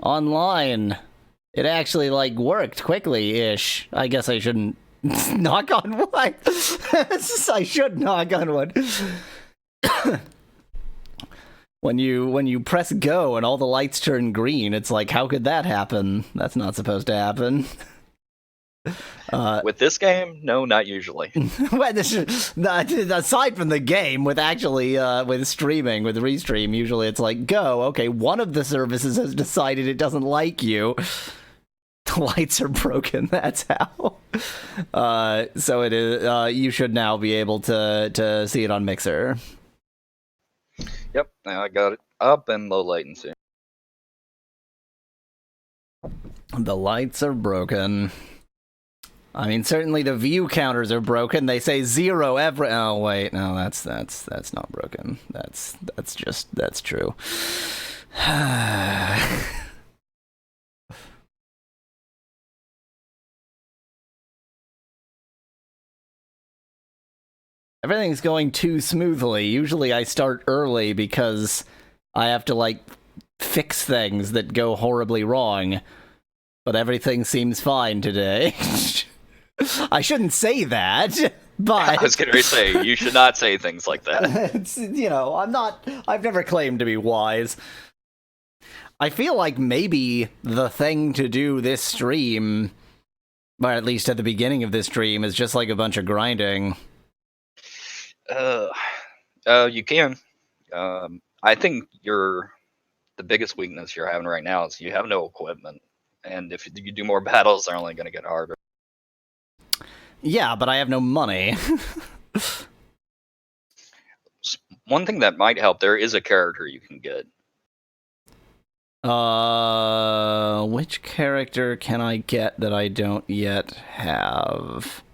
online. It actually, like, worked quickly-ish. I guess I shouldn't knock on wood. I should knock on wood. When you press go and all the lights turn green, it's like, how could that happen? That's not supposed to happen. With this game, no, not usually. Aside from the game, with streaming, with Restream, usually it's like, go, okay, one of the services has decided it doesn't like you. The lights are broken, that's how. So it is, you should now be able to see it on Mixer. Yep, now I got it up and low latency. The lights are broken. I mean, certainly the view counters are broken. They say 0 every. Oh wait, no, that's not broken. That's true. Everything's going too smoothly. Usually I start early because I have to, like, fix things that go horribly wrong. But everything seems fine today. I shouldn't say that, but... I was going to say, you should not say things like that. It's, you know, I've never claimed to be wise. I feel like maybe the thing to do this stream, or at least at the beginning of this stream, is just like a bunch of grinding. You can. I think the biggest weakness you're having right now is you have no equipment. And if you do more battles, they're only going to get harder. Yeah, but I have no money. One thing that might help, there is a character you can get. Which character can I get that I don't yet have?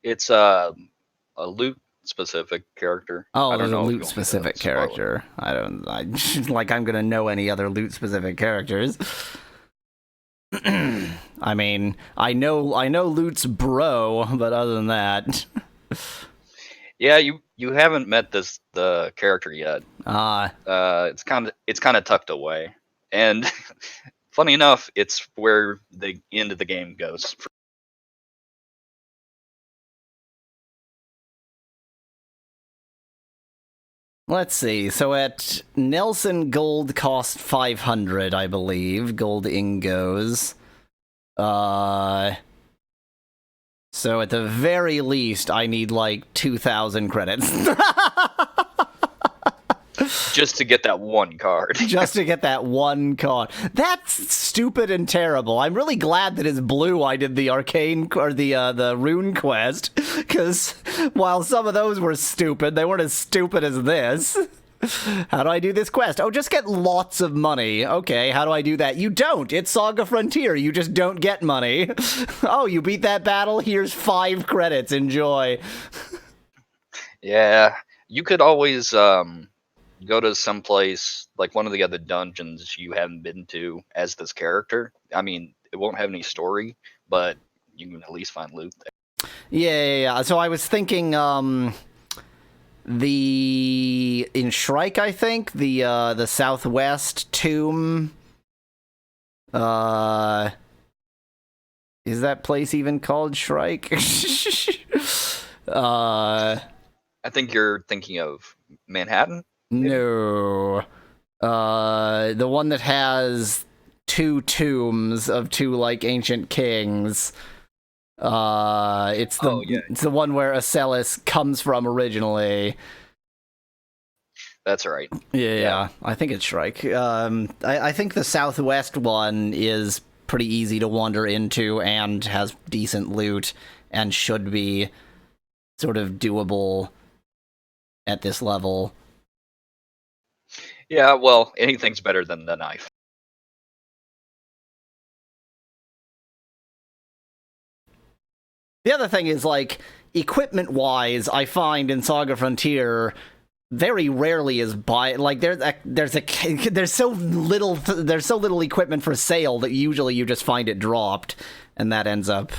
It's a Lute specific character. Oh, there's a Lute specific character. I'm gonna know any other Lute specific characters. I mean, I know Lute's bro, but other than that. Yeah, you haven't met the character yet. It's kind of tucked away. And funny enough, it's where the end of the game goes. Let's see, so at Nelson, gold cost 500, I believe, gold ingos. So at the very least, I need like 2,000 credits. Just to get that one card. Just to get that one card. That's stupid and terrible. I'm really glad that it's blue I did the arcane, or the rune quest, because while some of those were stupid, they weren't as stupid as this. How do I do this quest? Oh, just get lots of money. Okay, how do I do that? You don't. It's SaGa Frontier. You just don't get money. Oh, you beat that battle? Here's 5 credits. Enjoy. Yeah, you could always go to some place, like one of the other dungeons you haven't been to as this character. I mean, it won't have any story, but you can at least find loot there. Yeah. So I was thinking, in Shrike, I think, the southwest tomb, is that place even called Shrike? I think you're thinking of Manhattan? No. The one that has 2 tombs of 2, like, ancient kings. It's the one where Acellus comes from originally. That's right. Yeah. I think it's Shrike. I think the southwest one is pretty easy to wander into and has decent loot and should be sort of doable at this level. Yeah, well, anything's better than the knife. The other thing is, like, equipment-wise, I find in SaGa Frontier very rarely is there's so little equipment for sale that usually you just find it dropped, and that ends up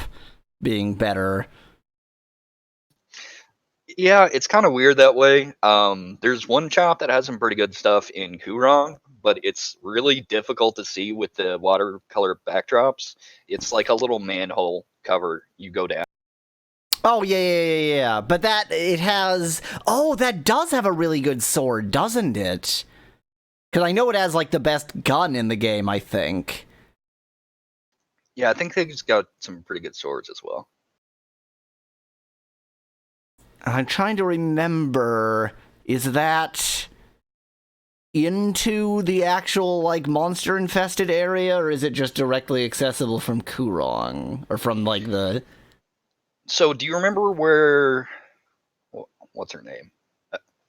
being better. Yeah, it's kind of weird that way. There's one shop that has some pretty good stuff in Kurong, but it's really difficult to see with the watercolor backdrops. It's like a little manhole cover you go down. Oh, yeah. But it has... Oh, that does have a really good sword, doesn't it? Because I know it has, like, the best gun in the game, I think. Yeah, I think they've got some pretty good swords as well. I'm trying to remember... Is that into the actual, like, monster-infested area, or is it just directly accessible from Kurong? Or from, like, the... So, do you remember where... What's her name?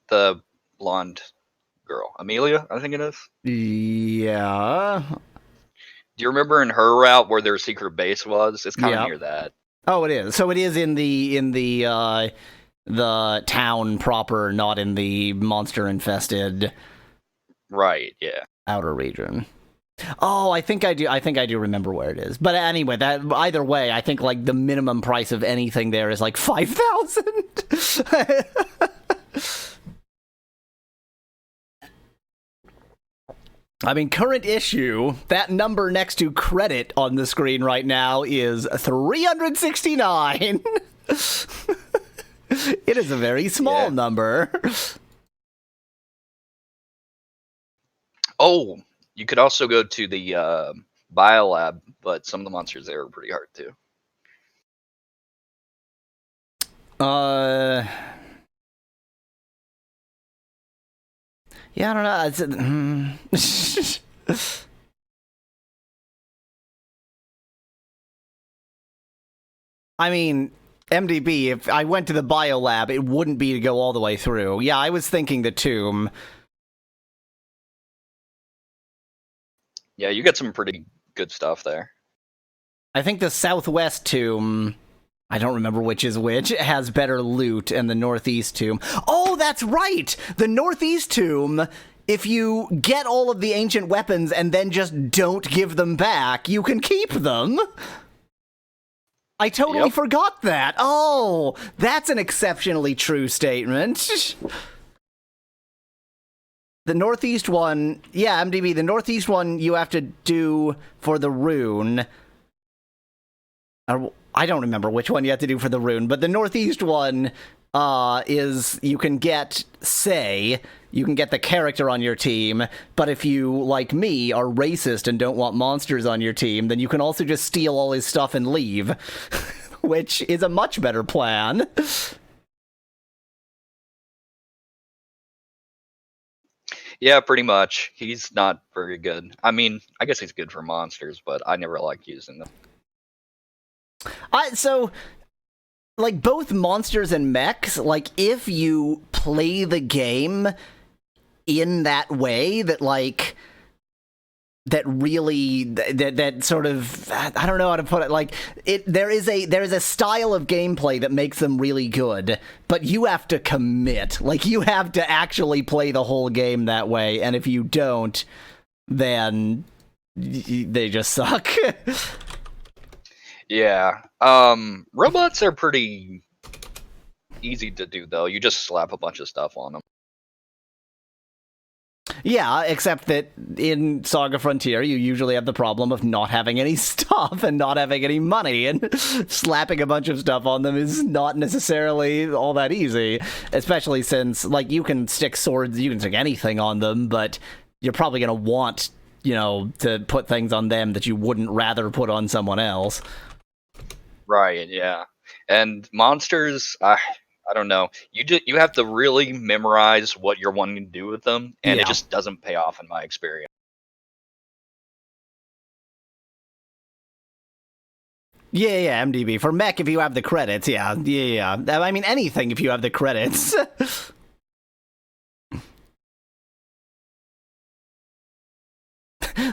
The blonde girl. Amelia, I think it is? Yeah... Do you remember in her route where their secret base was? It's kind of near that. Oh, it is. So it is in the town proper, not in the monster-infested... Right, yeah. outer region. Oh, I think I do remember where it is. But anyway, that either way, I think like the minimum price of anything there is like 5,000. I mean, current issue, that number next to credit on the screen right now is 369. It is a very small number. Oh, you could also go to the biolab, but some of the monsters there are pretty hard too. Yeah, I don't know. I mean, MDB, if I went to the biolab, it wouldn't be to go all the way through. Yeah, I was thinking the tomb. Yeah, you get some pretty good stuff there. I think the southwest tomb, I don't remember which is which, has better loot, and the northeast tomb... Oh, that's right! The northeast tomb, if you get all of the ancient weapons and then just don't give them back, you can keep them! I totally forgot that! Oh, that's an exceptionally true statement. The northeast one... Yeah, MDB, the northeast one you have to do for the rune... I don't remember which one you have to do for the rune, but the northeast one is you can get you can get the character on your team, but if you, like me, are racist and don't want monsters on your team, then you can also just steal all his stuff and leave, which is a much better plan. Yeah, pretty much. He's not very good. I mean, I guess he's good for monsters, but I never like using them. So, like, both monsters and mechs, like, if you play the game in that way, that, like, that really, that sort of, I don't know how to put it, like, there is a style of gameplay that makes them really good, but you have to commit. Like, you have to actually play the whole game that way, and if you don't, then they just suck. Yeah. Robots are pretty easy to do, though. You just slap a bunch of stuff on them. Yeah, except that in SaGa Frontier, you usually have the problem of not having any stuff and not having any money, and slapping a bunch of stuff on them is not necessarily all that easy, especially since, like, you can stick swords, you can stick anything on them, but you're probably going to want, you know, to put things on them that you wouldn't rather put on someone else. Right, yeah. And monsters, I don't know. You have to really memorize what you're wanting to do with them, and it just doesn't pay off in my experience. Yeah, MDB. For mech, if you have the credits, yeah. I mean, anything if you have the credits.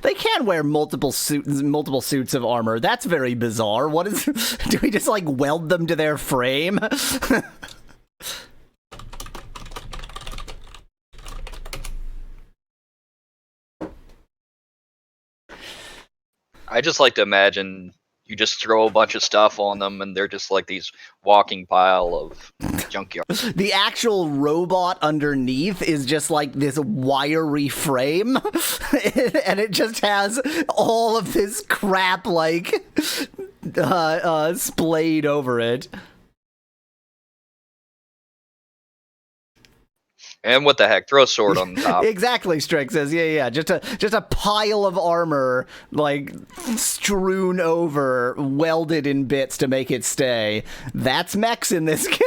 They can wear multiple suits of armor. That's very bizarre. What is... Do we just, like, weld them to their frame? I just like to imagine you just throw a bunch of stuff on them, and they're just like these walking pile of junkyard. The actual robot underneath is just like this wiry frame, and it just has all of this crap like splayed over it. And what the heck? Throw a sword on the top. Exactly, Strix says. Yeah. Just a pile of armor, like, strewn over, welded in bits to make it stay. That's mechs in this game.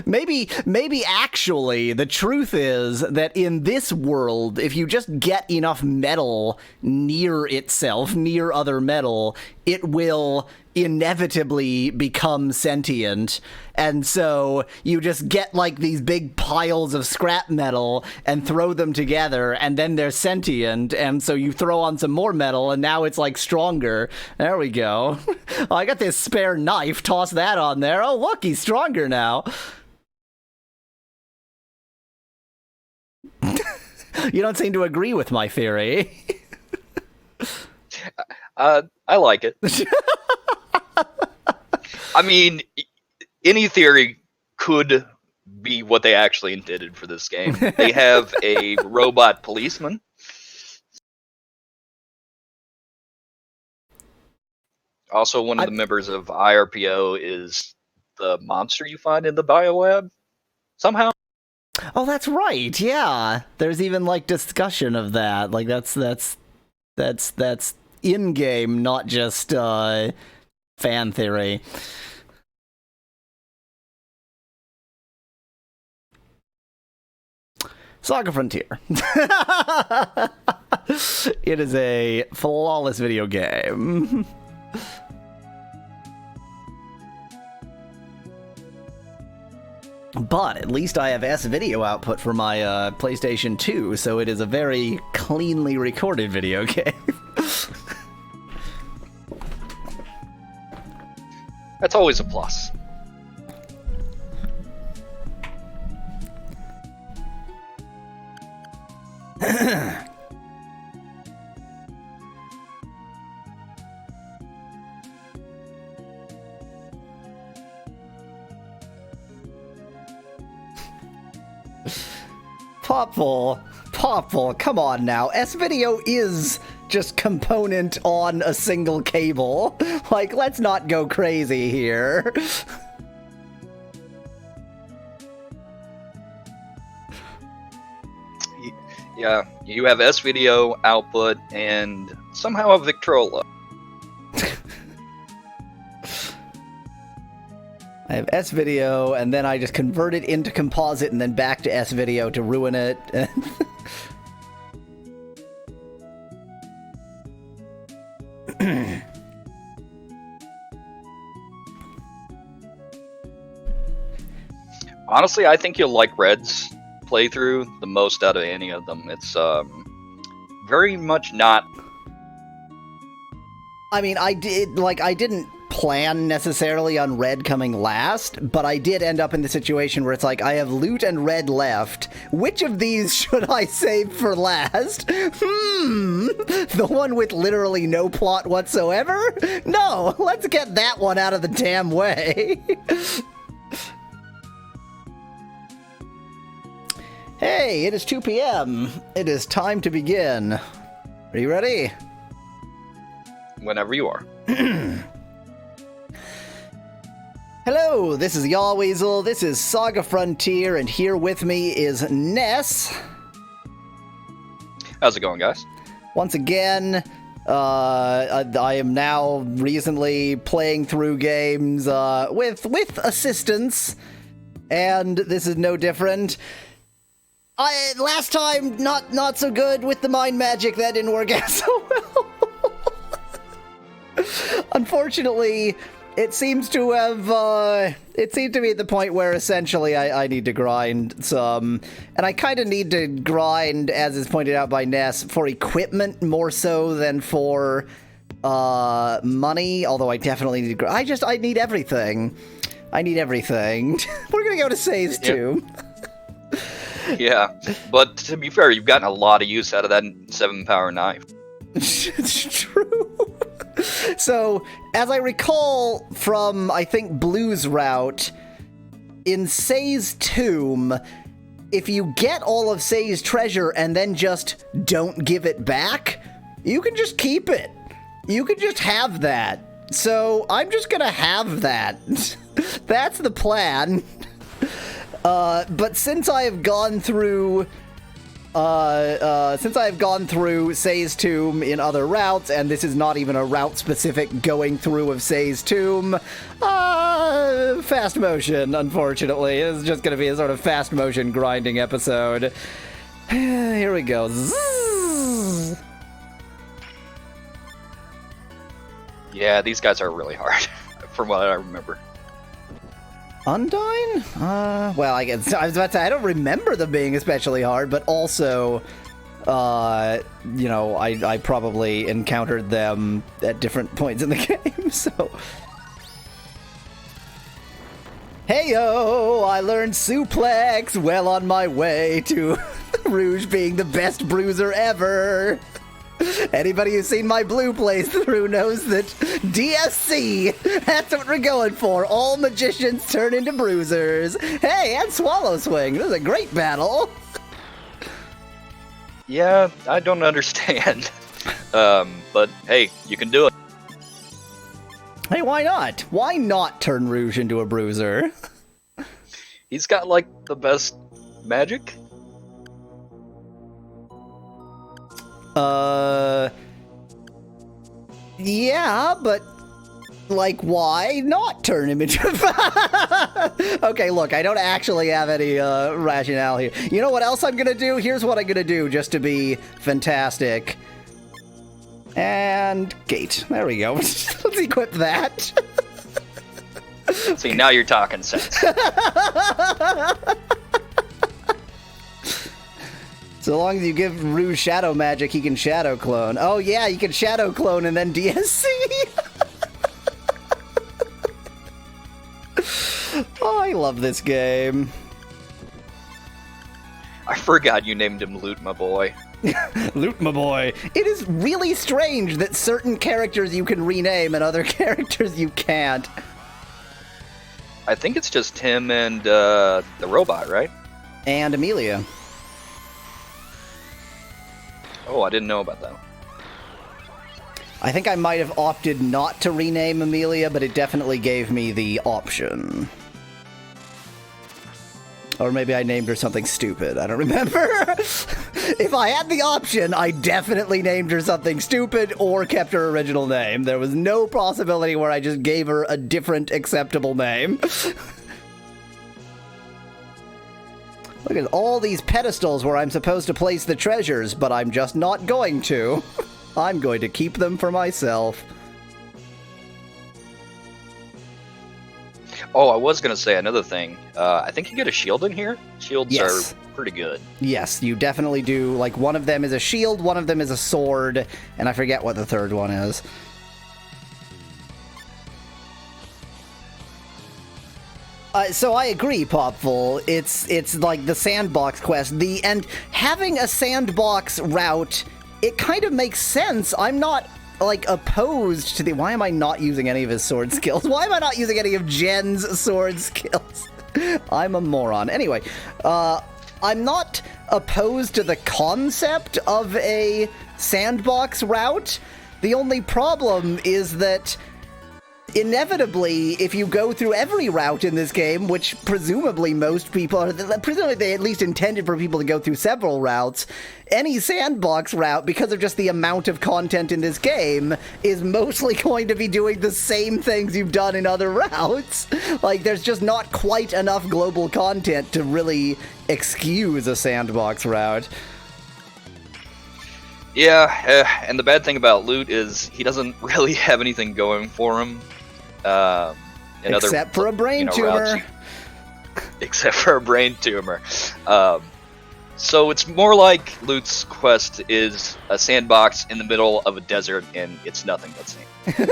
Maybe actually the truth is that in this world, if you just get enough metal near itself, near other metal, it will inevitably become sentient. And so you just get like these big piles of scrap metal and throw them together, and then they're sentient, and so you throw on some more metal and now it's like stronger. There we go. Oh, I got this spare knife, toss that on there. Oh look, he's stronger now. You don't seem to agree with my theory. I like it. I mean, any theory could be what they actually intended for this game. They have a robot policeman. Also, one of the members of IRPO is the monster you find in the biolab, somehow. Oh, that's right. Yeah, there's even like discussion of that. Like that's in game, not just fan theory. SaGa Frontier. It is a flawless video game. But at least I have S-video output for my PlayStation 2, so it is a very cleanly recorded video game. That's always a plus. Popful, come on now. S-video is just component on a single cable. Like, let's not go crazy here. Yeah, you have S-video output and somehow a Victrola. I have S-video, and then I just convert it into composite and then back to S-video to ruin it. Honestly, I think you'll like Red's playthrough the most out of any of them. It's very much not... I mean, I didn't plan necessarily on Red coming last, but I did end up in the situation where it's like, I have Lute and Red left. Which of these should I save for last? The one with literally no plot whatsoever? No, let's get that one out of the damn way. Hey, it is 2 p.m. It is time to begin. Are you ready? Whenever you are. Hello, this is Yawweasel, this is SaGa Frontier, and here with me is Ness. How's it going, guys? Once again, I am now recently playing through games with assistance, and this is no different. Last time, not so good with the mind magic. That didn't work out so well. Unfortunately, it seems to have, it seemed to be at the point where essentially I need to grind some, and I kind of need to grind, as is pointed out by Ness, for equipment more so than for, money, although I definitely need to I need everything. I need everything. We're gonna go to saves too. Yeah, but to be fair, you've gotten a lot of use out of that 7-power knife. It's true. So, as I recall from, I think, Blue's route, in Say's tomb, if you get all of Say's treasure and then just don't give it back, you can just keep it. You can just have that. So, I'm just gonna have that. That's the plan. But since I have gone through... since I've gone through Say's tomb in other routes, and this is not even a route-specific going through of Say's tomb, fast motion, unfortunately. It's just gonna be a sort of fast motion grinding episode. Here we go. Zzz. Yeah, these guys are really hard, from what I remember. Undyne? Well, I guess I was about to say, I don't remember them being especially hard, but also, you know, I probably encountered them at different points in the game, so. Heyo, I learned suplex well on my way to Rouge being the best bruiser ever. Anybody who's seen my Blue playthrough knows that DSC, that's what we're going for. All magicians turn into bruisers. Hey, and Swallow Swing. This is a great battle. Yeah, I don't understand. But hey, you can do it. Hey, why not? Why not turn Rouge into a bruiser? He's got, like, the best magic. Yeah, but, like, why not turn him into... Okay, look, I don't actually have any, rationale here. You know what else I'm gonna do? Here's what I'm gonna do, just to be fantastic. And gate. There we go. Let's equip that. See, now you're talking sense. So long as you give Rouge shadow magic, he can shadow clone. Oh yeah, you can shadow clone and then DSC. Oh, I love this game. I forgot you named him Lute, my boy. Lute, my boy. It is really strange that certain characters you can rename and other characters you can't. I think it's just him and the robot, right? And Amelia. Oh, I didn't know about that. I think I might have opted not to rename Amelia, but it definitely gave me the option. Or maybe I named her something stupid. I don't remember. If I had the option, I definitely named her something stupid or kept her original name. There was no possibility where I just gave her a different acceptable name. Look at all these pedestals where I'm supposed to place the treasures, but I'm just not going to. I'm going to keep them for myself. Oh, I was going to say another thing. I think you get a shield in here. Shields Yes. are pretty good. Yes, you definitely do. Like, one of them is a shield, one of them is a sword, and I forget what the third one is. So I agree, Popful. It's like the sandbox quest. And having a sandbox route, it kind of makes sense. I'm not, like, opposed to the... Why am I not using any of his sword skills? Why am I not using any of Jen's sword skills? I'm a moron. Anyway, I'm not opposed to the concept of a sandbox route. The only problem is that... inevitably, if you go through every route in this game, which presumably most people are, presumably they at least intended for people to go through several routes, any sandbox route, because of just the amount of content in this game, is mostly going to be doing the same things you've done in other routes. Like, there's just not quite enough global content to really excuse a sandbox route. Yeah, and the bad thing about Lute is he doesn't really have anything going for him. Except for a brain tumor. Except for a brain tumor. So it's more like Lute's quest is a sandbox in the middle of a desert, and it's nothing but sand.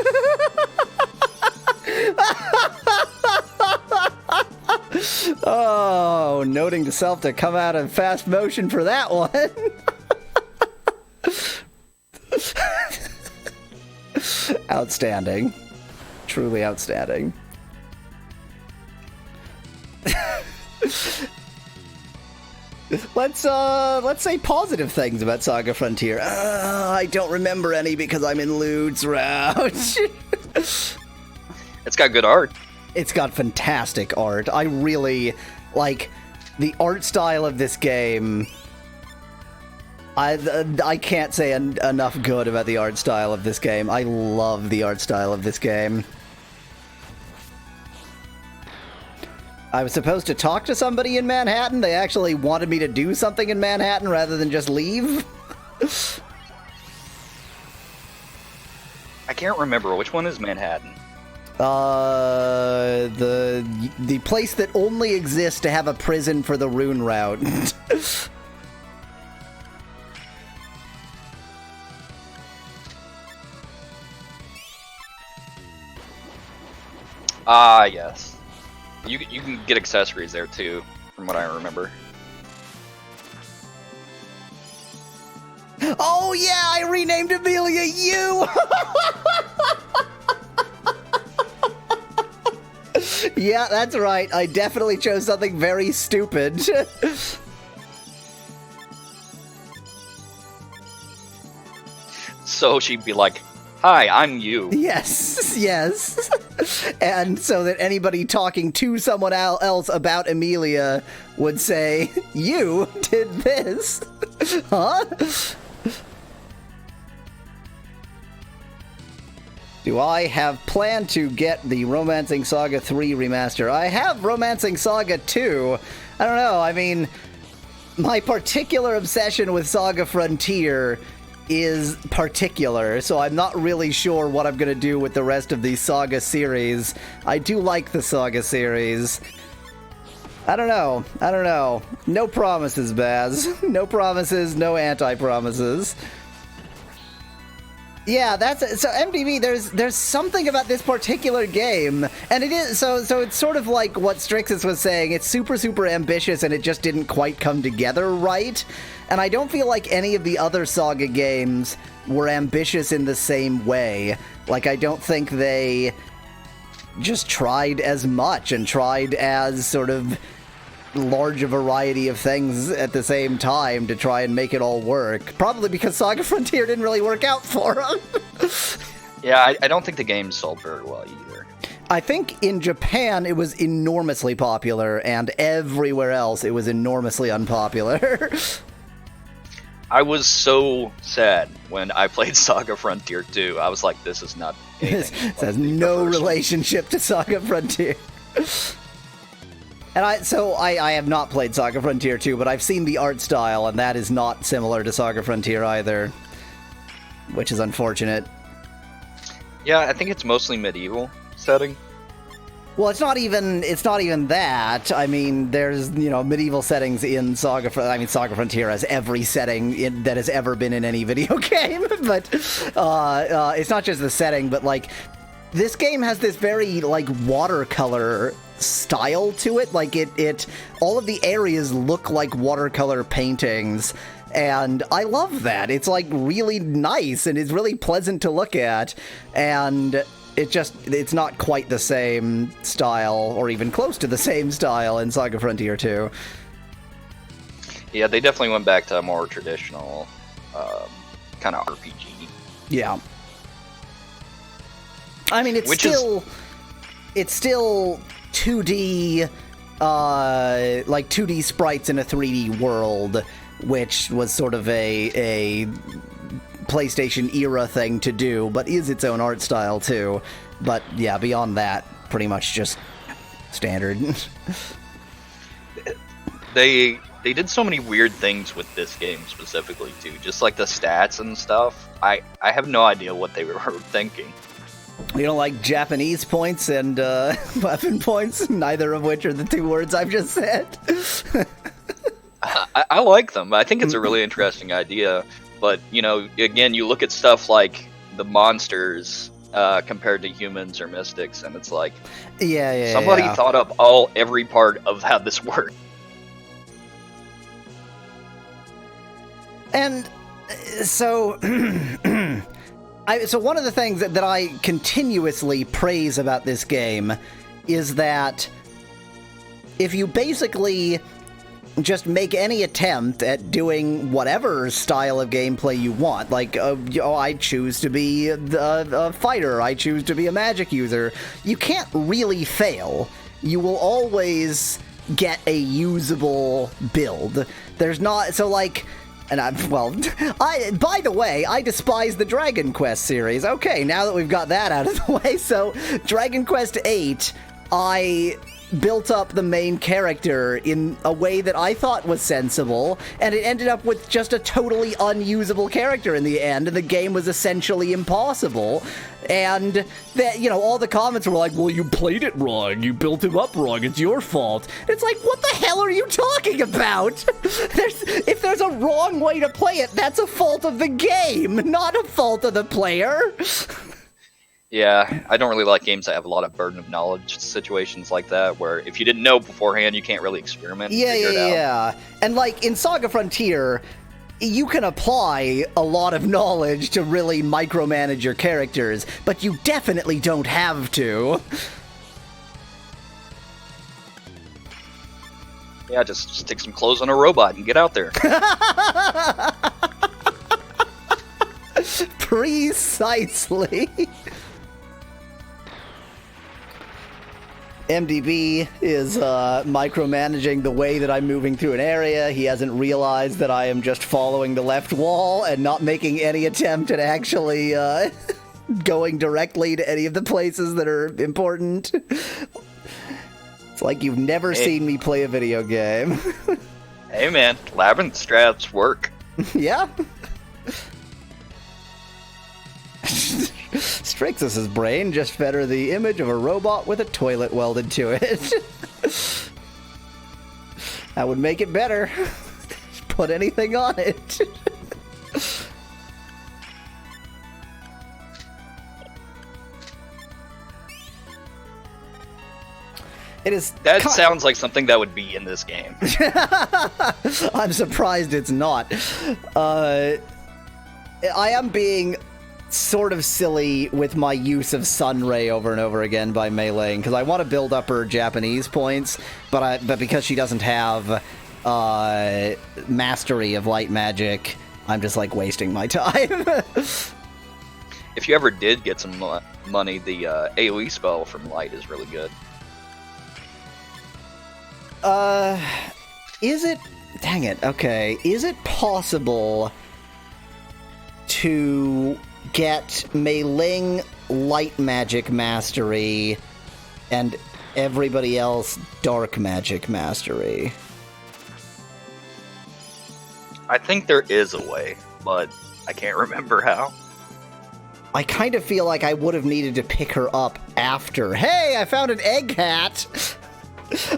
Oh, noting to self to come out in fast motion for that one. Outstanding. Truly outstanding. Let's say positive things about SaGa Frontier. I don't remember any because I'm in Lute's route. It's got good art. It's got fantastic art. I really like the art style of this game. I can't say enough good about the art style of this game. I love the art style of this game. I was supposed to talk to somebody in Manhattan. They actually wanted me to do something in Manhattan rather than just leave. I can't remember. Which one is Manhattan? The place that only exists to have a prison for the Rune route. Ah, yes. You can get accessories there too, from what I remember. Oh yeah, I renamed Amelia you. Yeah, that's right. I definitely chose something very stupid. So she'd be like, "Hi, I'm you." Yes, yes. And so that anybody talking to someone else about Amelia would say, "You did this." Huh? Do I have planned to get the Romancing Saga 3 remaster? I have Romancing Saga 2. I don't know, I mean, my particular obsession with SaGa Frontier is particular, so I'm not really sure what I'm gonna do with the rest of the SaGa series. I do like the SaGa series. I don't know. No promises, Baz. No promises, no anti-promises. Yeah, that's so MDB. There's something about this particular game, and it is so it's sort of like what Strixus was saying. It's super ambitious, and it just didn't quite come together right. And I don't feel like any of the other SaGa games were ambitious in the same way. Like, I don't think they just tried as much and tried as sort of large a variety of things at the same time to try and make it all work. Probably because SaGa Frontier didn't really work out for them. Yeah, I don't think the game sold very well either. I think in Japan it was enormously popular, and everywhere else it was enormously unpopular. I was so sad when I played SaGa Frontier 2. I was like, this is not anything. This has no relationship to SaGa Frontier. And I have not played SaGa Frontier 2, but I've seen the art style, and that is not similar to SaGa Frontier either, which is unfortunate. Yeah, I think it's mostly medieval setting. Well, it's not even that. I mean, there's, medieval settings in SaGa Frontier has every setting that has ever been in any video game, but it's not just the setting, but, like, this game has this very, like, watercolor style to it. Like, it all of the areas look like watercolor paintings, and I love that. It's, like, really nice, and it's really pleasant to look at, and it's not quite the same style, or even close to the same style in SaGa Frontier 2. Yeah, they definitely went back to a more traditional kind of RPG. Yeah. I mean, it's still 2D, like 2D sprites in a 3D world, which was sort of a PlayStation era thing to do, but is its own art style too. But yeah, beyond that, pretty much just standard. They did so many weird things with this game specifically too, just like the stats and stuff. I have no idea what they were thinking. You don't like Japanese points and weapon points, neither of which are the two words I've just said? I like them. I think it's a really interesting idea. But, again, you look at stuff like the monsters compared to humans or mystics, and it's like, somebody thought up every part of how this works. And so, So one of the things that I continuously praise about this game is that if you basically just make any attempt at doing whatever style of gameplay you want, like, I choose to be a fighter, I choose to be a magic user, you can't really fail. You will always get a usable build. There's not, so like, and by the way, I despise the Dragon Quest series. Okay, now that we've got that out of the way, so Dragon Quest VIII, I built up the main character in a way that I thought was sensible, and it ended up with just a totally unusable character in the end, and the game was essentially impossible. And that, you know, all the comments were like, well, you played it wrong, you built him up wrong, it's your fault. It's like, what the hell are you talking about? If there's a wrong way to play it, that's a fault of the game, not a fault of the player. Yeah, I don't really like games that have a lot of burden of knowledge situations like that, where if you didn't know beforehand, you can't really experiment and figure it out. Yeah. And like in SaGa Frontier, you can apply a lot of knowledge to really micromanage your characters, but you definitely don't have to. Yeah, just stick some clothes on a robot and get out there. Precisely. MDB is micromanaging the way that I'm moving through an area. He hasn't realized that I am just following the left wall and not making any attempt at actually going directly to any of the places that are important. It's like you've never seen me play a video game. Hey man, labyrinth strats work. Yeah. Strixus's brain just fed her the image of a robot with a toilet welded to it. That would make it better. Just put anything on it. It is. That sounds like something that would be in this game. I'm surprised it's not. I am being sort of silly with my use of Sunray over and over again by meleeing, because I want to build up her Japanese points, but because she doesn't have mastery of light magic, I'm just like wasting my time. If you ever did get some money, the AoE spell from Light is really good. Is it? Dang it. Okay. Is it possible to get Mei Ling light magic mastery and everybody else dark magic mastery? I think there is a way, but I can't remember how. I kind of feel like I would have needed to pick her up after. Hey, I found an egg hat!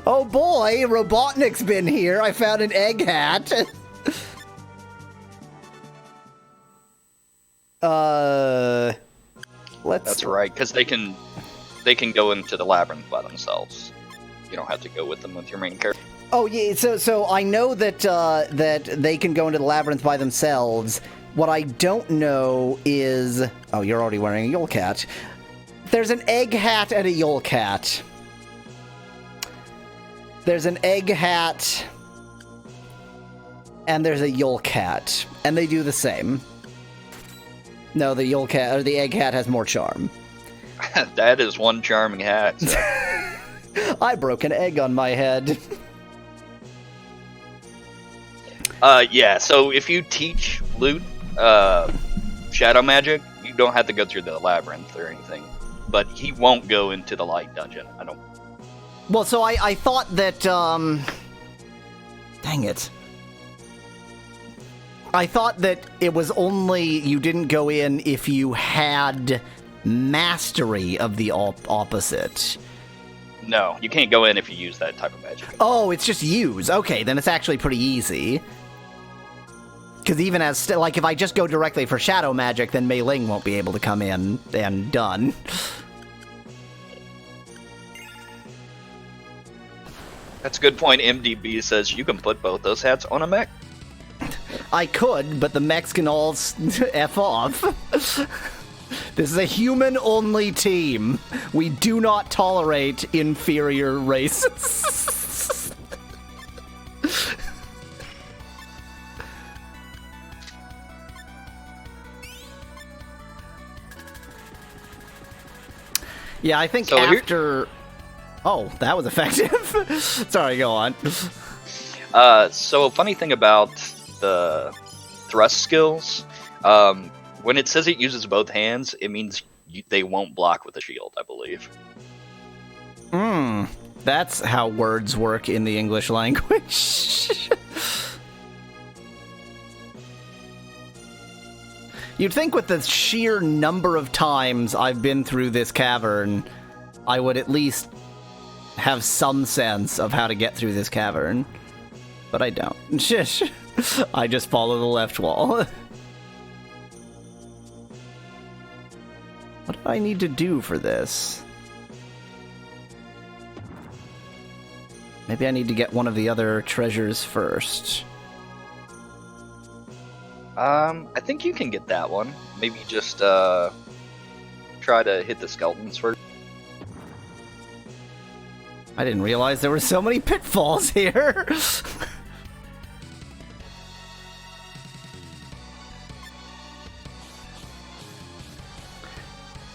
Oh boy, Robotnik's been here. I found an egg hat. That's right, because they can go into the labyrinth by themselves. You don't have to go with them with your main character. Oh yeah, so I know that that they can go into the labyrinth by themselves. What I don't know is, oh, you're already wearing a Yule Cat. There's an egg hat and a Yule Cat. There's an egg hat and there's a Yule Cat, and they do the same. No, the Yule Cat or the egg hat has more charm. That is one charming hat. So. I broke an egg on my head. Yeah, so if you teach Lute shadow magic, you don't have to go through the labyrinth or anything. But he won't go into the light dungeon. I don't. Well, so I thought that, dang it. I thought that it was only you didn't go in if you had mastery of the opposite. No, you can't go in if you use that type of magic. Oh, it's just use. Okay, then it's actually pretty easy. Because even as, like, if I just go directly for shadow magic, then Mei Ling won't be able to come in and done. That's a good point. MDB says you can put both those hats on a mech. I could, but the mechs can all F off. This is a human-only team. We do not tolerate inferior races. Yeah, I think so after... Oh, that was effective. Sorry, go on. So a funny thing about the thrust skills, when it says it uses both hands, it means they won't block with a shield, I believe. That's how words work in the English language. You'd think with the sheer number of times I've been through this cavern, I would at least have some sense of how to get through this cavern. But I don't. I just follow the left wall. What do I need to do for this? Maybe I need to get one of the other treasures first. I think you can get that one. Maybe just try to hit the skeletons first. I didn't realize there were so many pitfalls here.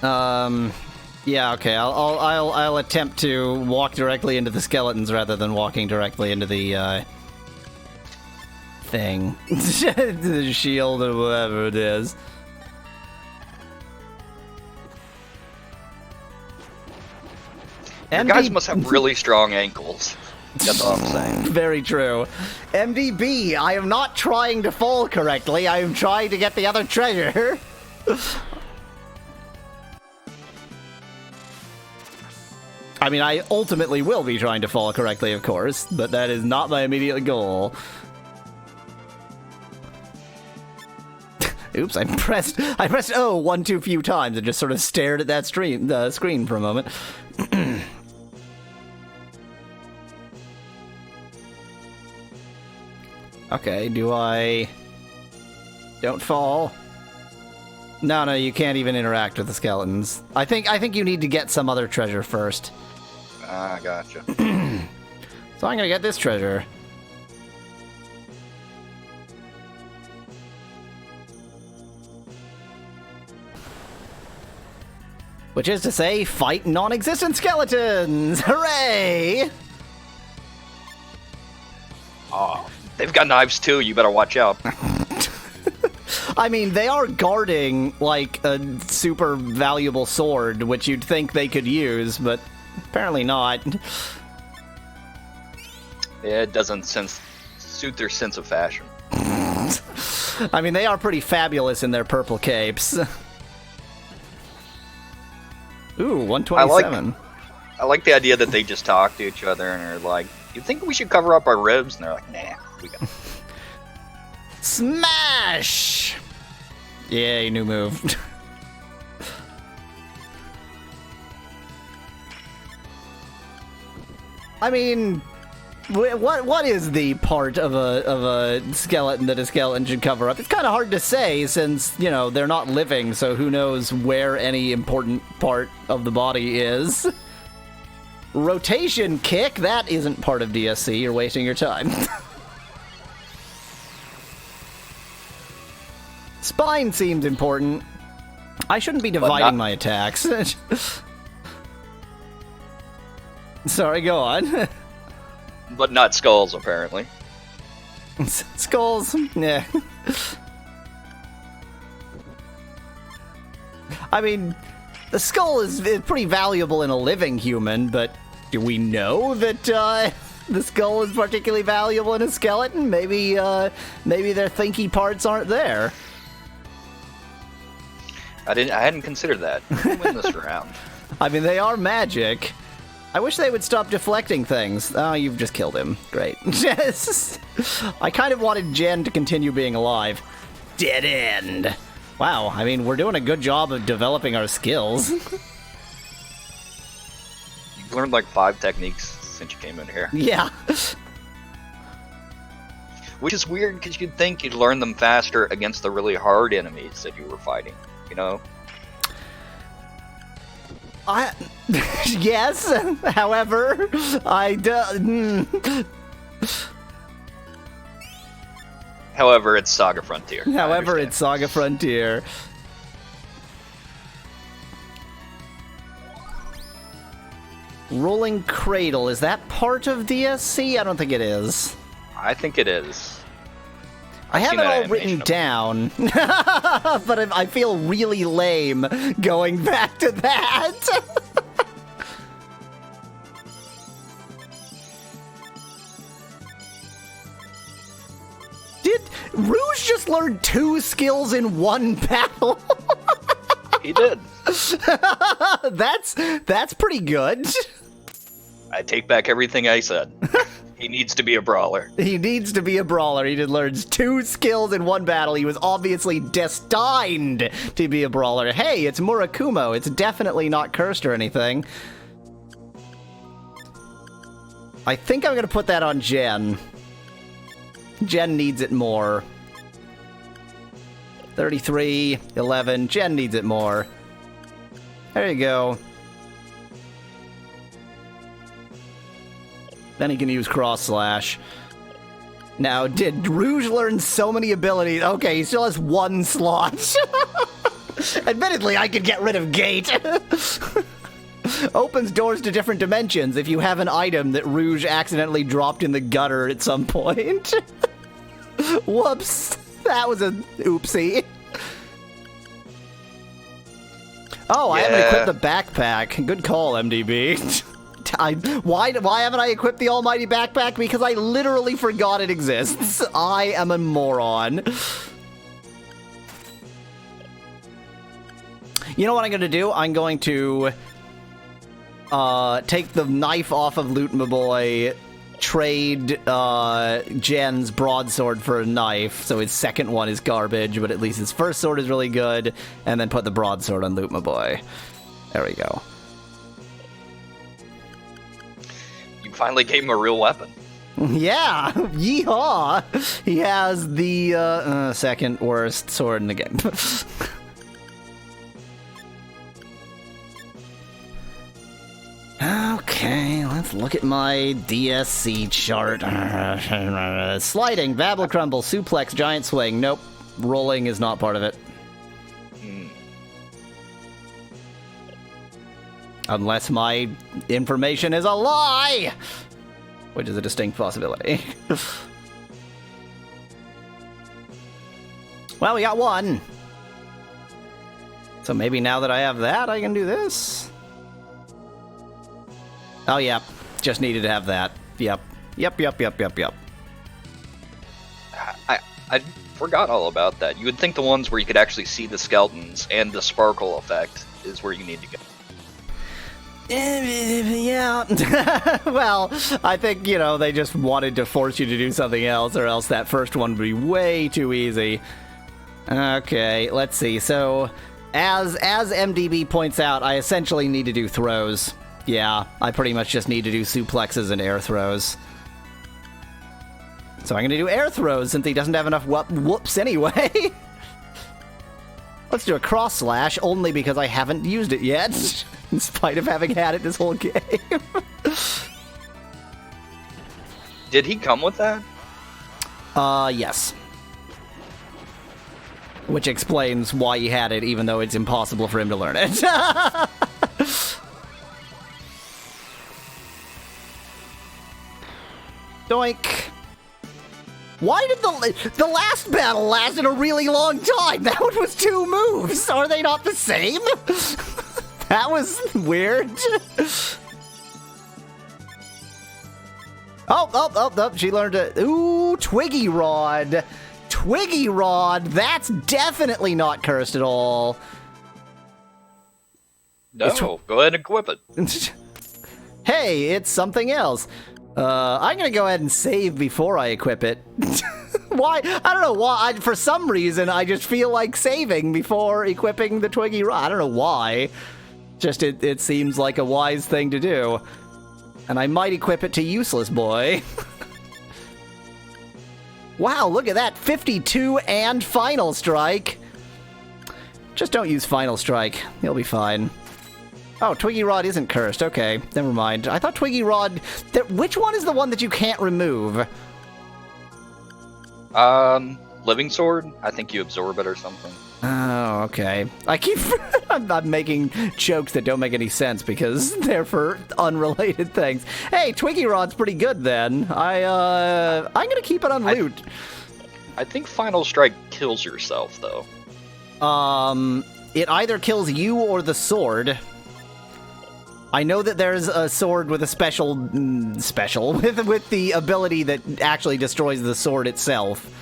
Yeah, okay. I'll attempt to walk directly into the skeletons rather than walking directly into the thing. The shield or whatever it is. You guys must have really strong ankles. That's all I'm saying. Very true. MDB, I am not trying to fall correctly. I am trying to get the other treasure. I mean, I ultimately will be trying to fall correctly, of course, but that is not my immediate goal. Oops, I pressed O one too few times and just sort of stared at that screen for a moment. Okay, do I... Don't fall. No, you can't even interact with the skeletons. I think you need to get some other treasure first. Ah, gotcha. So I'm gonna get this treasure. Which is to say, fight non-existent skeletons! Hooray! Oh, they've got knives too, you better watch out. I mean, they are guarding, like, a super valuable sword, which you'd think they could use, but apparently not. Yeah, it doesn't suit their sense of fashion. I mean, they are pretty fabulous in their purple capes. Ooh, 127. I like the idea that they just talk to each other and are like, you think we should cover up our ribs? And they're like, nah, we got Smash! Yay, new move. I mean, what is the part of a skeleton that a skeleton should cover up? It's kind of hard to say since, you know, they're not living, so who knows where any important part of the body is. Rotation kick? That isn't part of DSC. You're wasting your time. Spine seems important. I shouldn't be dividing my attacks. Sorry, go on. But not skulls, apparently. Skulls, yeah. I mean, the skull is pretty valuable in a living human, but do we know that the skull is particularly valuable in a skeleton? Maybe their thinky parts aren't there. I hadn't considered that. Who win this round? I mean, they are magic. I wish they would stop deflecting things. Oh, you've just killed him. Great. I kind of wanted Jen to continue being alive. Dead end. Wow, I mean, we're doing a good job of developing our skills. You've learned like 5 techniques since you came in here. Yeah. Which is weird, because you'd think you'd learn them faster against the really hard enemies that you were fighting, you know? Yes, however, However, it's SaGa Frontier. However, it's SaGa Frontier. Rolling Cradle, is that part of DSC? I don't think it is. I think it is. I have it all written down, but I feel really lame going back to that. Did Rouge just learn 2 skills in 1 battle? He did. That's pretty good. I take back everything I said. He needs to be a brawler. He needs to be a brawler. He did learn 2 skills in 1 battle. He was obviously destined to be a brawler. Hey, it's Murakumo. It's definitely not cursed or anything. I think I'm going to put that on Jen. Jen needs it more. 33, 11. Jen needs it more. There you go. Then he can use Cross Slash. Now, did Rouge learn so many abilities? Okay, he still has 1 slot. Admittedly, I could get rid of Gate. Opens doors to different dimensions if you have an item that Rouge accidentally dropped in the gutter at some point. Whoops. That was a oopsie. Oh, I haven't equipped the backpack. Good call, MDB. Why haven't I equipped the almighty backpack? Because I literally forgot it exists. I am a moron. You know what I'm going to do? I'm going to take the knife off of Lute my boy, trade Jen's broadsword for a knife, so his second one is garbage, but at least his first sword is really good, and then put the broadsword on Lute my boy. There we go. You finally gave him a real weapon. Yeah, yeehaw! He has the second worst sword in the game. Okay, let's look at my DSC chart. Sliding, Babble Crumble, Suplex, Giant Swing. Nope, rolling is not part of it. Unless my information is a lie! Which is a distinct possibility. Well, we got 1. So maybe now that I have that, I can do this. Oh, yeah. Just needed to have that. Yep. Yep. I forgot all about that. You would think the ones where you could actually see the skeletons and the sparkle effect is where you need to go. Yeah. Well, I think, they just wanted to force you to do something else, or else that first one would be way too easy. Okay, let's see. So, as MDB points out, I essentially need to do throws. Yeah, I pretty much just need to do suplexes and air throws. So I'm going to do air throws since he doesn't have enough whoops anyway. Let's do a cross slash only because I haven't used it yet, in spite of having had it this whole game. Did he come with that? Yes. Which explains why he had it, even though it's impossible for him to learn it. Doink. Why did the last battle lasted a really long time? That one was 2 moves. Are they not the same? That was weird. Oh, she learned it. Ooh, Twiggy Rod. Twiggy Rod, that's definitely not cursed at all. No, go ahead and equip it. Hey, it's something else. I'm gonna go ahead and save before I equip it. Why? I don't know why. For some reason, I just feel like saving before equipping the Twiggy Rod. I don't know why. Just it seems like a wise thing to do. And I might equip it to Useless Boy. Wow, look at that. 52 and Final Strike. Just don't use Final Strike. You'll be fine. Oh, Twiggy Rod isn't cursed. Okay, never mind. I thought Twiggy Rod... Which one is the one that you can't remove? Living Sword? I think you absorb it or something. Oh, okay. I keep... I'm making jokes that don't make any sense because they're for unrelated things. Hey, Twiggy Rod's pretty good then. I'm gonna keep it on Lute. I think Final Strike kills yourself, though. It either kills you or the sword. I know that there's a sword with a special with the ability that actually destroys the sword itself.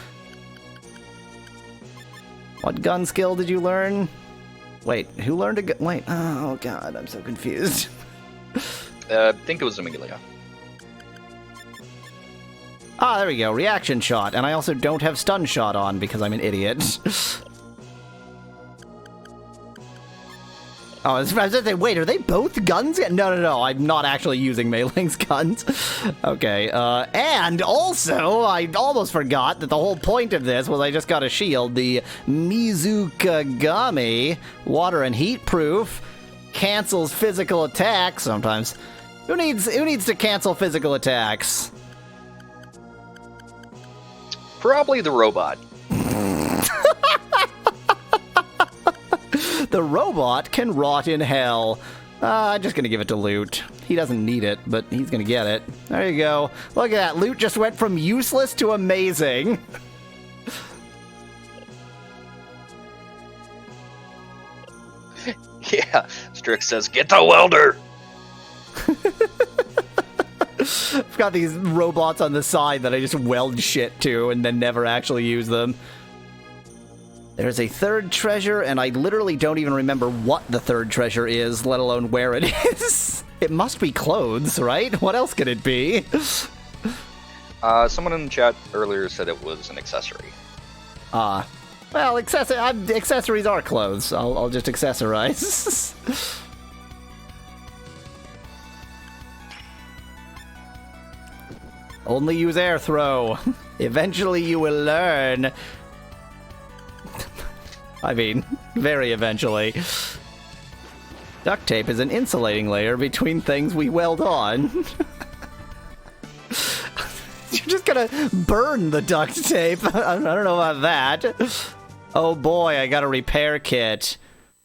What gun skill did you learn? Wait, who learned a gun? Wait, oh god, I'm so confused. I think it was Amelia. Ah, there we go, reaction shot, and I also don't have stun shot on because I'm an idiot. Oh, I was about to say, wait, are they both guns? No, I'm not actually using Mei Ling's guns. Okay, and also, I almost forgot that the whole point of this was I just got a shield, the Mizukagami, water and heat proof, cancels physical attacks sometimes. Who needs to cancel physical attacks? Probably the robot. The robot can rot in hell. I'm just gonna give it to Lute. He doesn't need it, but he's gonna get it. There you go. Look at that. Lute just went from useless to amazing. Yeah, Strix says, get the welder! I've got these robots on the side that I just weld shit to and then never actually use them. There's a third treasure, and I literally don't even remember what the third treasure is, let alone where it is. It must be clothes, right? What else could it be? Someone in the chat earlier said it was an accessory. Well, accessories are clothes. I'll just accessorize. Only use air throw. Eventually you will learn. I mean, very eventually. Duct tape is an insulating layer between things we weld on. You're just gonna burn the duct tape. I don't know about that. Oh boy, I got a repair kit.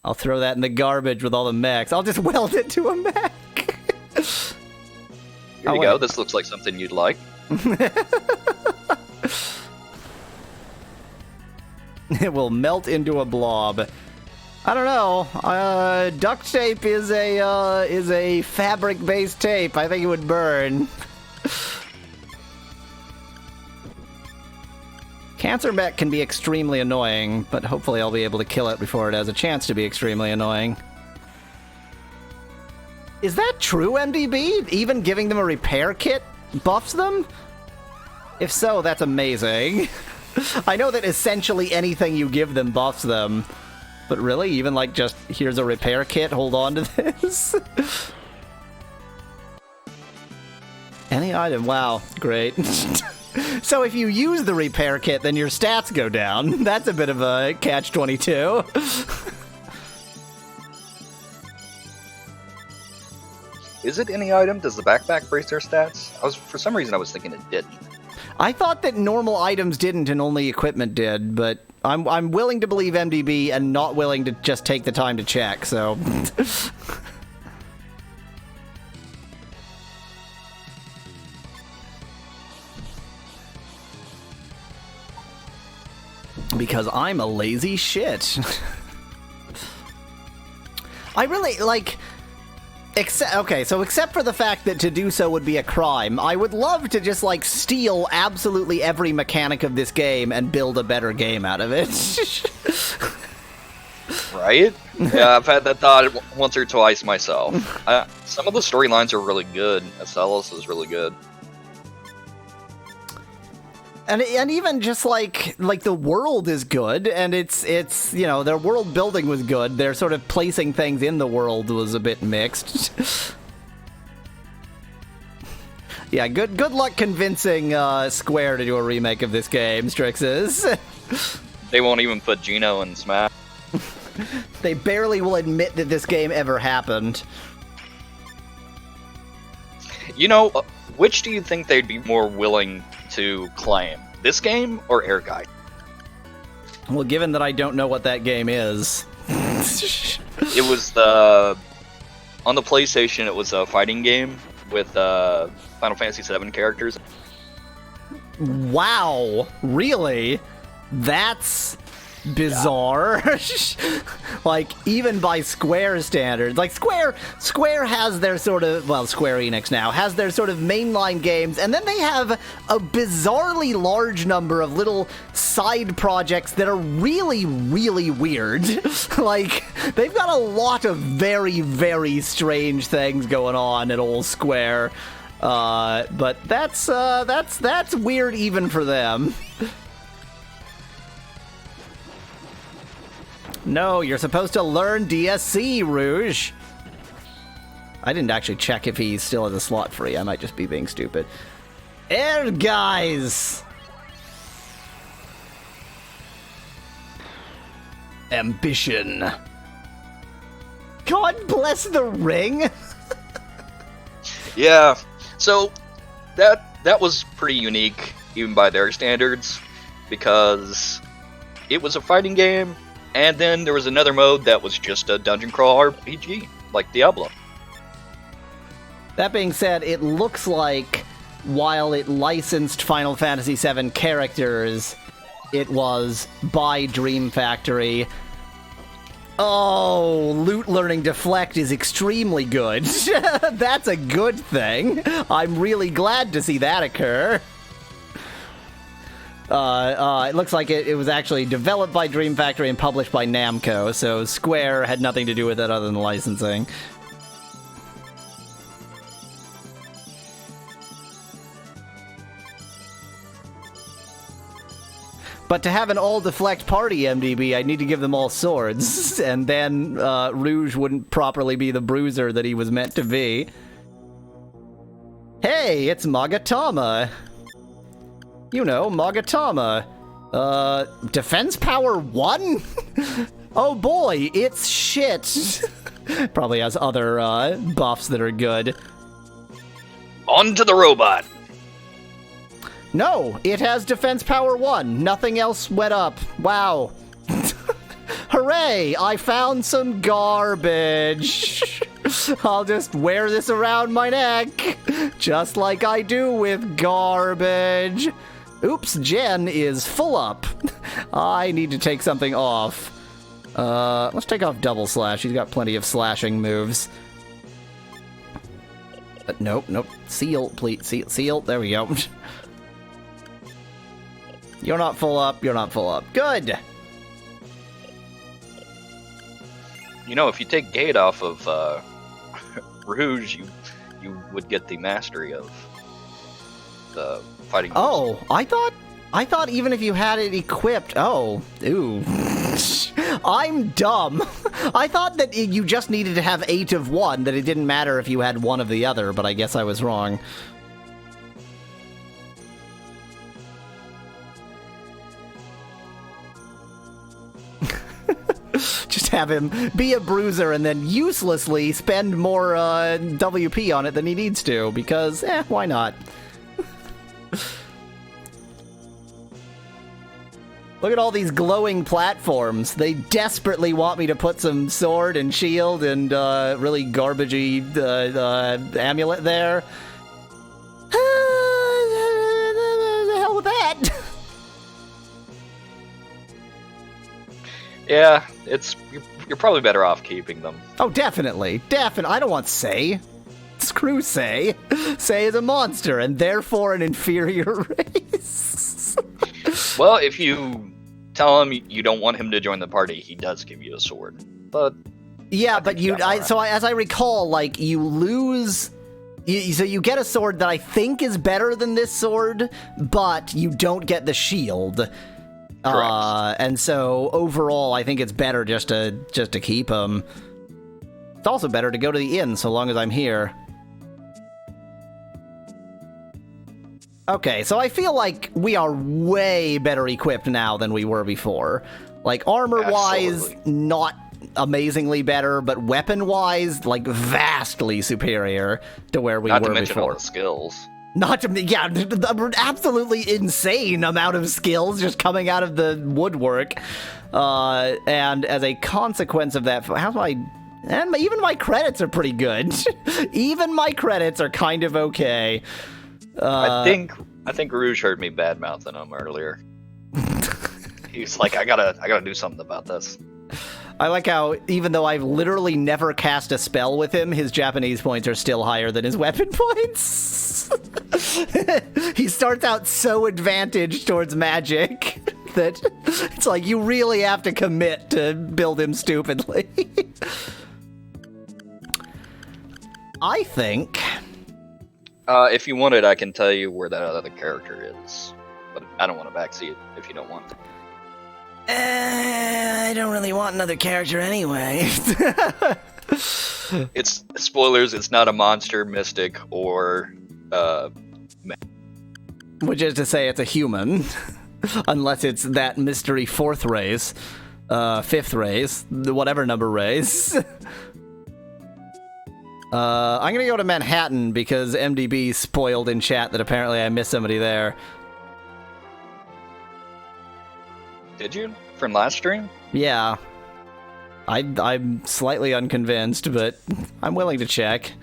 I'll throw that in the garbage with all the mechs. I'll just weld it to a mech. Here you go. This looks like something you'd like. It will melt into a blob. I don't know. Duct tape is a fabric-based tape. I think it would burn. Cancer mech can be extremely annoying, but hopefully I'll be able to kill it before it has a chance to be extremely annoying. Is that true, MDB? Even giving them a repair kit buffs them? If so, that's amazing. I know that essentially anything you give them buffs them, but really, even like just, here's a repair kit, hold on to this? Any item, wow, great. So if you use the repair kit, then your stats go down. That's a bit of a catch-22. Is it any item? Does the backpack brace their stats? For some reason I was thinking it didn't. I thought that normal items didn't and only equipment did, but I'm willing to believe MDB and not willing to just take the time to check, so... Because I'm a lazy shit. I really, like... Except for the fact that to do so would be a crime, I would love to just, like, steal absolutely every mechanic of this game and build a better game out of it. Right? Yeah, I've had that thought once or twice myself. Some of the storylines are really good. Acelis is really good. And even just like the world is good, and it's you know, their world building was good. Their sort of placing things in the world was a bit mixed. Yeah, good luck convincing Square to do a remake of this game, Strixes. They won't even put Gino in Smash. They barely will admit that this game ever happened. You know, which do you think they'd be more willing to claim? This game or Air Guide? Well, given that I don't know what that game is... It was on the PlayStation, it was a fighting game with Final Fantasy VII characters. Wow, really? That's bizarre. Yeah. Like, even by Square standards. Like, Square has their sort of, well, Square Enix now, has their sort of mainline games, and then they have a bizarrely large number of little side projects that are really, really weird. Like, they've got a lot of very, very strange things going on at old Square. But that's weird even for them. No, you're supposed to learn DSC, Rouge. I didn't actually check if he still has a slot free. I might just be being stupid. Air guys! Ambition. God bless the ring! Yeah, so that was pretty unique, even by their standards, because it was a fighting game, and then there was another mode that was just a dungeon crawl RPG, like Diablo. That being said, it looks like while it licensed Final Fantasy VII characters, it was by Dream Factory. Oh, Lute learning Deflect is extremely good. That's a good thing. I'm really glad to see that occur. It looks like it was actually developed by Dream Factory and published by Namco, so Square had nothing to do with it other than licensing. But to have an all-deflect party MDB, I'd need to give them all swords, and then Rouge wouldn't properly be the bruiser that he was meant to be. Hey, it's Magatama. You know, Magatama. Defense power 1? Oh boy, it's shit. Probably has other buffs that are good. On to the robot! No, it has defense power 1. Nothing else went up. Wow. Hooray! I found some garbage. I'll just wear this around my neck, just like I do with garbage. Oops, Jen is full up. I need to take something off. Let's take off double slash. He's got plenty of slashing moves. Nope. Seal, please. Seal. There we go. You're not full up. Good! You know, if you take Gate off of Rouge, you would get the mastery of the fighting. Oh, I thought even if you had it equipped... Oh, ooh. I'm dumb. I thought that you just needed to have 8 of one, that it didn't matter if you had 1 of the other, but I guess I was wrong. Just have him be a bruiser and then uselessly spend more WP on it than he needs to, because, why not? Look at all these glowing platforms. They desperately want me to put some sword and shield and really garbagey amulet there. The hell with that? Yeah, you're probably better off keeping them. Oh, definitely. I don't want Sei. Screw Sei. Sei is a monster, and therefore an inferior race. Well, if you tell him you don't want him to join the party, he does give you a sword. But yeah, but as I recall, like, you lose... So you get a sword that I think is better than this sword, but you don't get the shield. Correct. And so overall, I think it's better just to keep him. It's also better to go to the inn so long as I'm here. Okay, so I feel like we are way better equipped now than we were before. Like, armor-wise, not amazingly better, but weapon-wise, like, vastly superior to where we were before. Not to mention all the skills. The absolutely insane amount of skills just coming out of the woodwork. And as a consequence of that, even my credits are pretty good. Even my credits are kind of okay. I think Rouge heard me bad-mouthing him earlier. He's like, I gotta do something about this. I like how, even though I've literally never cast a spell with him, his Japanese points are still higher than his weapon points. He starts out so advantaged towards magic that it's like you really have to commit to build him stupidly. I think... if you wanted, I can tell you where that other character is. But I don't want to backseat it if you don't want to. I don't really want another character anyway. It's spoilers. It's not a monster, mystic, or which is to say, it's a human, unless it's that mystery fourth race, fifth race, whatever number race. I'm gonna go to Manhattan because MDB spoiled in chat that apparently I missed somebody there. Did you? From last stream? Yeah. I'm slightly unconvinced, but I'm willing to check.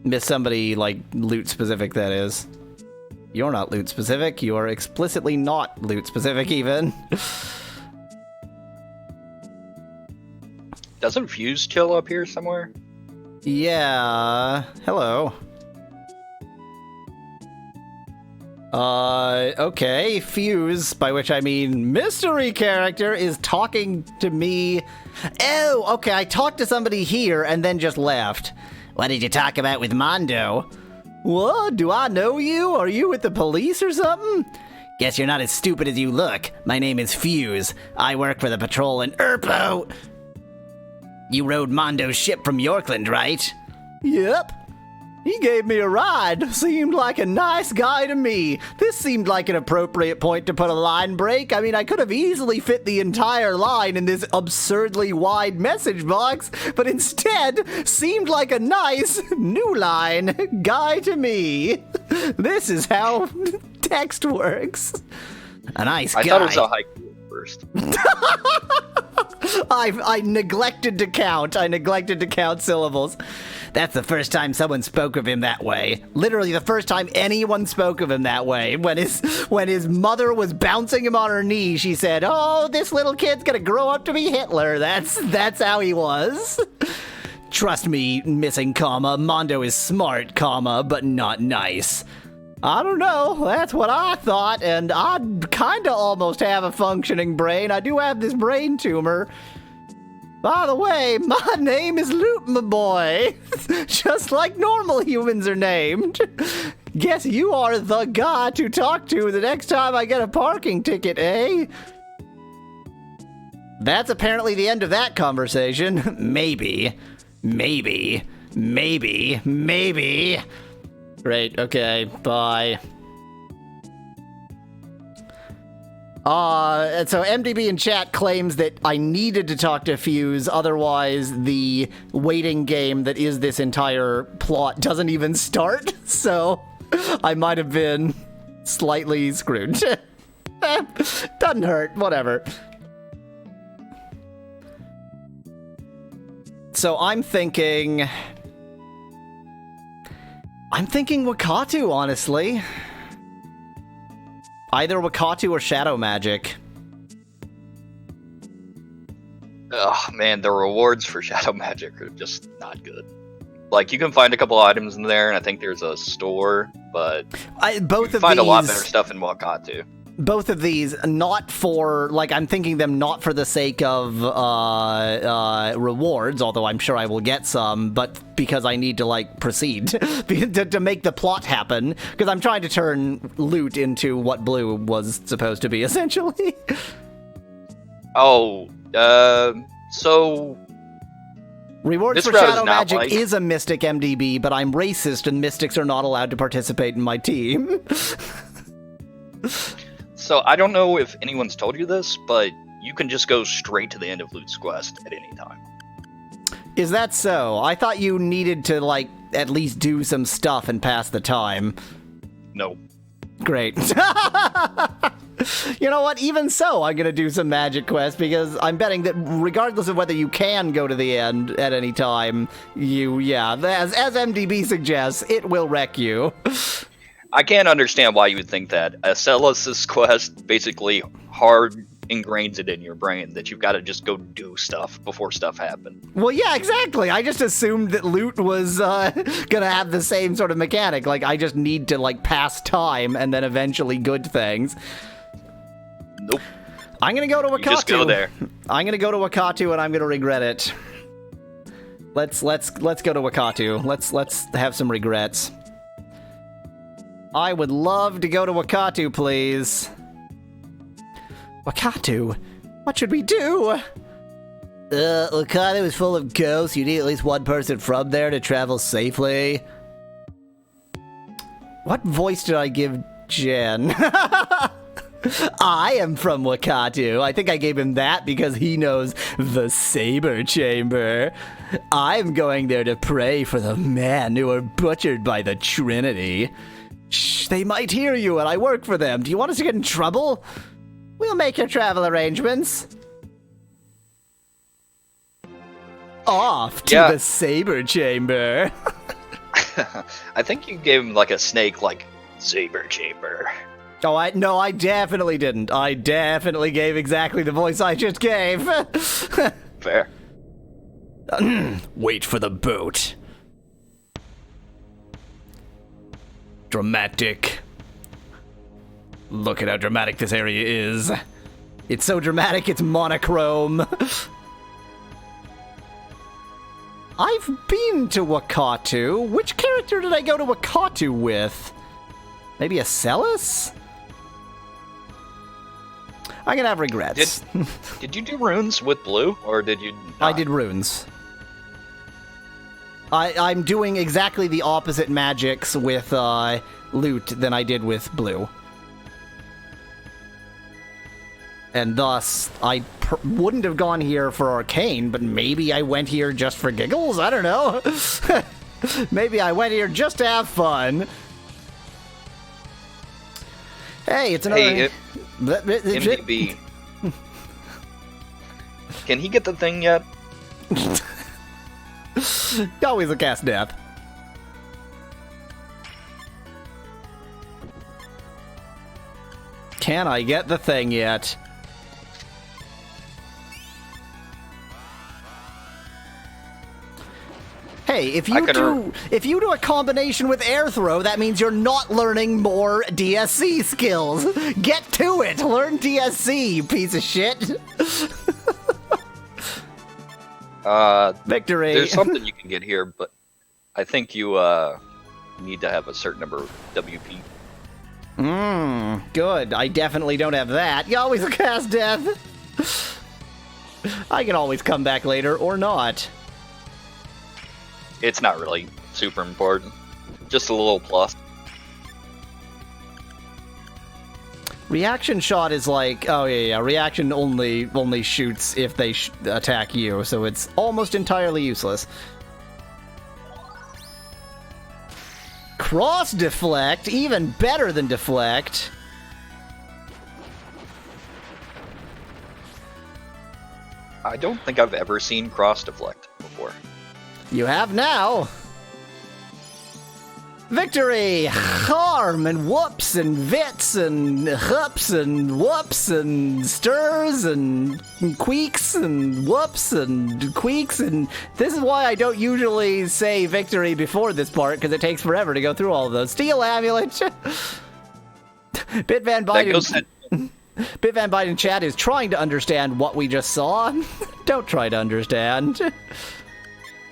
Miss somebody, like, Lute specific, that is. You're not Lute specific. You are explicitly not Lute specific, even. Doesn't Fuse chill up here somewhere? Yeah. Hello. Okay, Fuse, by which I mean mystery character, is talking to me. Oh, okay, I talked to somebody here and then just left. What did you talk about with Mondo? What? Do I know you? Are you with the police or something? Guess you're not as stupid as you look. My name is Fuse. I work for the patrol in Erpo. You rode Mondo's ship from Yorkland, right? Yep. He gave me a ride. Seemed like a nice guy to me. This seemed like an appropriate point to put a line break. I mean, I could have easily fit the entire line in this absurdly wide message box, but instead seemed like a nice new line guy to me. This is how text works. A nice guy. I thought it was a haiku at first. I neglected to count. I neglected to count syllables. That's the first time someone spoke of him that way. Literally the first time anyone spoke of him that way. When his mother was bouncing him on her knee, she said, "Oh, this little kid's gonna grow up to be Hitler." That's how he was. Trust me, missing comma, Mondo is smart, comma, but not nice. I don't know. That's what I thought, and I kinda almost have a functioning brain. I do have this brain tumor. By the way, my name is Lute, my boy. Just like normal humans are named. Guess you are the guy to talk to the next time I get a parking ticket, eh? That's apparently the end of that conversation. Maybe. Great, okay, bye. And so MDB in chat claims that I needed to talk to Fuse, otherwise the waiting game that is this entire plot doesn't even start, so I might have been slightly screwed. Doesn't hurt, whatever. So I'm thinking Wakatu, honestly. Either Wakatu or Shadow Magic. Oh man, the rewards for Shadow Magic are just not good. Like, you can find a couple items in there, and I think there's a store, but you can find a lot better stuff in Wakatu. Both of these, not for, like, I'm thinking them not for the sake of rewards, although I'm sure I will get some, but because I need to, like, proceed to make the plot happen, because I'm trying to turn Lute into what Blue was supposed to be, essentially. Oh, so... Rewards for Shadow Magic is a Mystic MDB, but I'm racist and Mystics are not allowed to participate in my team. So I don't know if anyone's told you this, but you can just go straight to the end of Lute's quest at any time. Is that so? I thought you needed to, like, at least do some stuff and pass the time. No. Great. You know what? Even so, I'm going to do some magic quests because I'm betting that regardless of whether you can go to the end at any time, as MDB suggests, it will wreck you. I can't understand why you would think that. Acelus's quest basically hard ingrains it in your brain that you've got to just go do stuff before stuff happens. Well, yeah, exactly. I just assumed that Lute was gonna have the same sort of mechanic. Like, I just need to, like, pass time and then eventually good things. Nope. I'm gonna go to Wakatu. You just go there. I'm gonna go to Wakatu and I'm gonna regret it. Let's go to Wakatu. Let's have some regrets. I would love to go to Wakatu, please. Wakatu? What should we do? Wakatu is full of ghosts. You need at least one person from there to travel safely. What voice did I give Jen? I am from Wakatu. I think I gave him that because he knows the Saber Chamber. I'm going there to pray for the men who were butchered by the Trinity. Shh, they might hear you and I work for them. Do you want us to get in trouble? We'll make your travel arrangements. Off to the Saber Chamber. I think you gave him like a snake, like Saber Chamber. Oh, no, I definitely didn't. I definitely gave exactly the voice I just gave. Fair. Wait for the boat. Dramatic. Look at how dramatic this area is. It's so dramatic, it's monochrome. I've been to Wakatu. Which character did I go to Wakatu with? Maybe Acellus? I'm gonna have regrets. Did you do runes with Blue, or did you not? I did runes. I'm doing exactly the opposite magics with Lute than I did with Blue. And thus, I wouldn't have gone here for Arcane, but maybe I went here just for giggles? I don't know. Maybe I went here just to have fun. Hey, it's another... Hey, MDB. Can he get the thing yet? Always a cast death. Can I get the thing yet? Hey, if you do a combination with air throw, that means you're not learning more DSC skills. Get to it. Learn DSC, you piece of shit. Victory. There's something you can get here, but I think you need to have a certain number of WP. Good. I definitely don't have that. You always cast death. I can always come back later or not. It's not really super important. Just a little plus. Reaction shot is like, oh yeah, reaction only shoots if they attack you, so it's almost entirely useless. Cross deflect, even better than deflect. I don't think I've ever seen cross deflect before. You have now. Victory! Harm and whoops and vits and hups and whoops and stirs and queeks and whoops and queeks, and this is why I don't usually say victory before this part, because it takes forever to go through all of those. Steel Amulet! Bit Van Biden chat is trying to understand what we just saw. Don't try to understand.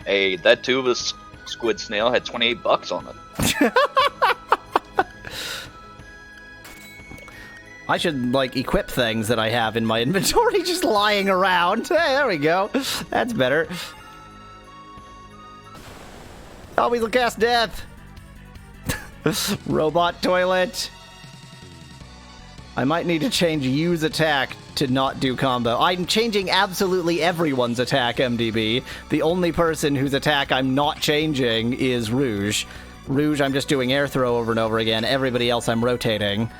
Hey, that tube of squid snail had $28 on it. I should, like, equip things that I have in my inventory just lying around. Hey, there we go. That's better. Always will cast death. Robot toilet. I might need to change use attack to not do combo. I'm changing absolutely everyone's attack, MDB. The only person whose attack I'm not changing is Rouge. Rouge, I'm just doing air throw over and over again. Everybody else I'm rotating.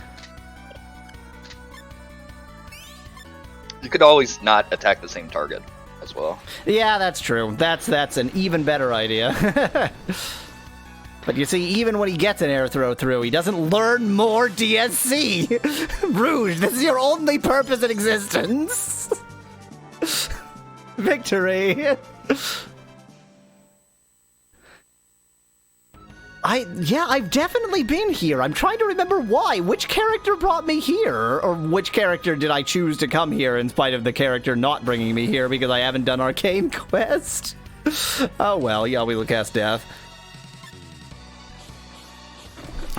You could always not attack the same target as well. Yeah, that's true. That's an even better idea. But you see, even when he gets an air throw through, he doesn't learn more DSC! Rouge, this is your only purpose in existence! Victory! I've definitely been here. I'm trying to remember why. Which character brought me here? Or which character did I choose to come here in spite of the character not bringing me here because I haven't done Arcane Quest? Oh well, yeah, we will cast Death.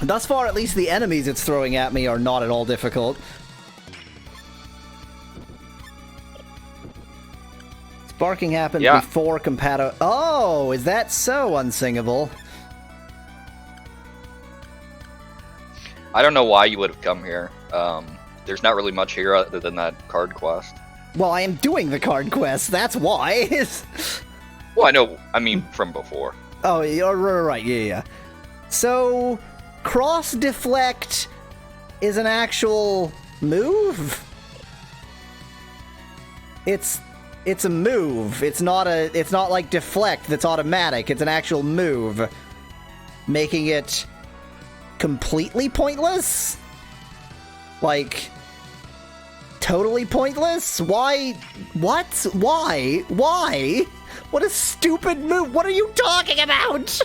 Thus far, at least the enemies it's throwing at me are not at all difficult. Sparking happened before compatible. Oh, is that so, Unsingable? I don't know why you would have come here. There's not really much here other than that card quest. Well, I am doing the card quest, that's why. Well, I know, I mean, from before. Oh, you're right, yeah. So, cross deflect is an actual move? It's a move. It's not like deflect that's automatic. It's an actual move, making it completely pointless? Like, totally pointless? Why? What? Why? Why? What a stupid move! What are you talking about?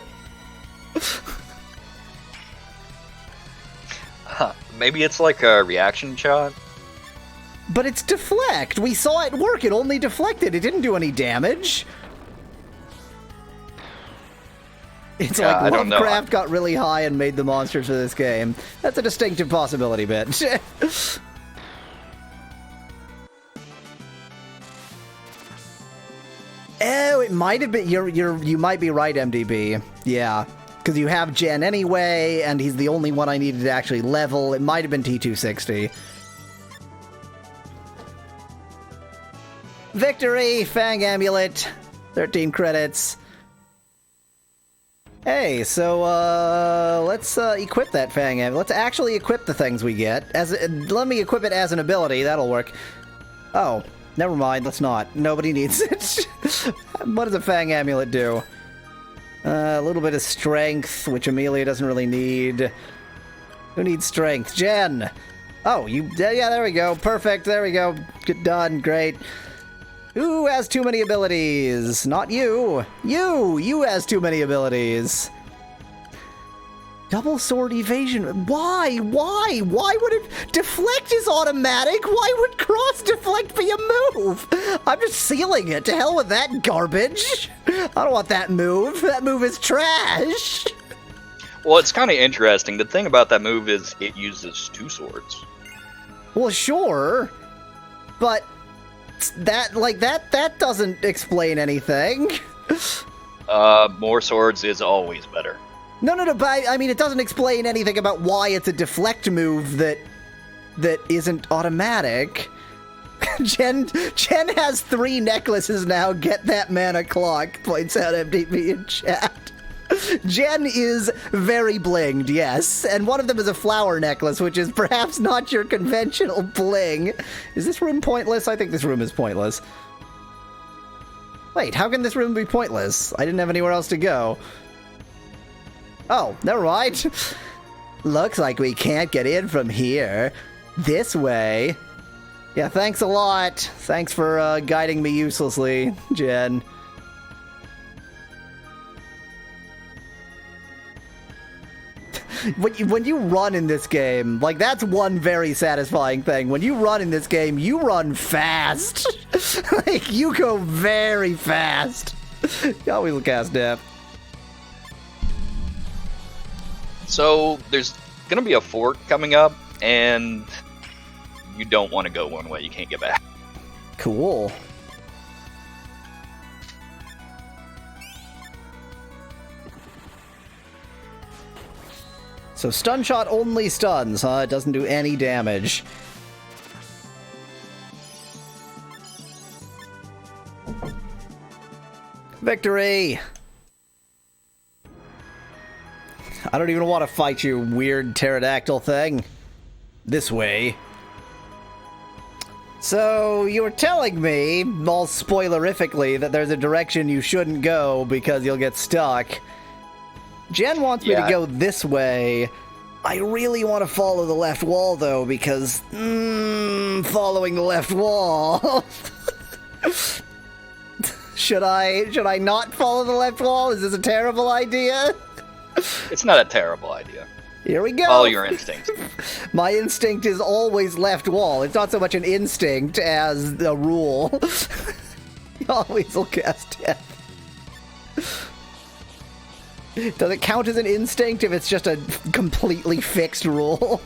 Maybe it's like a reaction shot? But it's deflect! We saw it work, it only deflected, it didn't do any damage! It's like Lovecraft got really high and made the monsters for this game. That's a distinctive possibility, bitch. Oh, it might have been. You might be right, MDB. Yeah, because you have Jen anyway, and he's the only one I needed to actually level. It might have been T260. Victory, Fang Amulet, 13 credits. Hey, so let's equip that Fang Amulet. Let's actually equip the things we get. Let me equip it as an ability. That'll work. Oh. Never mind, let's not. Nobody needs it. What does a Fang Amulet do? A little bit of strength, which Amelia doesn't really need. Who needs strength? Jen! Oh, yeah, there we go. Perfect, there we go. Good, done, great. Who has too many abilities? Not you. You has too many abilities. Double sword evasion. Why? Why? Why would it... Deflect is automatic. Why would cross deflect be a move? I'm just sealing it. To hell with that garbage. I don't want that move. That move is trash. Well, it's kind of interesting. The thing about that move is it uses two swords. Well, sure. But that doesn't explain anything. More swords is always better. No, but I mean, it doesn't explain anything about why it's a deflect move that isn't automatic. Jen has 3 necklaces now. Get that mana clock, points out MDB in chat. Jen is very blinged, yes, and one of them is a flower necklace, which is perhaps not your conventional bling. Is this room pointless? I think this room is pointless. Wait, how can this room be pointless? I didn't have anywhere else to go. Oh, never mind. Looks like we can't get in from here. This way. Yeah, thanks a lot. Thanks for guiding me uselessly, Jen. When you run in this game, like, that's one very satisfying thing. When you run in this game, you run fast. Like, you go very fast. Yeah, we will cast Death. So, there's gonna be a fork coming up, and you don't want to go one way. You can't get back. Cool. So stun shot only stuns, huh? It doesn't do any damage. Victory! I don't even want to fight you, weird pterodactyl thing. This way. So, you were telling me, all spoilerifically, that there's a direction you shouldn't go because you'll get stuck. Jen wants me to go this way. I really want to follow the left wall, though, because... following the left wall... Should I not follow the left wall? Is this a terrible idea? It's not a terrible idea. Here we go. Follow your instincts. My instinct is always left wall. It's not so much an instinct as a rule. You always will cast death. Does it count as an instinct if it's just a completely fixed rule?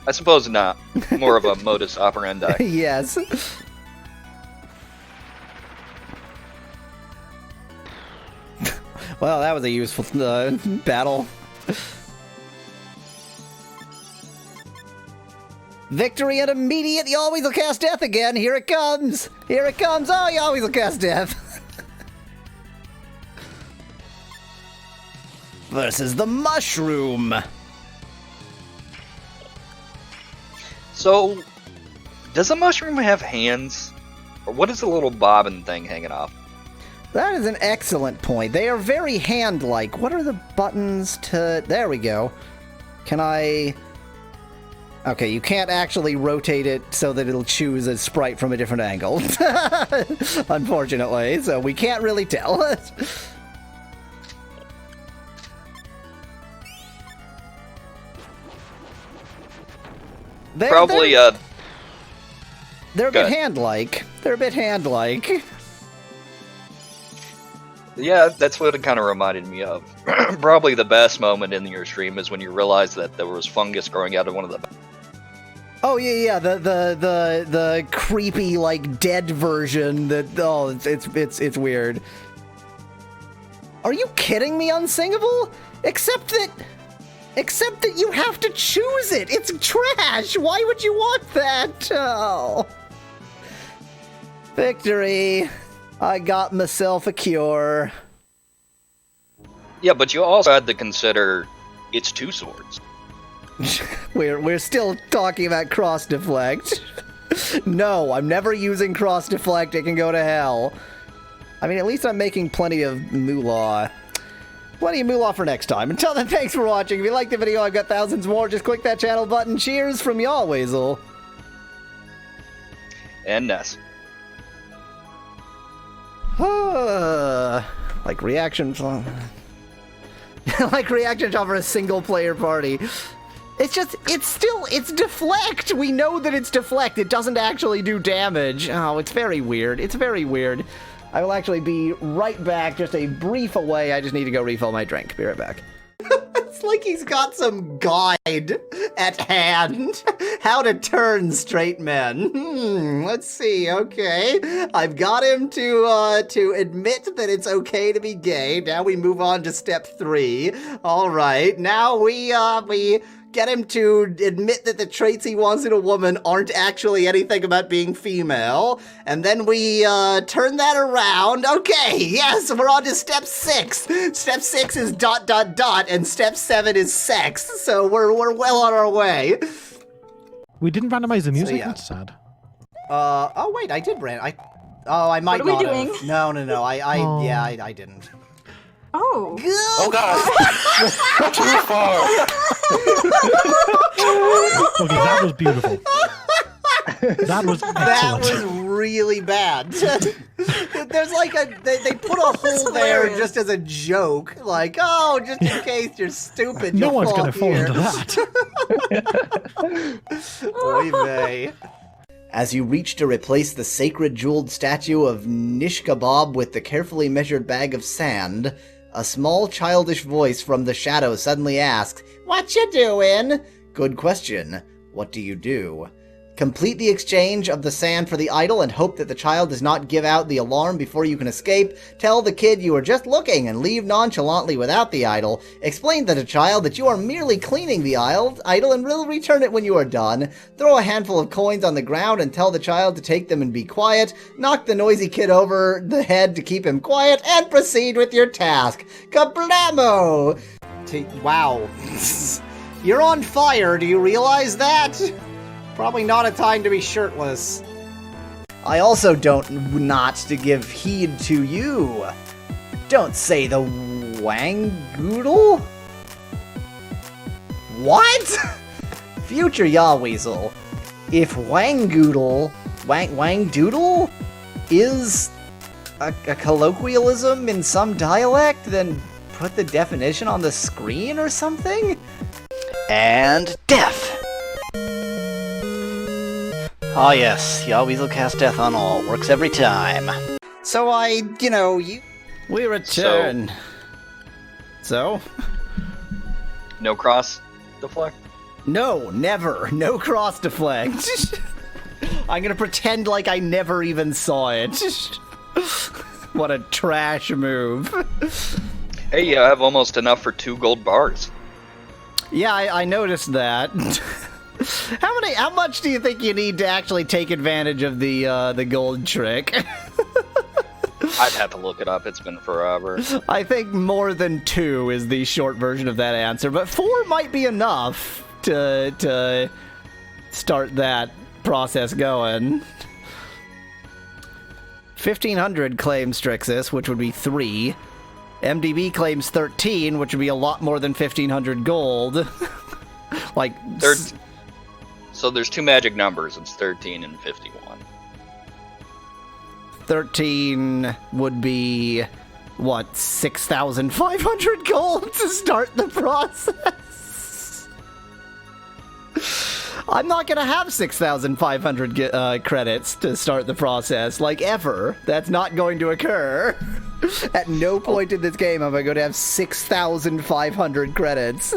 I suppose not. More of a modus operandi. Yes. Well, that was a useful battle. Victory and immediate, you always will cast death again. Here it comes. Here it comes. Oh, you always will cast death. Versus the mushroom. So, does a mushroom have hands? Or what is the little bobbin thing hanging off? That is an excellent point. They are very hand-like. What are the buttons to... There we go. Can I... Okay, you can't actually rotate it so that it'll choose a sprite from a different angle. Unfortunately, so we can't really tell. They're a bit hand-like. They're a bit hand-like. Yeah, that's what it kind of reminded me of. Probably the best moment in your stream is when you realized that there was fungus growing out of one of the... Oh yeah, the creepy like dead version. It's weird. Are you kidding me? Unsingable? Except that you have to choose it. It's trash. Why would you want that? Oh. Victory. I got myself a cure. Yeah, but you also had to consider it's two swords. We're still talking about cross deflect. No, I'm never using cross deflect. It can go to hell. I mean, at least I'm making plenty of moolah. Plenty of moolah for next time. Until then, thanks for watching. If you liked the video, I've got thousands more. Just click that channel button. Cheers from y'all, Weasel. And Ness. Like reaction shot. Like reaction shot for a single player party. It's deflect. We know that it's deflect. It doesn't actually do damage. Oh, it's very weird. It's very weird. I will actually be right back, just a brief away. I just need to go refill my drink. Be right back. It's like he's got some guide at hand. How to turn straight men. Let's see. Okay, I've got him to admit that it's okay to be gay. Now we move on to step 3. All right. Now we get him to admit that the traits he wants in a woman aren't actually anything about being female. And then we turn that around. Okay, yes, we're on to step 6. Step 6 is ... and step 7 is sex. So we're well on our way. We didn't randomize the music. So, yeah. That's sad. Oh wait, I did I might not. What are we doing? Have. No. I didn't. Oh. Oh god! Too far! Okay, that was beautiful. That was excellent. That was really bad. There's like they put a hole there just as a joke. Like, oh, just in case you're stupid, no you'll one's fall gonna fall here. into that. Oy vey. As you reach to replace the sacred jeweled statue of Nish Kebab with the carefully measured bag of sand, a small childish voice from the shadows suddenly asks, "What you doing?" Good question. What do you do? Complete the exchange of the sand for the idol and hope that the child does not give out the alarm before you can escape. Tell the kid you are just looking and leave nonchalantly without the idol. Explain to the child that you are merely cleaning the idol and will return it when you are done. Throw a handful of coins on the ground and tell the child to take them and be quiet. Knock the noisy kid over the head to keep him quiet and proceed with your task. Kablamo! Wow. You're on fire, do you realize that? Probably not a time to be shirtless. I also don't not to give heed to you. Don't say the Wangoodle? What? Future Yahweasel. If Wangoodle, Wangdoodle is a colloquialism in some dialect, then put the definition on the screen or something? And death. Oh yes, Yahweasel cast death on all. Works every time. So we return. So? No cross deflect? No, never. No cross deflect. I'm gonna pretend like I never even saw it. What a trash move. Hey, I have almost enough for 2 gold bars. Yeah, I noticed that. How much do you think you need to actually take advantage of the gold trick? I'd have to look it up. It's been forever. I think more than 2 is the short version of that answer, but 4 might be enough to start that process going. 1,500 claims Strixus, which would be 3. MDB claims 13, which would be a lot more than 1,500 gold. Like... So there's 2 magic numbers. It's 13 and 51. 13 would be, what, 6,500 gold to start the process? I'm not going to have 6,500 credits to start the process, like, ever. That's not going to occur. At no point in this game am I going to have 6,500 credits.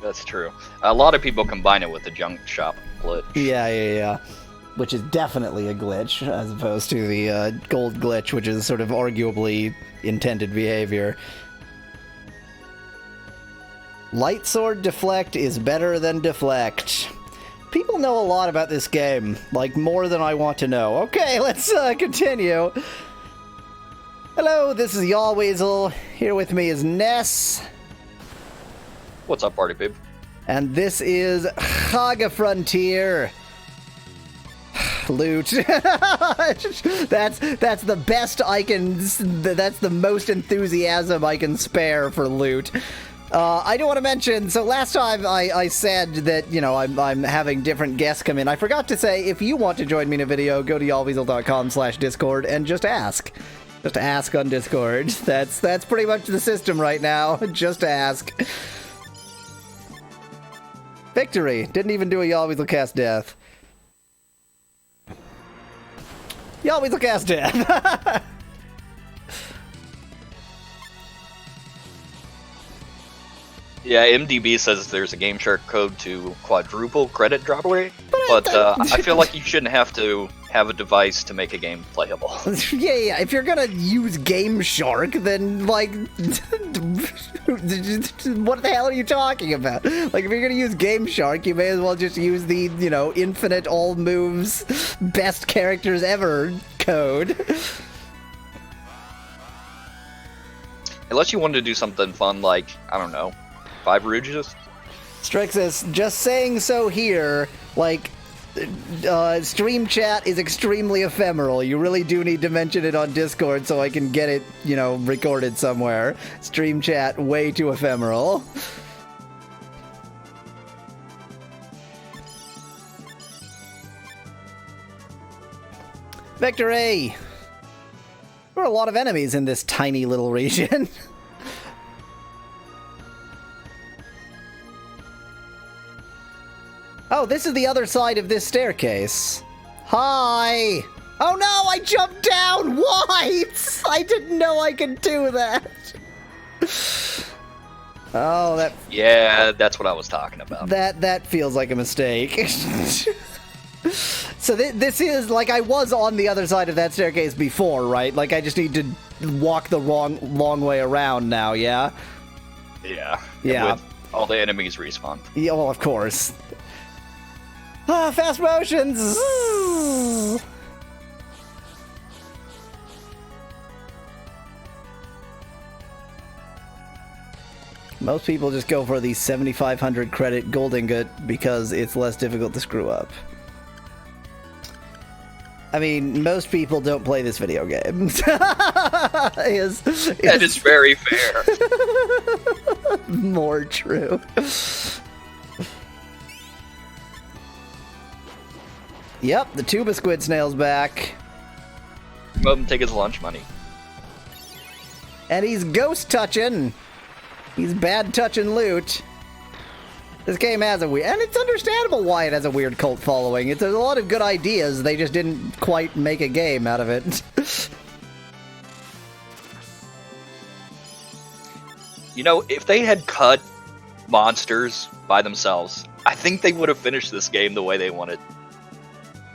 That's true. A lot of people combine it with the junk shop glitch. Yeah. Which is definitely a glitch, as opposed to the gold glitch, which is sort of arguably intended behavior. Light sword deflect is better than deflect. People know a lot about this game, like more than I want to know. Okay, let's continue. Hello, this is Yahweasel. Here with me is Ness. What's up, party babe? And this is SaGa Frontier. Lute. that's the best I can. That's the most enthusiasm I can spare for Lute. I do want to mention. So last time I said that I'm having different guests come in. I forgot to say if you want to join me in a video, go to yahweasel.com/discord and just ask. Just ask on Discord. That's pretty much the system right now. Just ask. Victory! Didn't even do a Yahweasel cast death. Yahweasel cast death! Yeah, MDB says there's a Game Shark code to quadruple credit drop rate, but I feel like you shouldn't have to have a device to make a game playable. Yeah, if you're gonna use Game Shark, then, like, what the hell are you talking about? Like, if you're gonna use Game Shark, you may as well just use the, infinite all moves, best characters ever code. Unless you wanted to do something fun like, I don't know, 5 Rouges? Strixus, just saying so here, like, stream chat is extremely ephemeral. You really do need to mention it on Discord so I can get it, recorded somewhere. Stream chat, way too ephemeral. Victory! There are a lot of enemies in this tiny little region. Oh, this is the other side of this staircase. Hi! Oh no, I jumped down! Why? I didn't know I could do that. Oh, that... Yeah, that's what I was talking about. That feels like a mistake. So this is, like, I was on the other side of that staircase before, right? Like, I just need to walk the long way around now, yeah? Yeah. Yeah. And with all the enemies respawn. Yeah, well, of course. Ah, fast motions! Most people just go for the 7,500 credit gold ingot because it's less difficult to screw up. I mean, most people don't play this video game. That is very fair. More true. Yep, the tuba squid snail's back. Let him take his lunch money. And he's ghost touching. He's bad touching Lute. This game has a weird, and it's understandable why it has a weird cult following. There's a lot of good ideas, they just didn't quite make a game out of it. You know, if they had cut monsters by themselves, I think they would have finished this game the way they wanted.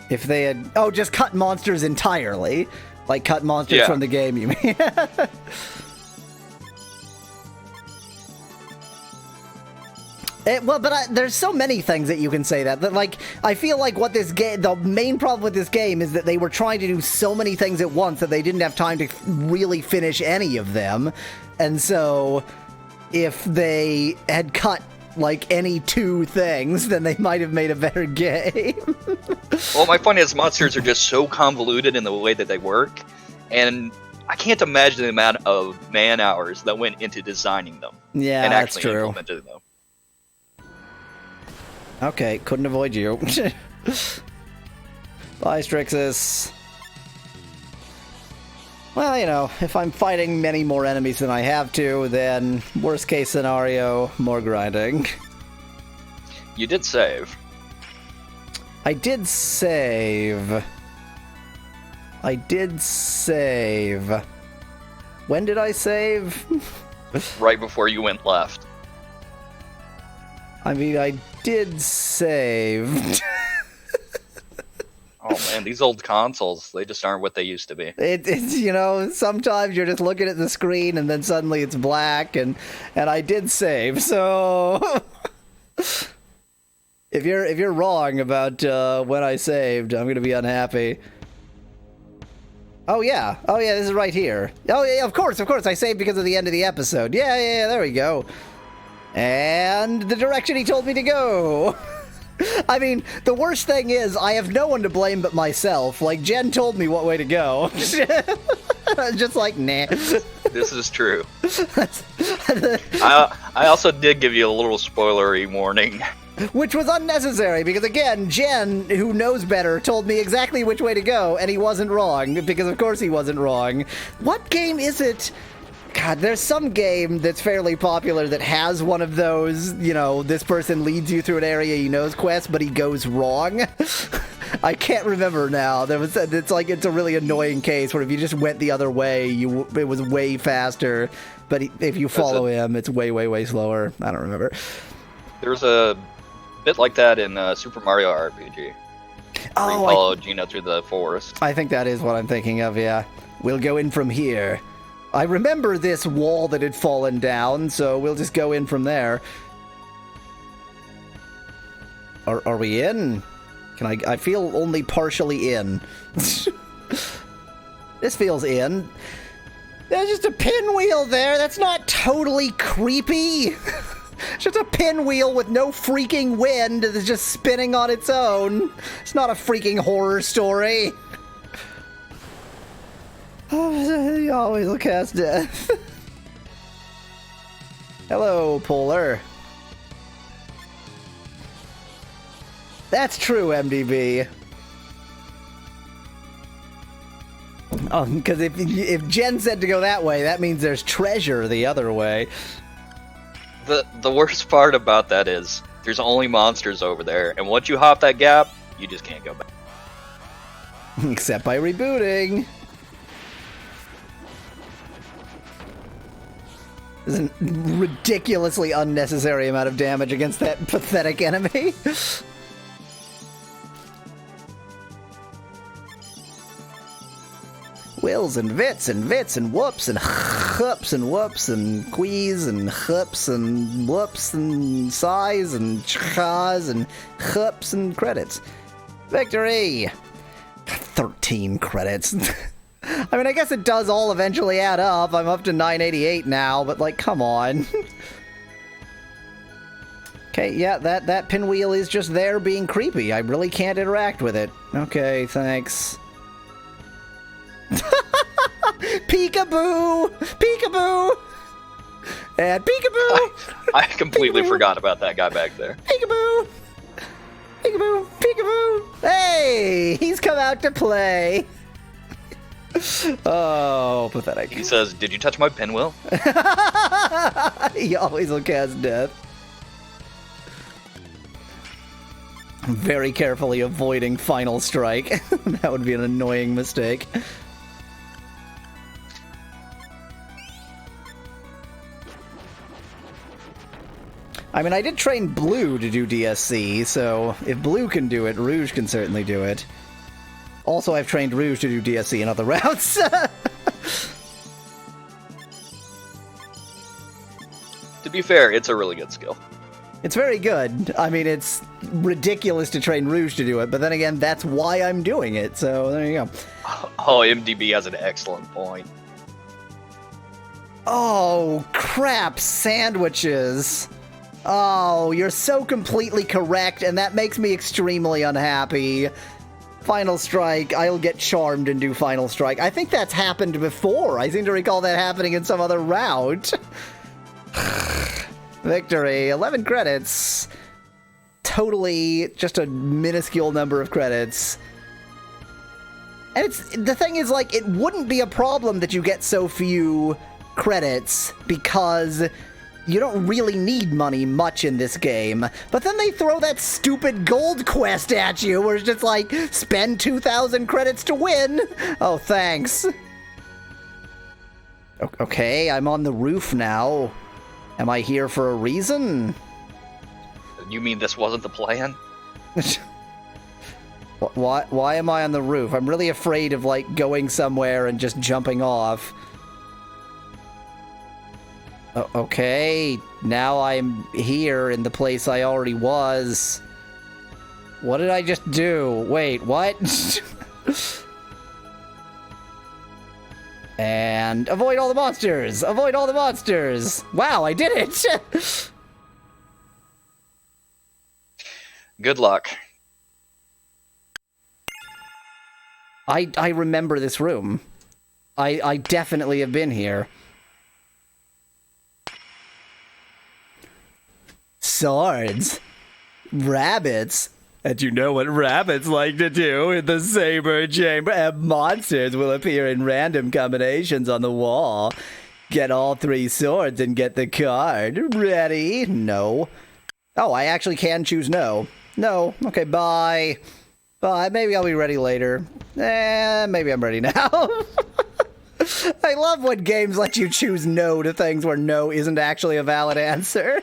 If they had, just cut monsters entirely. Like cut monsters from the game, you mean? There's so many things that you can say that, like, I feel like what this game, the main problem with this game is that they were trying to do so many things at once that they didn't have time to really finish any of them. And so, if they had cut, like, any two things, then they might have made a better game. Well, my point is monsters are just so convoluted in the way that they work, and I can't imagine the amount of man-hours that went into designing them. Yeah, and that's actually true. implementing them. Okay, couldn't avoid you. Bye, Strixus. Well, you know, if I'm fighting many more enemies than I have to, then worst case scenario, more grinding. You did save. I did save. When did I save? Right before you went left. I mean, I did save. Oh man, these old consoles, they just aren't what they used to be. It's, you know, sometimes you're just looking at the screen and then suddenly it's black, and I did save, so... If you're wrong about when I saved, I'm gonna be unhappy. Oh yeah, this is right here. Oh yeah, of course, I saved because of the end of the episode. Yeah, there we go. And the direction he told me to go. I mean, the worst thing is, I have no one to blame but myself. Like, Jen told me what way to go. Just like, nah. This is true. I also did give you a little spoilery warning. Which was unnecessary, because again, Jen, who knows better, told me exactly which way to go, and he wasn't wrong, because of course he wasn't wrong. What game is it? God, there's some game that's fairly popular that has one of those, you know, this person leads you through an area he knows quest, but he goes wrong. I can't remember now. It's a really annoying case where if you just went the other way, it was way faster, but if you follow him, it's way, way, way slower. I don't remember. There's a bit like that in Super Mario RPG. Where you follow Gino through the forest. I think that is what I'm thinking of, yeah. We'll go in from here. I remember this wall that had fallen down, so we'll just go in from there. Are we in? I feel only partially in. This feels in. There's just a pinwheel there. That's not totally creepy. It's just a pinwheel with no freaking wind that's just spinning on its own. It's not a freaking horror story. Oh, you always will cast death. Hello, Polar. That's true, MDB. Because if Jen said to go that way, that means there's treasure the other way. The worst part about that is there's only monsters over there, and once you hop that gap, you just can't go back. Except by rebooting. There's a ridiculously unnecessary amount of damage against that pathetic enemy. wills and vits and vits and whoops and hups and whoops and quees and hups and whoops and sighs and chas and hups and credits. Victory! 13 credits. I mean, I guess it does all eventually add up. I'm up to 988 now, but, like, come on. Okay, yeah, that pinwheel is just there being creepy. I really can't interact with it. Okay, thanks. Peekaboo! Peekaboo! And peekaboo! I completely Peekaboo. forgot about that guy back there. Peekaboo! Peekaboo! Peekaboo! Hey! He's come out to play! Oh, pathetic. He says, "Did you touch my pinwheel?" He always will cast death. I'm very carefully avoiding Final Strike. That would be an annoying mistake. I mean, I did train Blue to do DSC, so if Blue can do it, Rouge can certainly do it. Also, I've trained Rouge to do DSC in other routes. To be fair, it's a really good skill. It's very good. I mean, it's ridiculous to train Rouge to do it, but then again, that's why I'm doing it, so there you go. Oh, MDB has an excellent point. Oh, crap, sandwiches. Oh, you're so completely correct, and that makes me extremely unhappy. Final Strike, I'll get charmed and do Final Strike. I think that's happened before. I seem to recall that happening in some other route. Victory, 11 credits. Totally just a minuscule number of credits. And the thing is, like, it wouldn't be a problem that you get so few credits because you don't really need money much in this game. But then they throw that stupid gold quest at you where it's just like, spend 2,000 credits to win. Oh, thanks. Okay, I'm on the roof now. Am I here for a reason? You mean this wasn't the plan? Why am I on the roof? I'm really afraid of, like, going somewhere and just jumping off. Okay, now I'm here in the place I already was. What did I just do? Wait, what? And avoid all the monsters! Avoid all the monsters! Wow, I did it! Good luck. I remember this room. I definitely have been here. Swords. Rabbits. And you know what rabbits like to do in the Saber Chamber. And monsters will appear in random combinations on the wall. Get all 3 swords and get the card. Ready? No. Oh, I actually can choose no. No. Okay, bye. Bye. Maybe I'll be ready later. Maybe I'm ready now. I love when games let you choose no to things where no isn't actually a valid answer.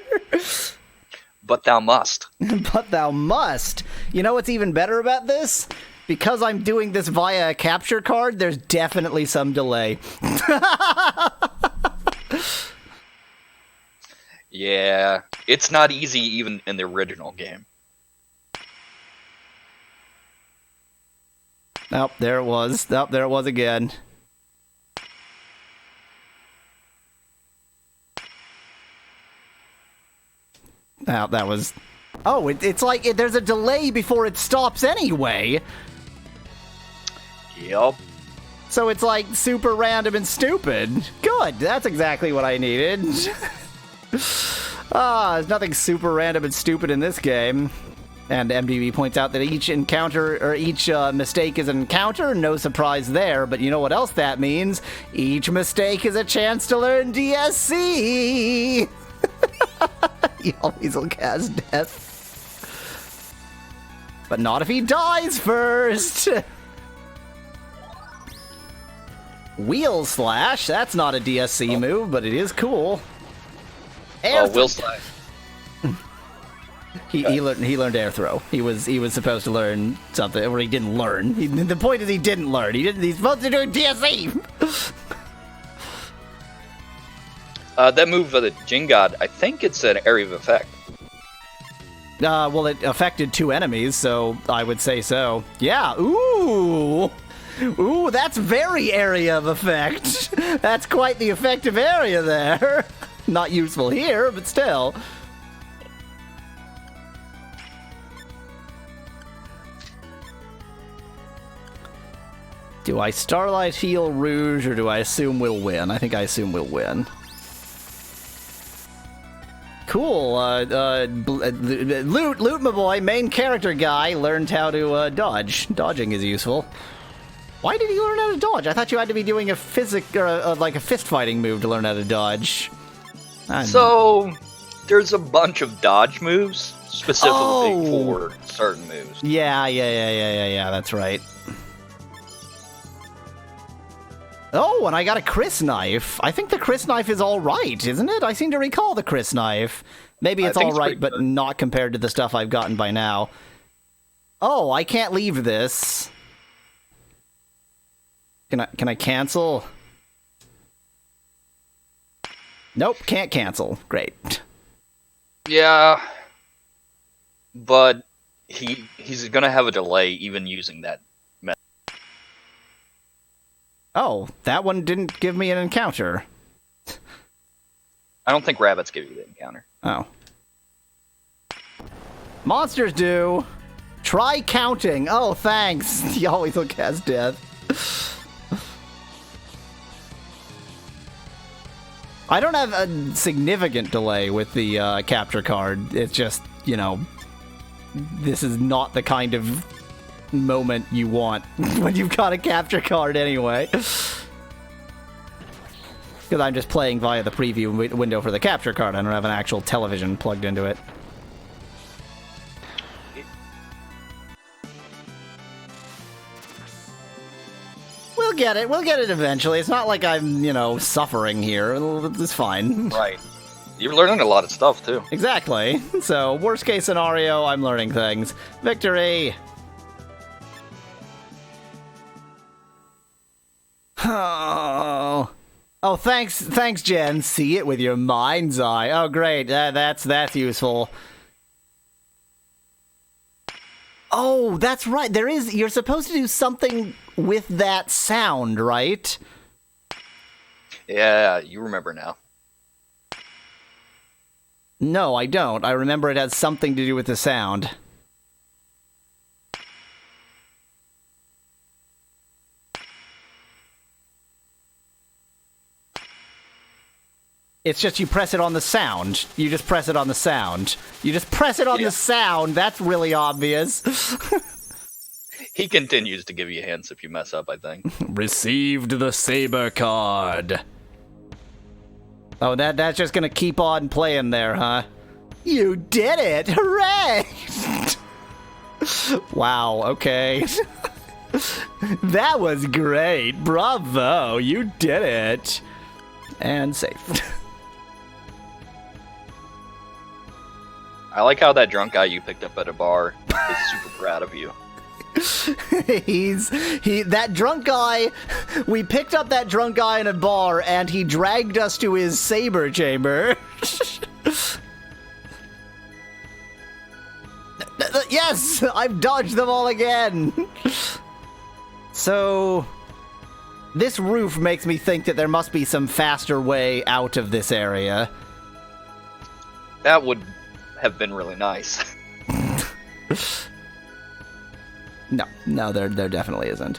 But thou must. But thou must. You know what's even better about this? Because I'm doing this via a capture card, there's definitely some delay. Yeah, it's not easy even in the original game. Oh, there it was. Oh, there it was again. Oh, that was... Oh, it's like there's a delay before it stops anyway. Yup. So it's like super random and stupid. Good, that's exactly what I needed. There's nothing super random and stupid in this game. And MDB points out that each encounter, or each mistake is an encounter, no surprise there, but you know what else that means? Each mistake is a chance to learn DSC! He always will cast death. But not if he dies first! Wheel Slash, that's not a DSC move, but it is cool. Oh, Wheel Slash. He learned air throw. He was supposed to learn something, or he didn't learn. The point is he didn't learn. He's supposed to do DSE. That move of the Jin God, I think it's an area of effect. Well, it affected 2 enemies, so I would say so. Yeah. Ooh, that's very area of effect. That's quite the effective area there. Not useful here, but still. Do I Starlight heal Rouge, or do I assume we'll win? I think I assume we'll win. Cool. Lute, my boy, main character guy, learned how to dodge. Dodging is useful. Why did he learn how to dodge? I thought you had to be doing a like a fist fighting move to learn how to dodge. So there's a bunch of dodge moves specifically for certain moves. Yeah. That's right. Oh, and I got a Chris knife. I think the Chris knife is all right, isn't it? I seem to recall the Chris knife. Maybe it's all right, but not compared to the stuff I've gotten by now. Oh, I can't leave this. Can I cancel? Nope, can't cancel. Great. Yeah, but he's gonna have a delay even using that. Oh, that one didn't give me an encounter. I don't think rabbits give you the encounter. Oh. Monsters do. Try counting. Oh, thanks. You always will cast death. I don't have a significant delay with the capture card. It's just, you know, this is not the kind of moment you want when you've got a capture card anyway. Because I'm just playing via the preview window for the capture card. I don't have an actual television plugged into it. We'll get it. We'll get it eventually. It's not like I'm, you know, suffering here. It's fine. Right. You're learning a lot of stuff, too. Exactly. So, worst case scenario, I'm learning things. Victory! Oh, thanks, Jen. See it with your mind's eye. Oh, great. That's useful. Oh, that's right. You're supposed to do something with that sound, right? Yeah, you remember now. No, I don't. I remember it has something to do with the sound. It's just you press it on the sound. You just press it on the sound. You just press it on the sound. That's really obvious. He continues to give you hints if you mess up, I think. Received the Saber card. Oh, that's just gonna keep on playing there, huh? You did it! Hooray! Wow, okay. That was great. Bravo, you did it. And save. I like how that drunk guy you picked up at a bar is super proud of you. That drunk guy, we picked up that drunk guy in a bar and he dragged us to his saber chamber. Yes, I've dodged them all again. So, this roof makes me think that there must be some faster way out of this area. That would have been really nice. No, there definitely isn't.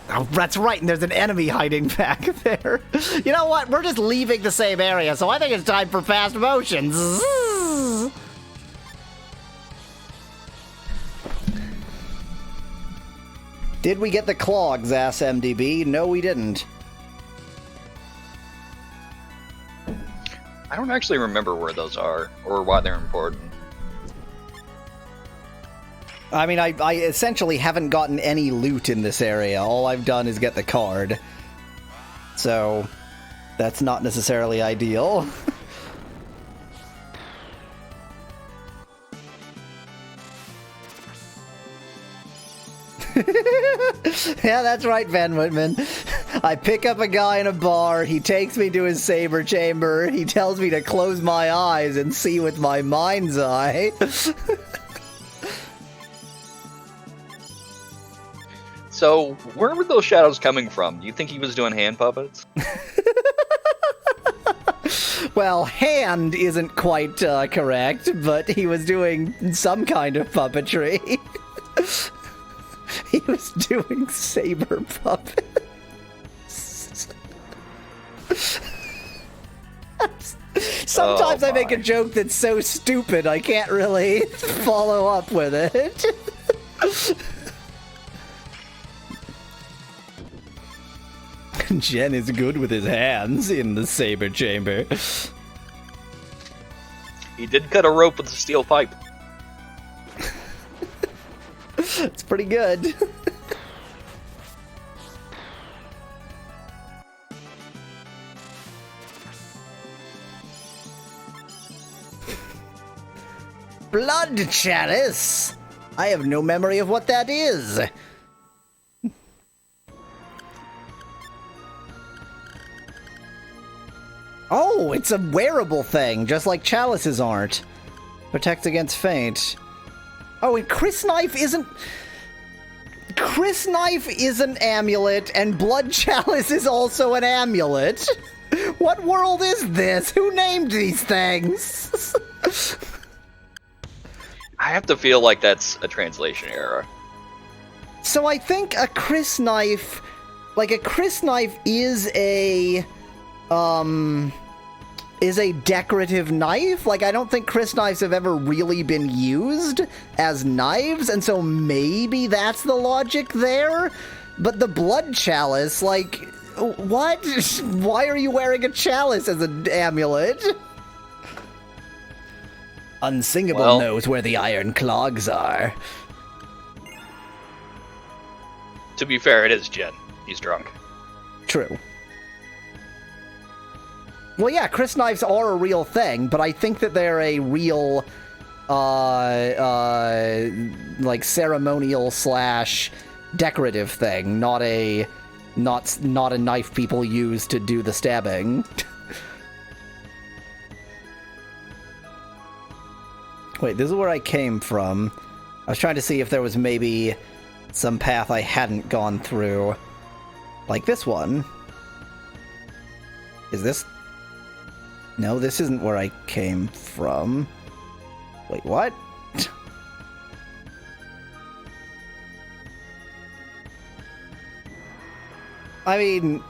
Oh, that's right, and there's an enemy hiding back there. You know what? We're just leaving the same area, so I think it's time for fast motions. Did we get the clogs, ass MDB? No, we didn't. I don't actually remember where those are or why they're important. I mean, I essentially haven't gotten any loot in this area. All I've done is get the card. So, that's not necessarily ideal. Yeah, that's right, Van Whitman. I pick up a guy in a bar, he takes me to his saber chamber, he tells me to close my eyes and see with my mind's eye. So, where were those shadows coming from? Do you think he was doing hand puppets? Well, hand isn't quite correct, but he was doing some kind of puppetry. He was doing saber puppets. Sometimes I make a joke that's so stupid I can't really follow up with it. Jen is good with his hands in the saber chamber. He did cut a rope with a steel pipe. It's pretty good. Blood chalice! I have no memory of what that is. Oh, it's a wearable thing, just like chalices aren't. Protects against faint. Oh, and Chris Knife isn't... Chris Knife is an amulet, and Blood Chalice is also an amulet. What world is this? Who named these things? I have to feel like that's a translation error. So I think a Chris Knife... Like, a Chris Knife is a decorative knife. Like, I don't think Chris knives have ever really been used as knives, and so maybe that's the logic there. But the blood chalice, like, what? Why are you wearing a chalice as an amulet? Unsingable knows where the iron clogs are. To be fair, it is Jen. He's drunk. True. Well, yeah, Chris knives are a real thing, but I think that they're a real, like ceremonial / decorative thing, not a knife people use to do the stabbing. Wait, this is where I came from. I was trying to see if there was maybe some path I hadn't gone through. Like this one. Is this... No, this isn't where I came from. Wait, what? I mean...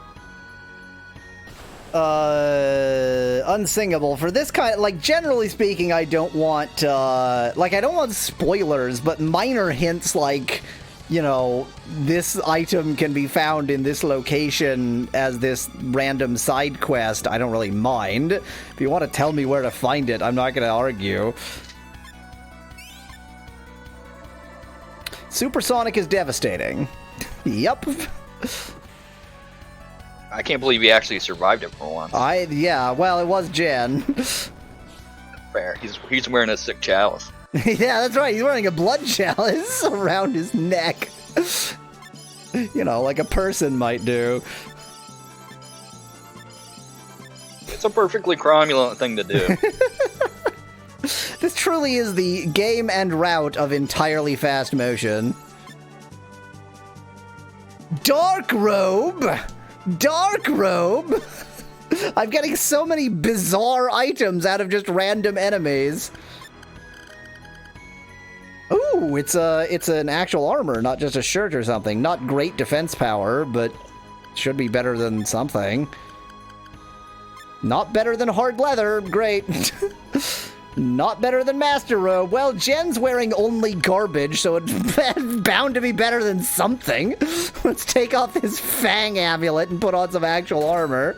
unsingable. For this kind, like, generally speaking, I don't want, like, I don't want spoilers, but minor hints like, you know, this item can be found in this location as this random side quest, I don't really mind. If you want to tell me where to find it, I'm not going to argue. Supersonic is devastating. Yup. I can't believe he actually survived it for once. Yeah, well, it was Jen. Fair. He's wearing a sick chalice. Yeah, that's right. He's wearing a blood chalice around his neck. You know, like a person might do. It's a perfectly cromulent thing to do. This truly is the game and route of entirely fast motion. Dark robe! Dark robe! I'm getting so many bizarre items out of just random enemies. Ooh, it's an actual armor, not just a shirt or something. Not great defense power, but should be better than something. Not better than hard leather, great. Not better than Master Robe. Well, Jen's wearing only garbage, so it's bound to be better than something. Let's take off his Fang amulet and put on some actual armor.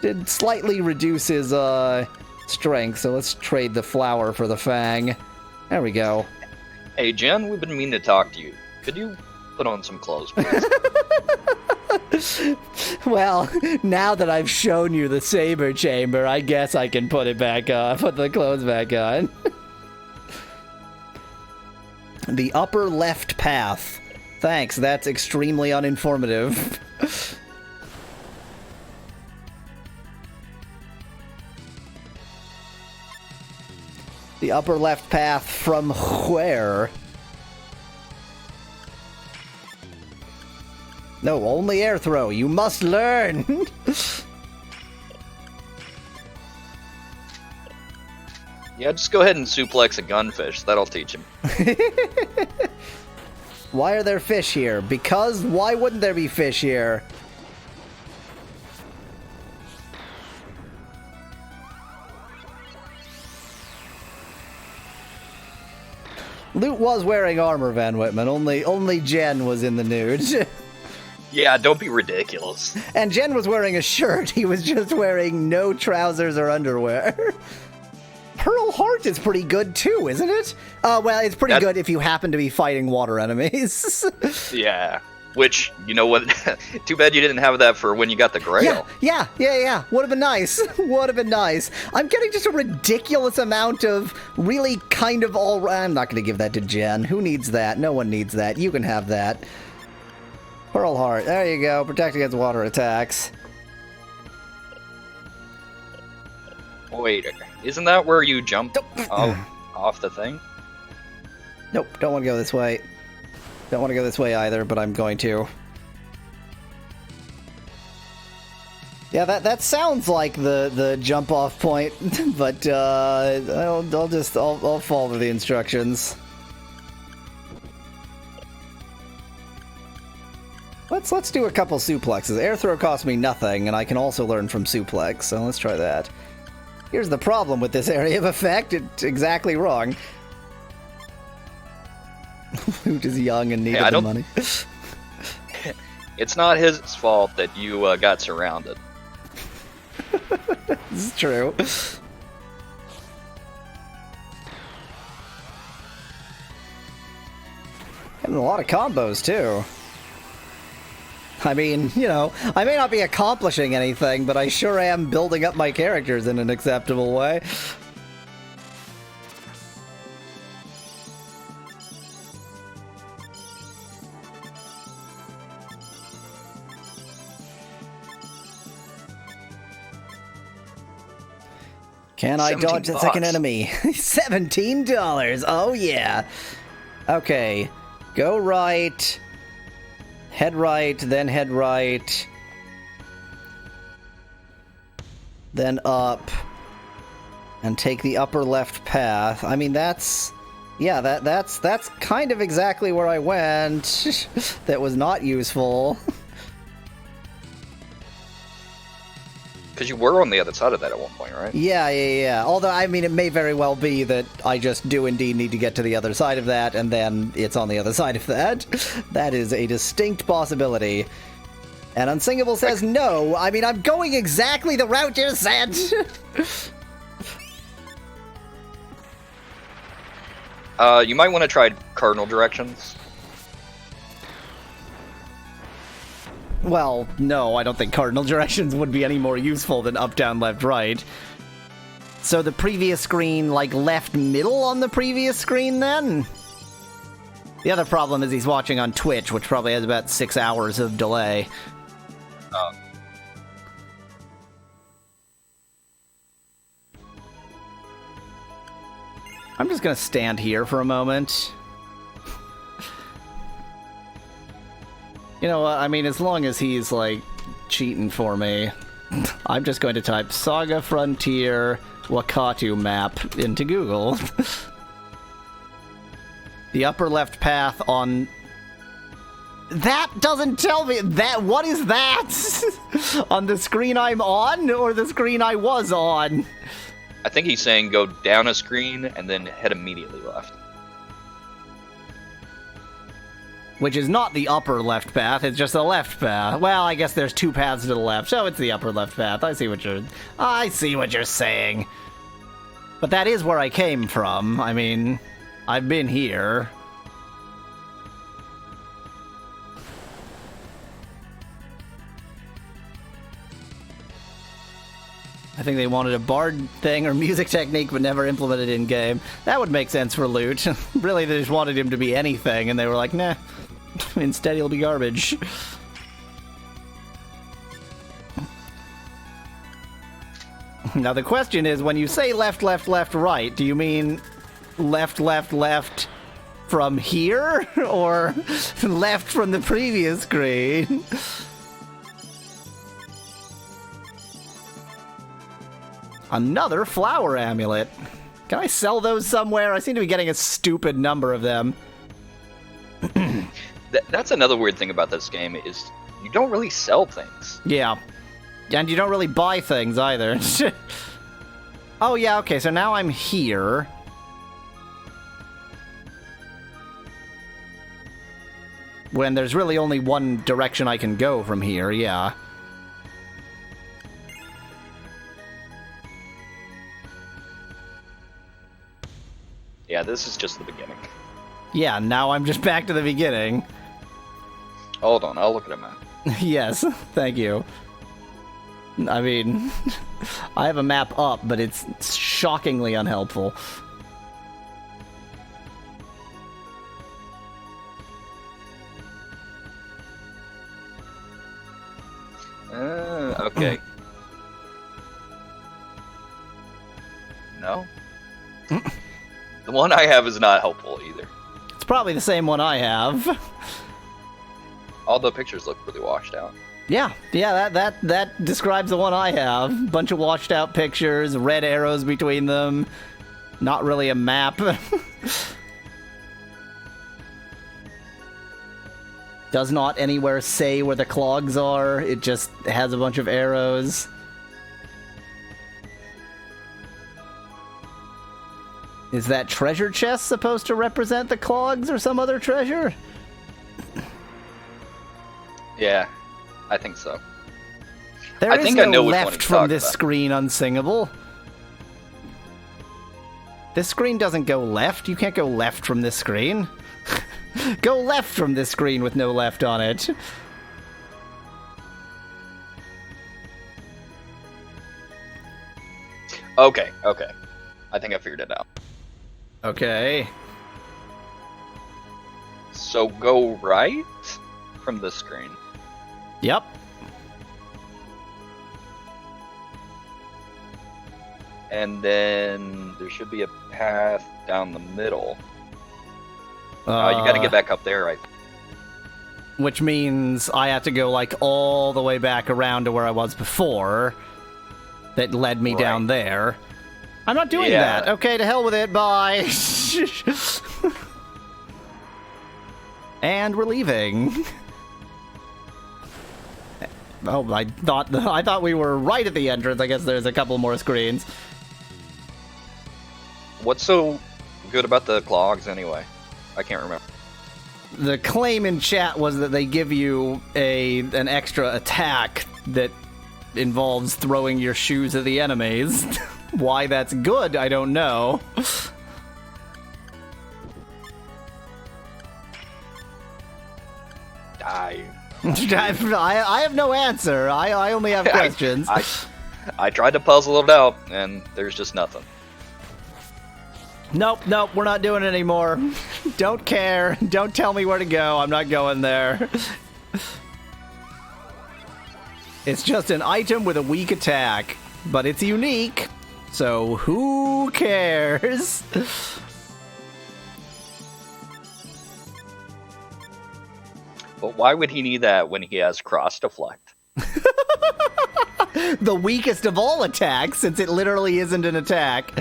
Did slightly reduce his strength, so let's trade the flower for the Fang. There we go. Hey, Jen, we've been meaning to talk to you. Could you put on some clothes, please? Well, now that I've shown you the saber chamber, I guess I can put it back on, put the clothes back on. The upper left path. Thanks, that's extremely uninformative. The upper left path from where? No, only air throw. You must learn. Yeah, just go ahead and suplex a gunfish. That'll teach him. Why are there fish here? Because why wouldn't there be fish here? Lute was wearing armor, Van Whitman. Only Jen was in the nude. Yeah, don't be ridiculous. And Jen was wearing a shirt. He was just wearing no trousers or underwear. Pearl Heart is pretty good too, isn't it? Well, it's pretty good if you happen to be fighting water enemies. Yeah. Which, you know what? Too bad you didn't have that for when you got the Grail. Yeah. Would have been nice. Would have been nice. I'm getting just a ridiculous amount of really kind of all... I'm not going to give that to Jen. Who needs that? No one needs that. You can have that. Pearl Heart. There you go. Protect against water attacks. Wait, isn't that where you jump off the thing? Nope, don't want to go this way. Don't want to go this way either, but I'm going to. Yeah, that sounds like the jump off point, but I'll follow the instructions. Let's do a couple suplexes. Air throw costs me nothing, and I can also learn from suplex, so let's try that. Here's the problem with this area of effect. It's exactly wrong. Lute is young and needed the money. It's not his fault that you got surrounded. This is true. Getting a lot of combos, too. I mean, you know, I may not be accomplishing anything, but I sure am building up my characters in an acceptable way. Can I dodge the second enemy? $17. Oh, yeah. Okay. Go right. Head right, then head right. Then up. And take the upper left path. I mean, that's... Yeah, that's kind of exactly where I went. That was not useful. Because you were on the other side of that at one point, right? Yeah. Although, I mean, it may very well be that I just do indeed need to get to the other side of that, and then it's on the other side of that. That is a distinct possibility. And Unsingable says no. I mean, I'm going exactly the route you said. You might want to try cardinal directions. Well, no, I don't think cardinal directions would be any more useful than up, down, left, right. So the previous screen, like, left middle on the previous screen, then? The other problem is he's watching on Twitch, which probably has about 6 hours of delay. Oh. I'm just gonna stand here for a moment. You know what, I mean, as long as he's, like, cheating for me, I'm just going to type SaGa Frontier Wakatu map into Google. The upper left path on... That doesn't tell me... that. What is that? On the screen I'm on, or the screen I was on? I think he's saying go down a screen and then head immediately left. Which is not the upper left path, it's just the left path. Well, I guess there's 2 paths to the left, so it's the upper left path. I see what you're saying. But that is where I came from. I mean, I've been here. I think they wanted a bard thing or music technique, but never implemented in-game. That would make sense for Lute. Really, they just wanted him to be anything, and they were like, nah. Instead, he'll be garbage. Now the question is, when you say left, left, left, right, do you mean left, left, left from here? Or left from the previous screen? Another flower amulet. Can I sell those somewhere? I seem to be getting a stupid number of them. That's another weird thing about this game is you don't really sell things. Yeah. And you don't really buy things either. Oh yeah, okay, so now I'm here. When there's really only one direction I can go from here, yeah. Yeah, this is just the beginning. Yeah, now I'm just back to the beginning. Hold on, I'll look at a map. Yes, thank you. I mean, I have a map up, but it's shockingly unhelpful. Okay. No? The one I have is not helpful either. It's probably the same one I have. All the pictures look really washed out. Yeah, that describes the one I have. Bunch of washed out pictures, red arrows between them. Not really a map. Does not anywhere say where the clogs are. It just has a bunch of arrows. Is that treasure chest supposed to represent the clogs or some other treasure? Yeah, I think so. There I is think no I know which one left he's from talking this about. screen unsingable. This screen doesn't go left. You can't go left from this screen. Go left from this screen with no left on it. Okay. I think I figured it out. Okay. So go right from the screen. Yep. And then there should be a path down the middle. You gotta get back up there, right? Which means I have to go like all the way back around to where I was before. That led me down there. I'm not doing that. Okay, to hell with it. Bye. And we're leaving. Oh, I thought we were right at the entrance. I guess there's a couple more screens. What's so good about the clogs anyway? I can't remember. The claim in chat was that they give you an extra attack that involves throwing your shoes at the enemies. Why that's good, I don't know. I have no answer. I only have questions. I tried to puzzle it out, and there's just nothing. Nope, we're not doing it anymore. Don't care. Don't tell me where to go. I'm not going there. It's just an item with a weak attack, but it's unique, so who cares? But why would he need that when he has cross deflect? The weakest of all attacks, since it literally isn't an attack.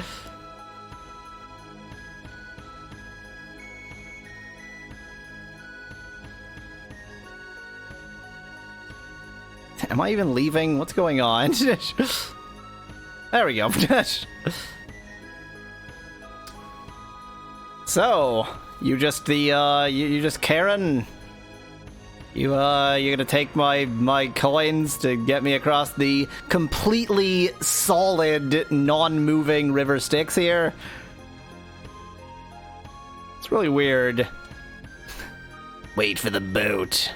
Am I even leaving? What's going on? There we go. So, you just Karen? You gonna take my coins to get me across the completely solid, non-moving river Styx here? It's really weird. Wait for the boat.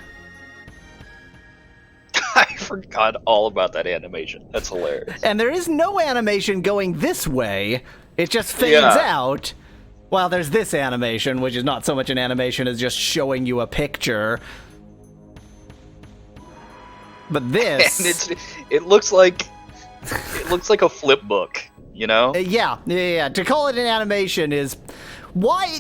I forgot all about that animation. That's hilarious. And there is no animation going this way. It just fades out. Well, there's this animation, which is not so much an animation as just showing you a picture. But this... And it looks like a flip book, you know? Yeah. To call it an animation is... Why...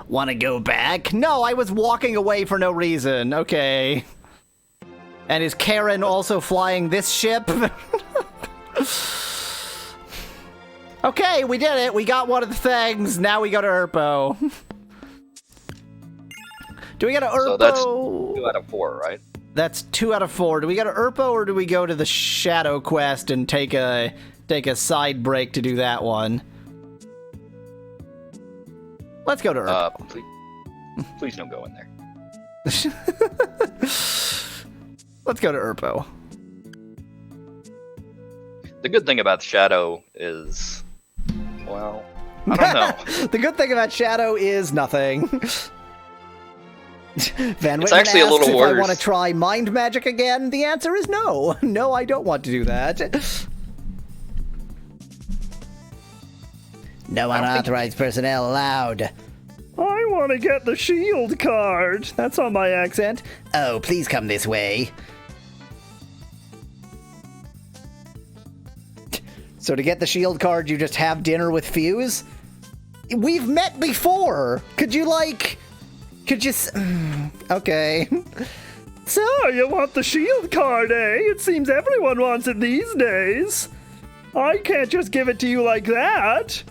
Want to go back? No, I was walking away for no reason. Okay. And is Karen also flying this ship? Okay, we did it. We got one of the things. Now we go to Urpo. Do we go to Urpo? So that's 2 out of 4, right? That's 2 out of 4. Do we go to Urpo or do we go to the Shadow Quest and take a side break to do that one? Let's go to Urpo. Please don't go in there. Let's go to Urpo. The good thing about Shadow is, well, I don't know. The good thing about Shadow is nothing. Van It's Whitman actually a asks little if worse. I want to try mind magic again. The answer is no. No, I don't want to do that. No unauthorized personnel allowed. I want to get the shield card. That's on my accent. Oh, please come this way. So to get the shield card, you just have dinner with Fuse? We've met before. Could you okay. So, you want the shield card, eh? It seems everyone wants it these days. I can't just give it to you like that.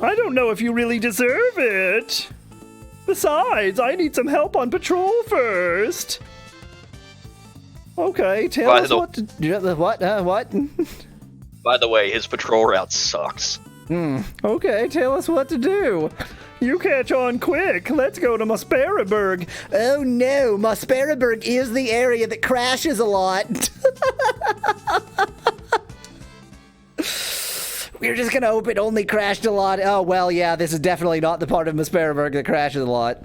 I don't know if you really deserve it. Besides, I need some help on patrol first. Okay, tell us what to do. What? By the way, his patrol route sucks. Okay, tell us what to do. You catch on quick. Let's go to Mosparaberg. Oh no, Mosparaberg is the area that crashes a lot. We're just gonna hope it only crashed a lot. Oh, well, yeah, this is definitely not the part of Mosparaberg that crashes a lot.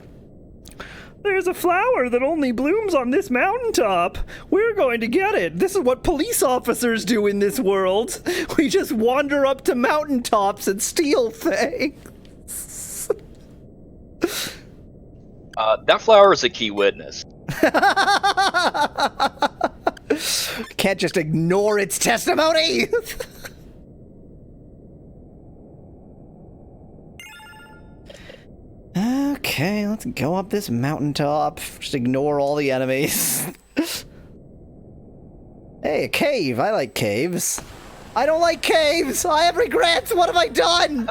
There's a flower that only blooms on this mountaintop. We're going to get it. This is what police officers do in this world. We just wander up to mountaintops and steal things. That flower is a key witness. Can't just ignore its testimony. Okay, let's go up this mountaintop. Just ignore all the enemies. Hey, a cave. I like caves. I don't like caves. I have regrets. What have I done?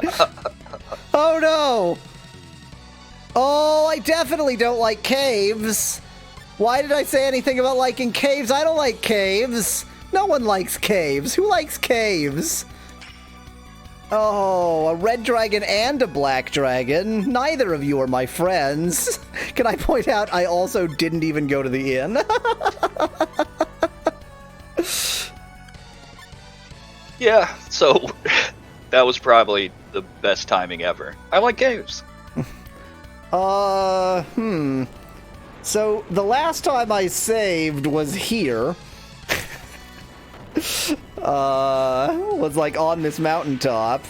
Oh, no. Oh, I definitely don't like caves. Why did I say anything about liking caves? I don't like caves. No one likes caves. Who likes caves? Oh, a red dragon and a black dragon. Neither of you are my friends. Can I point out I also didn't even go to the inn? Yeah, so that was probably the best timing ever. I like caves. So the last time I saved was here. Was like on this mountaintop,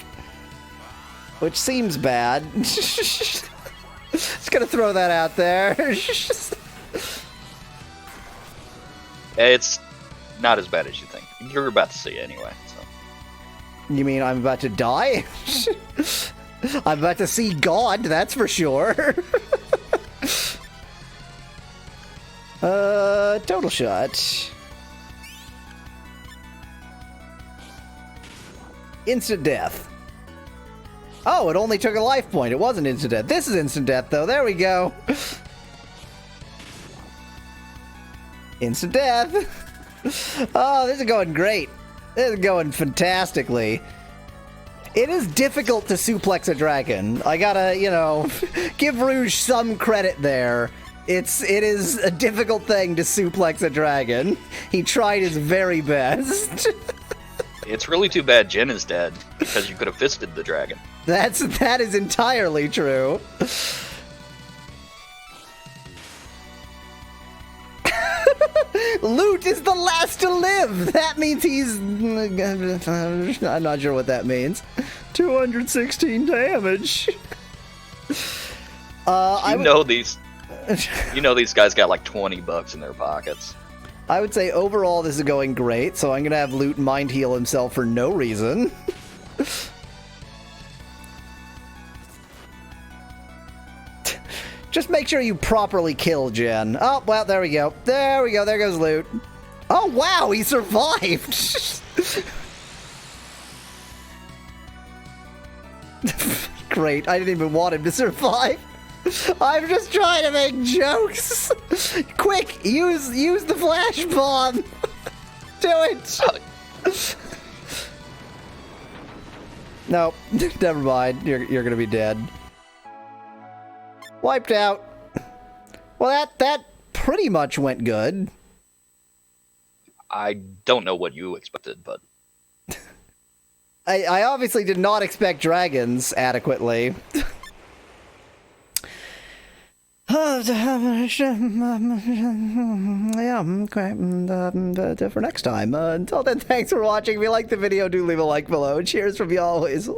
which seems bad. Just gonna throw that out there. It's not as bad as you think. You're about to see it anyway. So. You mean I'm about to die? I'm about to see God, that's for sure. Total shot. Instant death. Oh, it only took a life point. It wasn't instant death. This is instant death, though. There we go. Instant death. Oh, this is going great. This is going fantastically. It is difficult to suplex a dragon. I gotta, give Rouge some credit there. It is a difficult thing to suplex a dragon. He tried his very best. It's really too bad Jin is dead, because you could have fisted the dragon. That is entirely true. Lute Lute is the last to live! That means he's... I'm not sure what that means. 216 damage. You know these guys got like $20 in their pockets. I would say overall this is going great, so I'm gonna have Lute mind heal himself for no reason. Just make sure you properly kill Jen. Oh, well, there we go. There we go. There goes Lute. Oh, wow, he survived. Great. I didn't even want him to survive. I'm just trying to make jokes. Quick, use the flash bomb. Do it. No, never mind. You're gonna be dead. Wiped out. Well, that pretty much went good. I don't know what you expected, but I obviously did not expect dragons adequately. Yeah, okay. For next time. Until then, thanks for watching. If you liked the video, do leave a like below. Cheers from you always.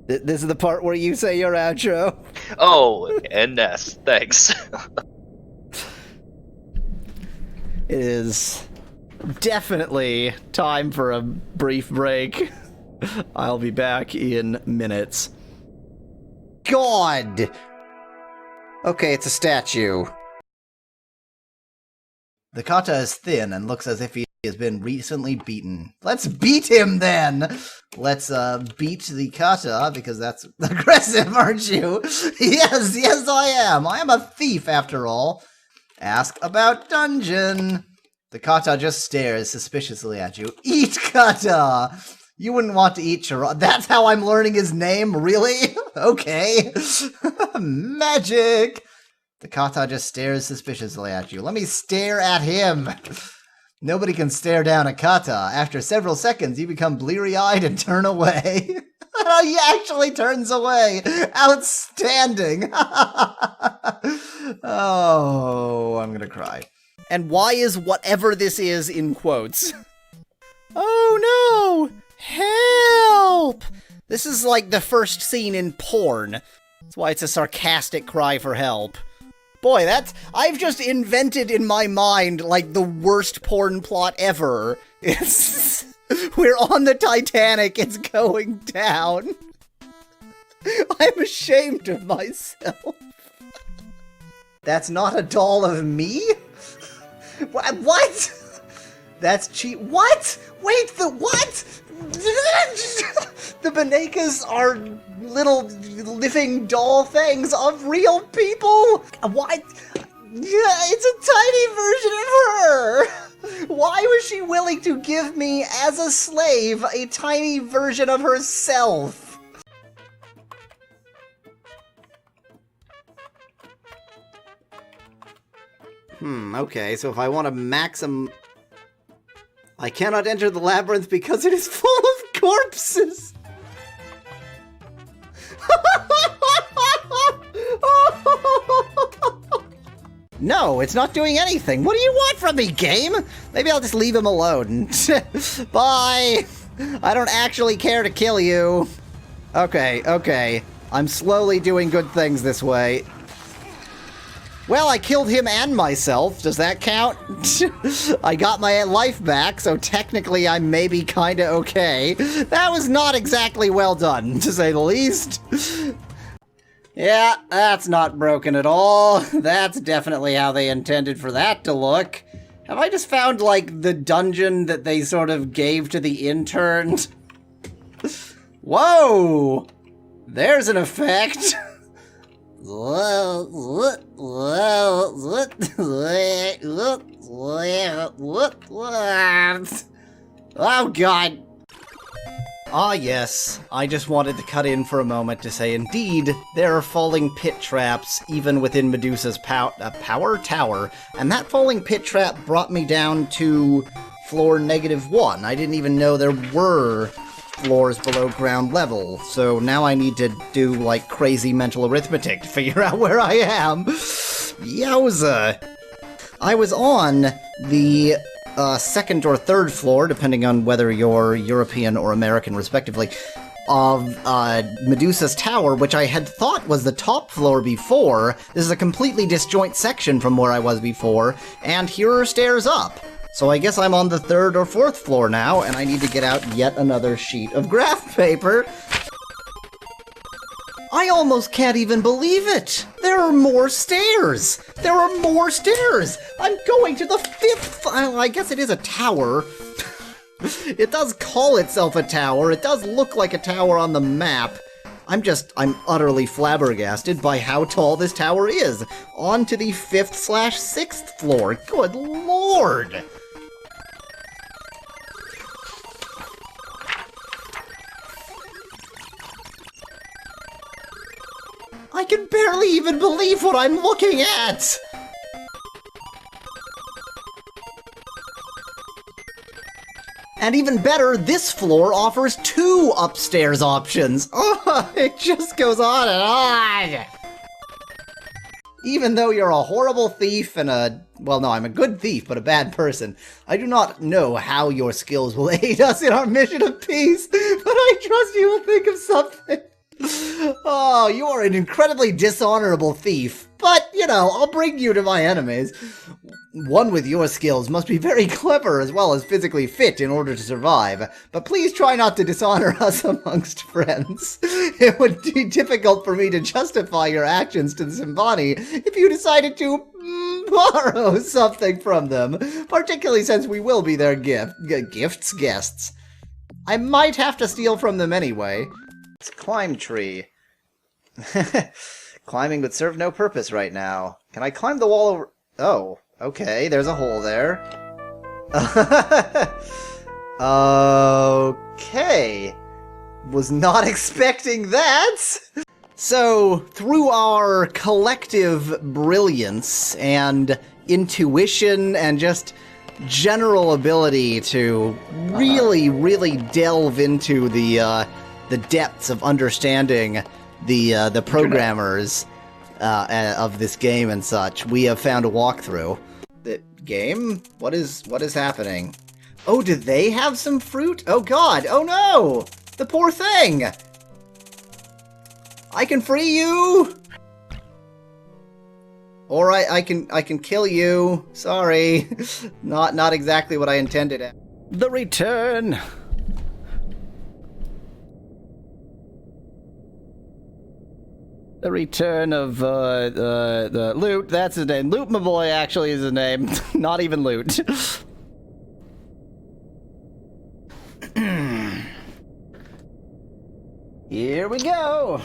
This is the part where you say your outro. oh, and Ness, thanks. It is definitely time for a brief break. I'll be back in minutes. God! Okay, it's a statue. The kata is thin and looks as if he has been recently beaten. Let's beat him then! Let's beat the kata, because that's aggressive, aren't you? Yes, I am. I am a thief, after all. Ask about dungeon. The kata just stares suspiciously at you. Eat kata! You wouldn't want to eat Chirag. That's how I'm learning his name? Really? Okay. Magic! The kata just stares suspiciously at you. Let me stare at him. Nobody can stare down a kata. After several seconds, you become bleary-eyed and turn away. He actually turns away. Outstanding. Oh, I'm gonna cry. And why is whatever this is in quotes? Oh no! Help! This is like the first scene in porn. That's why it's a sarcastic cry for help. Boy, I've just invented in my mind, like, the worst porn plot ever. We're on the Titanic, it's going down. I'm ashamed of myself. That's not a doll of me? What? That's cheap. What? Wait, what? The Banekas are little living doll things of real people? What? Yeah, it's a tiny version of her! Why was she willing to give me, as a slave, a tiny version of herself? Okay, so if I want to I cannot enter the labyrinth because it is full of corpses! No, it's not doing anything. What do you want from me, game? Maybe I'll just leave him alone. Bye! I don't actually care to kill you. Okay. I'm slowly doing good things this way. Well, I killed him and myself. Does that count? I got my life back, so technically I'm maybe kinda okay. That was not exactly well done, to say the least. Yeah, that's not broken at all. That's definitely how they intended for that to look. Have I just found, like, the dungeon that they sort of gave to the interns? Whoa! There's an effect. Oh god. Ah yes, I just wanted to cut in for a moment to say indeed, there are falling pit traps even within Medusa's power tower, and that falling pit trap brought me down to floor -1. I didn't even know there were floors below ground level, so now I need to do, like, crazy mental arithmetic to figure out where I am. Yowza. I was on the second or third floor, depending on whether you're European or American, respectively, of Medusa's tower, which I had thought was the top floor before. This is a completely disjoint section from where I was before, and here are stairs up. So I guess I'm on the third or fourth floor now, and I need to get out yet another sheet of graph paper. I almost can't even believe it! There are more stairs! There are more stairs! I'm going to the fifth... I guess it is a tower. It does call itself a tower. It does look like a tower on the map. I'm utterly flabbergasted by how tall this tower is. On to the 5th/6th floor. Good lord! I can barely even believe what I'm looking at! And even better, this floor offers 2 upstairs options. Oh, it just goes on and on! Even though you're a horrible thief and well, no, I'm a good thief, but a bad person, I do not know how your skills will aid us in our mission of peace, but I trust you will think of something. Oh, you are an incredibly dishonorable thief, but, I'll bring you to my enemies. One with your skills must be very clever as well as physically fit in order to survive, but please try not to dishonor us amongst friends. It would be difficult for me to justify your actions to the Symbani if you decided to borrow something from them, particularly since we will be their guests. I might have to steal from them anyway. It's a climb tree. Climbing would serve no purpose right now. Can I climb the wall over... Oh, okay, there's a hole there. Okay. Was not expecting that! So, through our collective brilliance and intuition and just general ability to really, really delve into the depths of understanding the programmers of this game and such, we have found a walkthrough. The game? What is happening? Oh, do they have some fruit? Oh god! Oh no! The poor thing! I can free you! Or I can kill you. Sorry. Not exactly what I intended. The return! The return of, the Lute, that's his name. Lute, my boy, actually is his name. Not even Lute. Here we go!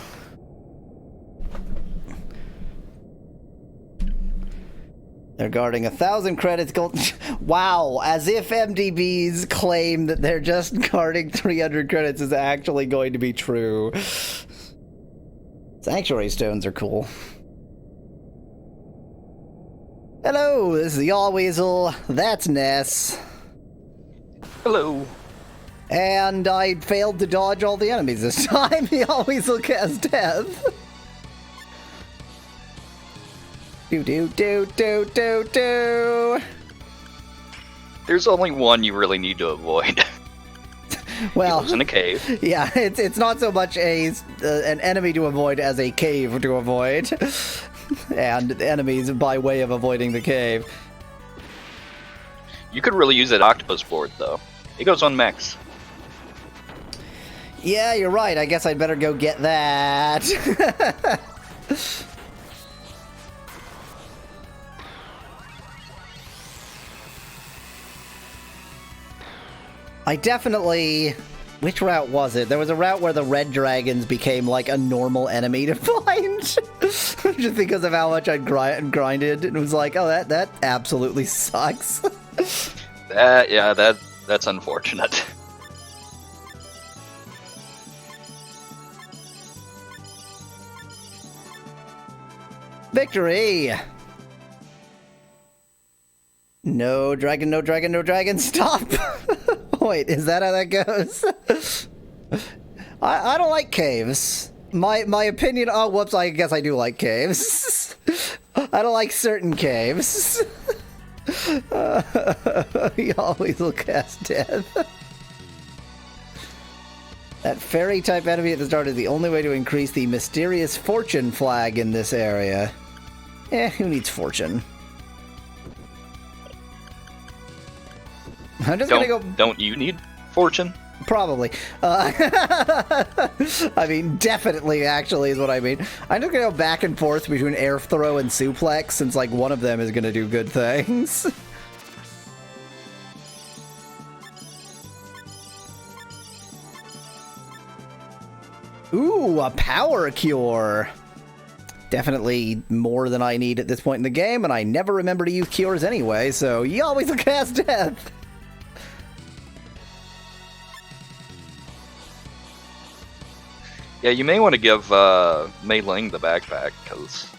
They're guarding 1,000 credits gold. Wow, as if MDB's claim that they're just guarding 300 credits is actually going to be true. Sanctuary stones are cool. Hello, this is the Allweasel. That's Ness. Hello. And I failed to dodge all the enemies this time. The Allweasel cast death. Do. There's only one you really need to avoid. Well, he lives in a cave. Yeah, it's not so much an enemy to avoid as a cave to avoid. And enemies by way of avoiding the cave. You could really use that octopus board, though. It goes on max. Yeah, you're right. I guess I'd better go get that. I definitely... Which route was it? There was a route where the red dragons became like a normal enemy to find. Just because of how much I'd grinded. And it was like, oh, that absolutely sucks. That's unfortunate. Victory! No dragon, no dragon, no dragon, stop! Wait, is that how that goes? I don't like caves. My opinion, oh whoops, I guess I do like caves. I don't like certain caves. He always will cast death. That fairy-type enemy at the start is the only way to increase the mysterious fortune flag in this area. Who needs fortune? I'm just gonna go... Don't you need fortune? Probably. I mean, definitely, actually, is what I mean. I'm just gonna go back and forth between air throw and suplex, since, like, one of them is gonna do good things. Ooh, a power cure. Definitely more than I need at this point in the game, and I never remember to use cures anyway, so you always will cast death. Yeah, you may want to give Mei Ling the backpack, because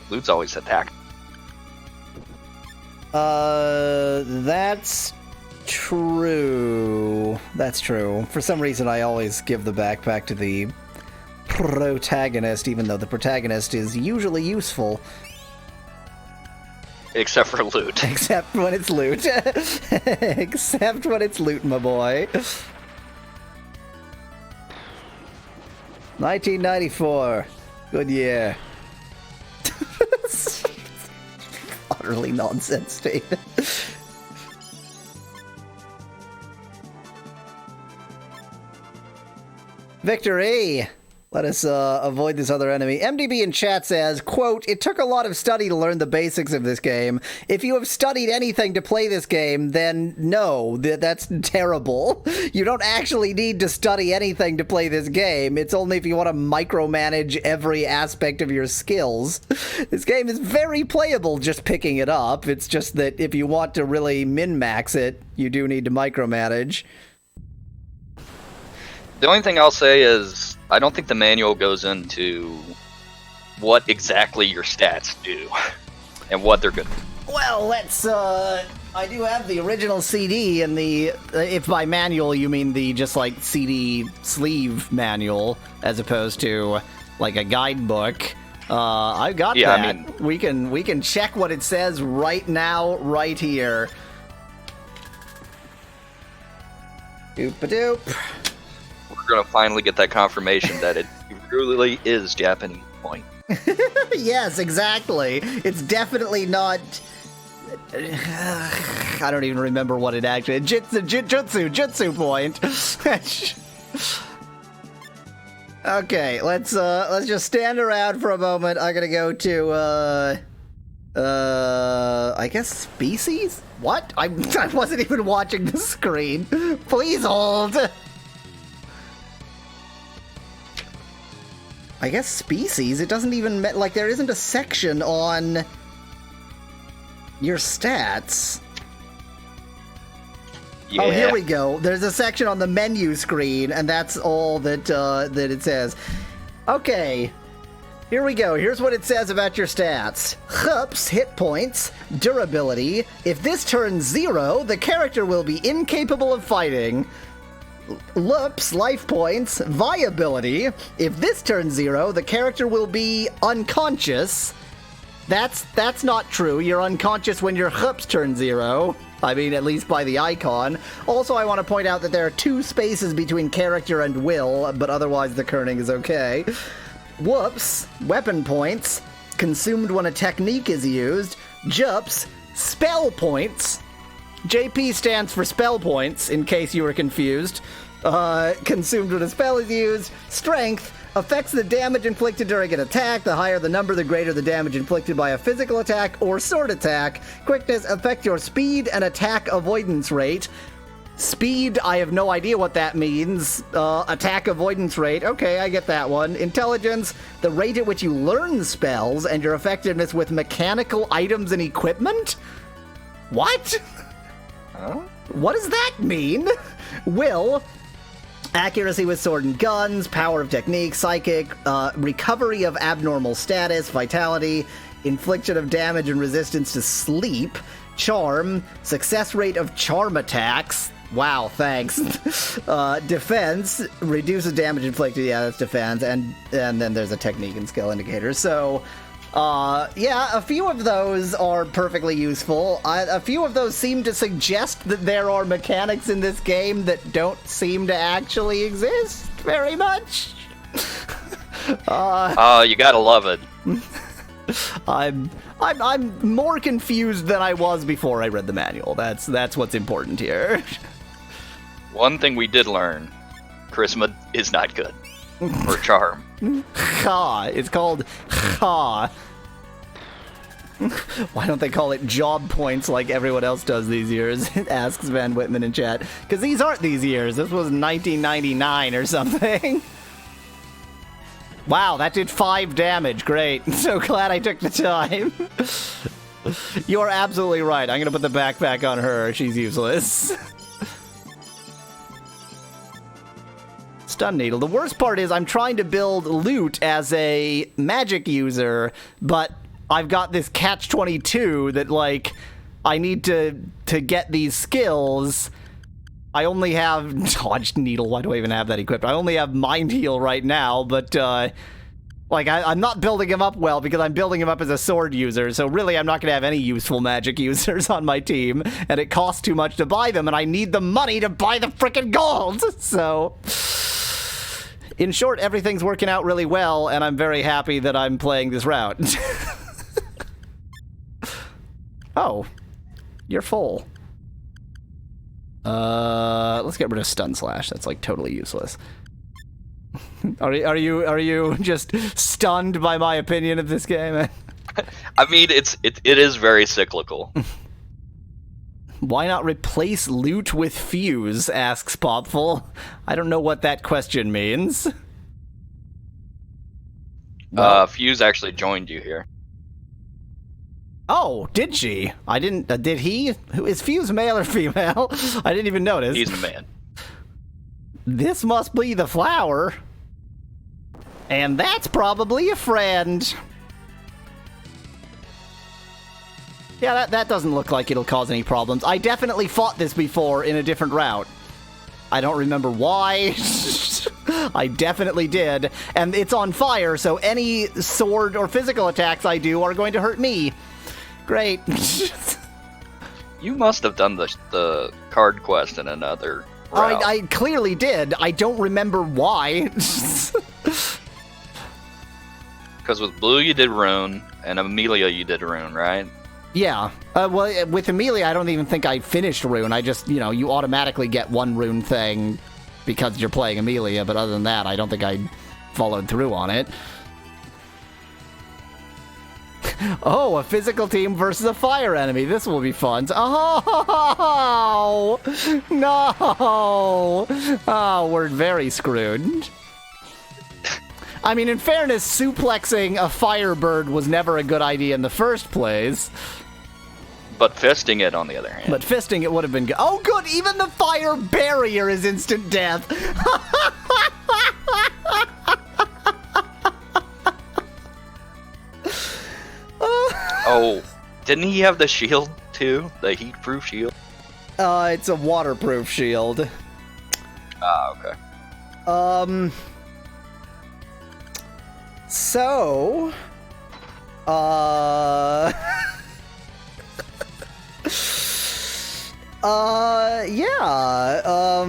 Lute's always attacked. That's true. That's true. For some reason, I always give the backpack to the protagonist, even though the protagonist is usually useful. Except for Lute. Except when it's Lute. Except when it's Lute, my boy. 1994. Good year. Utterly nonsense statement. Victory! Let us avoid this other enemy. MDB in chat says, quote, "It took a lot of study to learn the basics of this game. If you have studied anything to play this game, then no, that's terrible. You don't actually need to study anything to play this game. It's only if you want to micromanage every aspect of your skills. This game is very playable just picking it up. It's just that if you want to really min-max it, you do need to micromanage." The only thing I'll say is, I don't think the manual goes into what exactly your stats do and what they're good for. Well, let's, I do have the original CD and the, if by manual you mean the just like CD sleeve manual as opposed to like a guidebook. I've got that. I mean, we can check what it says right now, right here. Doop-a-doop. we're gonna finally get that confirmation that it really is Japanese point. Yes, exactly. It's definitely not. I don't even remember what it actually. Jutsu point. Okay, let's just stand around for a moment. I'm gonna go to I guess species? What? I wasn't even watching the screen. Please hold. I guess species. It doesn't even like there isn't a section on your stats. Yeah. Oh, here we go. There's a section on the menu screen, and that's all that that it says. Okay, here we go. Here's what it says about your stats. Hups, hit points, durability. If this turns 0, the character will be incapable of fighting. Lups, life points, viability. If this turns 0, the character will be unconscious. That's not true. You're unconscious when your hups turn 0. I mean, at least by the icon. Also, I want to point out that there are 2 spaces between character and will, but otherwise the kerning is okay. Whoops, weapon points, consumed when a technique is used. Jups, spell points. JP stands for spell points, in case you were confused. Consumed when a spell is used. Strength affects the damage inflicted during an attack. The higher the number, the greater the damage inflicted by a physical attack or sword attack. Quickness affects your speed and attack avoidance rate. Speed, I have no idea what that means. Attack avoidance rate, okay, I get that one. Intelligence, the rate at which you learn spells and your effectiveness with mechanical items and equipment? What? Huh? What does that mean? Will, accuracy with sword and guns, power of technique, psychic, recovery of abnormal status, vitality, infliction of damage and resistance to sleep, charm, success rate of charm attacks. Wow, thanks. Defense, reduces damage inflicted. Yeah, that's defense. And then there's a technique and skill indicator. So, Yeah, a few of those are perfectly useful. A few of those seem to suggest that there are mechanics in this game that don't seem to actually exist very much. You gotta love it. I'm more confused than I was before I read the manual. That's what's important here. One thing we did learn, charisma is not good. Or charm. Ha! It's called ha. Why don't they call it job points like everyone else does these years? Asks Van Whitman in chat. Because these aren't these years. This was 1999 or something. Wow, that did 5 damage. Great. So glad I took the time. You are absolutely right. I'm going to put the backpack on her. She's useless. Stun Needle. The worst part is I'm trying to build Lute as a magic user, but I've got this catch-22 that, like, I need to get these skills. I only have Dodge Needle. Why do I even have that equipped? I only have Mind Heal right now, but, like, I'm not building him up well because I'm building him up as a sword user, so really I'm not going to have any useful magic users on my team, and it costs too much to buy them, and I need the money to buy the frickin' gold! So... in short, everything's working out really well, and I'm very happy that I'm playing this route. Oh, you're full. Let's get rid of Stun Slash. That's like totally useless. Are you just stunned by my opinion of this game? I mean, it is very cyclical. Why not replace Lute with Fuse? Asks Popful. I don't know what that question means. Fuse actually joined you here. Oh, did she? I didn't. Did he? Who is Fuse, male or female? I didn't even notice. He's a man. This must be the flower. And that's probably a friend. Yeah, that doesn't look like it'll cause any problems. I definitely fought this before in a different route. I don't remember why. I definitely did. And it's on fire, so any sword or physical attacks I do are going to hurt me. Great. You must have done the card quest in another route. I clearly did. I don't remember why. Because with Blue you did Rune, and Amelia you did Rune, right? Yeah. Well, with Amelia, I don't even think I finished Rune. I just, you automatically get one Rune thing because you're playing Amelia, but other than that, I don't think I followed through on it. Oh, a physical team versus a fire enemy. This will be fun. Oh, no. Oh, we're very screwed. I mean, in fairness, suplexing a firebird was never a good idea in the first place. But fisting it, on the other hand. But fisting it would have been good. Oh, good! Even the fire barrier is instant death! Oh, didn't he have the shield, too? The heat-proof shield? It's a waterproof shield. Ah, okay. So... yeah,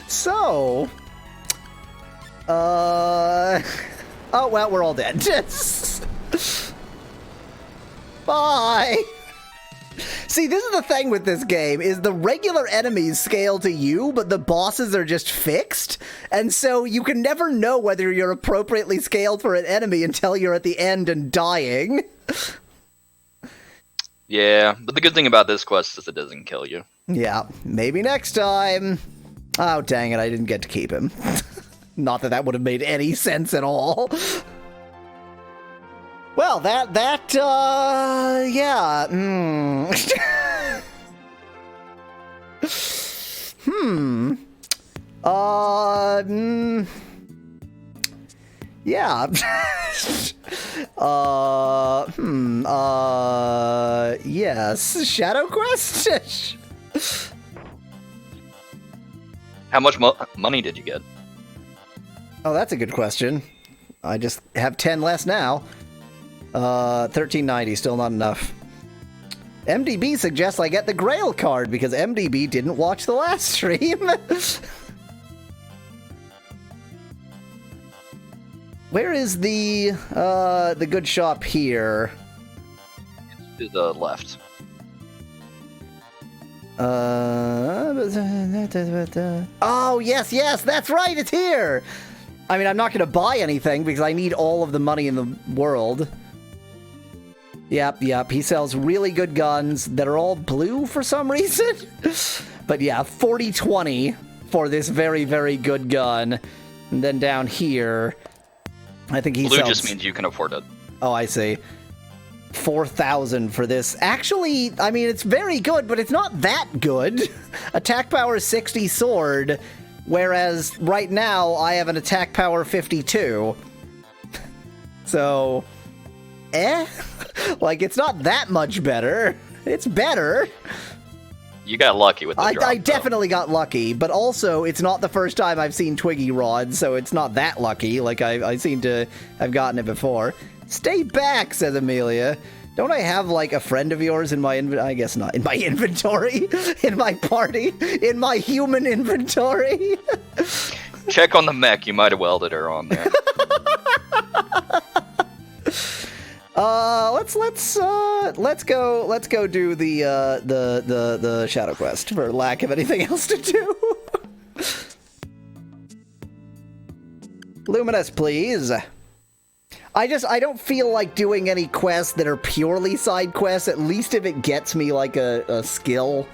so... oh, well, we're all dead. Bye! See, this is the thing with this game, is the regular enemies scale to you, but the bosses are just fixed, and so you can never know whether you're appropriately scaled for an enemy until you're at the end and dying. Yeah, but the good thing about this quest is it doesn't kill you. Yeah, maybe next time. Oh, dang it, I didn't get to keep him. Not that would have made any sense at all. Well, yeah, yeah. Yes. Shadow Quest? How much money did you get? Oh, that's a good question. I just have 10 less now. 1390, still not enough. MDB suggests I get the Grail card because MDB didn't watch the last stream. Where is the good shop here? To the left. Oh, yes, that's right, it's here! I mean, I'm not gonna buy anything because I need all of the money in the world. Yep, he sells really good guns that are all blue for some reason. But yeah, 40-20 for this very, very good gun. And then down here, I think he blue sells... just means you can afford it. Oh, I see. 4,000 for this. Actually, I mean, it's very good, but it's not that good. Attack power 60 sword, whereas right now I have an attack power 52. So, like, it's not that much better. It's better. You got lucky with the drop, I definitely got lucky, but also it's not the first time I've seen Twiggy Rod, so it's not that lucky. Like, I seem to have gotten it before. Stay back, says Amelia. Don't I have, like, a friend of yours in my I guess not. In my inventory? In my party? In my human inventory? Check on the mech. You might have welded her on there. Let's go do the Shadow Quest for lack of anything else to do. Luminous, please. I don't feel like doing any quests that are purely side quests. At least if it gets me like a skill,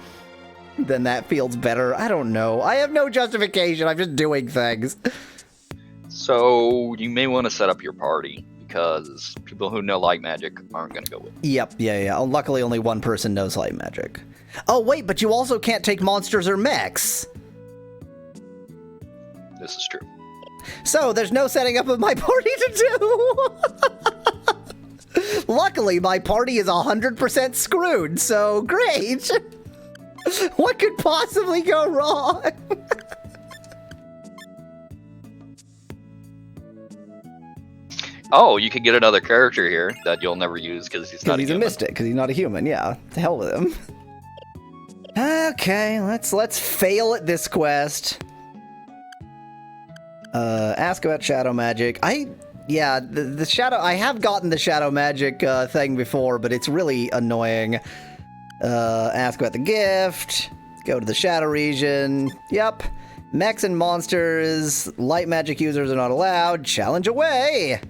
then that feels better. I don't know. I have no justification. I'm just doing things. So you may want to set up your party because people who know light magic aren't going to go with it. Yep, yeah. Oh, luckily only one person knows light magic. Oh wait, but you also can't take monsters or mechs. This is true. So, there's no setting up of my party to do! Luckily, my party is 100% screwed, so great! What could possibly go wrong? Oh, you could get another character here that you'll never use because he's not a human. Mystic, because he's not a human, yeah. To hell with him. Okay, let's fail at this quest. Ask about shadow magic. The shadow, I have gotten the shadow magic thing before, but it's really annoying. Ask about the gift. Go to the shadow region. Yep. Mechs and monsters. Light magic users are not allowed. Challenge away.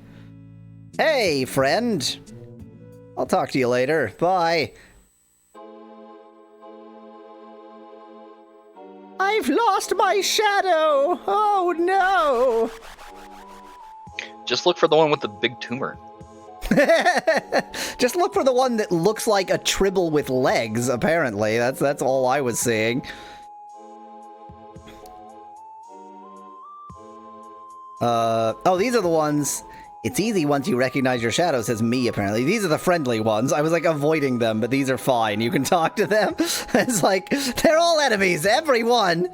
Hey, friend. I'll talk to you later. Bye. I've lost my shadow! Oh no! Just look for the one with the big tumor. Just look for the one that looks like a tribble with legs, apparently. That's all I was seeing. Oh, these are the ones... It's easy once you recognize your shadow, says me, apparently. These are the friendly ones. I was, like, avoiding them, but these are fine. You can talk to them. It's like, they're all enemies, everyone!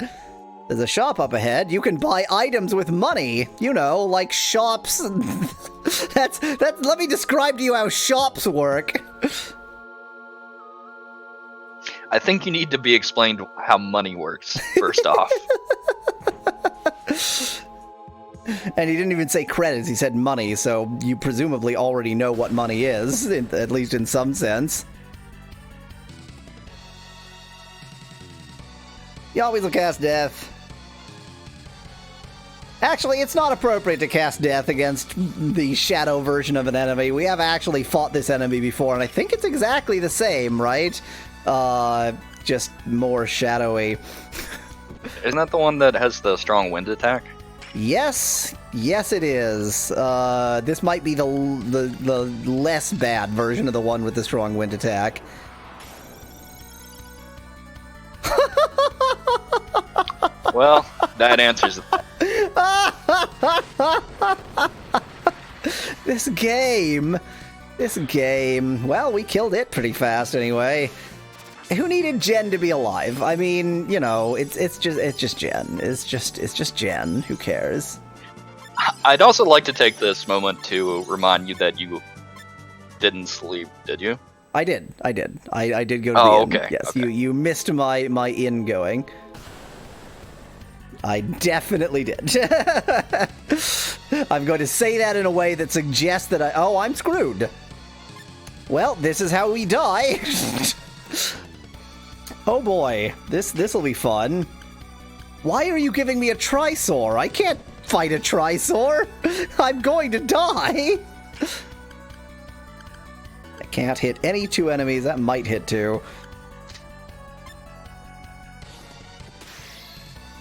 There's a shop up ahead. You can buy items with money. You know, like shops. That's, let me describe to you how shops work. I think you need to be explained how money works, first off. And he didn't even say credits, he said money, so you presumably already know what money is, at least in some sense. You always will cast death. Actually, it's not appropriate to cast death against the shadow version of an enemy. We have actually fought this enemy before, and I think it's exactly the same, right? Just more shadowy. Isn't that the one that has the strong wind attack? Yes, it is. This might be the less bad version of the one with the strong wind attack. Well, that answers it. This game. Well, we killed it pretty fast anyway. Who needed Jen to be alive? I mean, you know, it's just Jen. It's just Jen. Who cares? I'd also like to take this moment to remind you that you didn't sleep, did you? I did. I did go to the Oh, inn. okay. Yes, Okay. you missed my inn going. I definitely did. I'm going to say that in a way that suggests that I'm screwed. Well, this is how we die. Oh boy, this'll be fun. Why are you giving me a Trisaur? I can't fight a Trisaur. I'm going to die. I can't hit any 2 enemies. That might hit 2.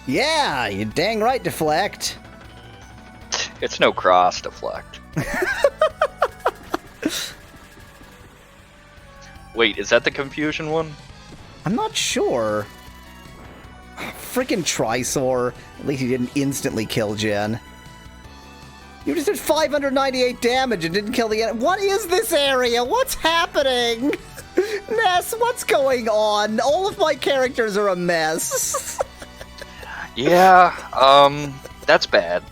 Yeah, you dang right, deflect. It's no cross deflect. Wait, is that the confusion one? I'm not sure. Freaking Trisaur. At least he didn't instantly kill Jen. You just did 598 damage and didn't kill the enemy. What is this area? What's happening? Ness, what's going on? All of my characters are a mess. Yeah, that's bad.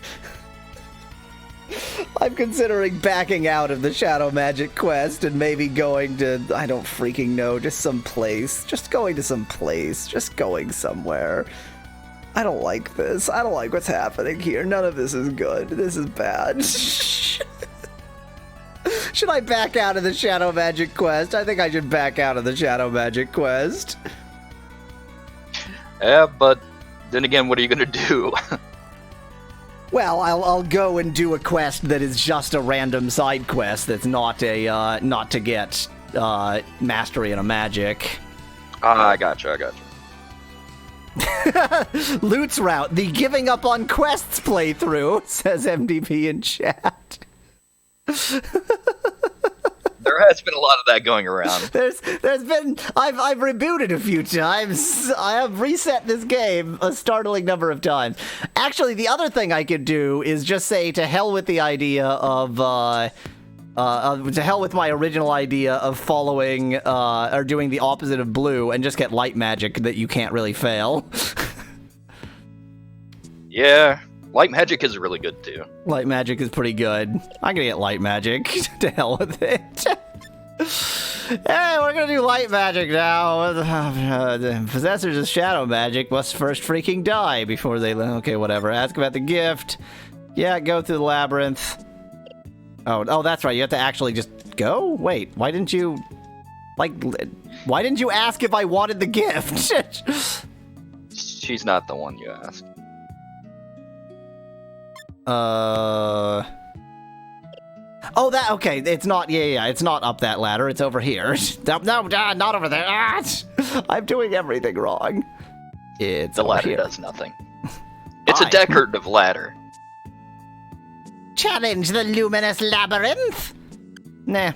I'm considering backing out of the Shadow Magic quest and maybe going to, I don't freaking know, just some place. Just going to some place. Just going somewhere. I don't like this. I don't like what's happening here. None of this is good. This is bad. Should I back out of the Shadow Magic quest? I think I should back out of the Shadow Magic quest. Yeah, but then again, what are you gonna do? Well, I'll go and do a quest that is just a random side quest that's not a not to get mastery in a magic. I gotcha. Lute's route, the giving up on quests playthrough, says MDP in chat. There has been a lot of that going around. There's been I've rebooted a few times. I have reset this game a startling number of times. Actually, the other thing I could do is just say to hell with the idea of to hell with my original idea of following or doing the opposite of blue and just get light magic that you can't really fail. Yeah, light magic is really good too. Light magic is pretty good. I'm gonna get light magic. To hell with it. Hey, we're gonna do light magic now. The possessors of shadow magic must first freaking die before they... Okay, whatever. Ask about the gift. Yeah, go through the labyrinth. Oh, that's right. You have to actually just go? Wait, why didn't you... why didn't you ask if I wanted the gift? She's not the one you asked. Oh, okay. It's not. Yeah. It's not up that ladder. It's over here. No, not over there. I'm doing everything wrong. It's the ladder here. does nothing. It's a decorative ladder. Challenge the luminous labyrinth? Nah.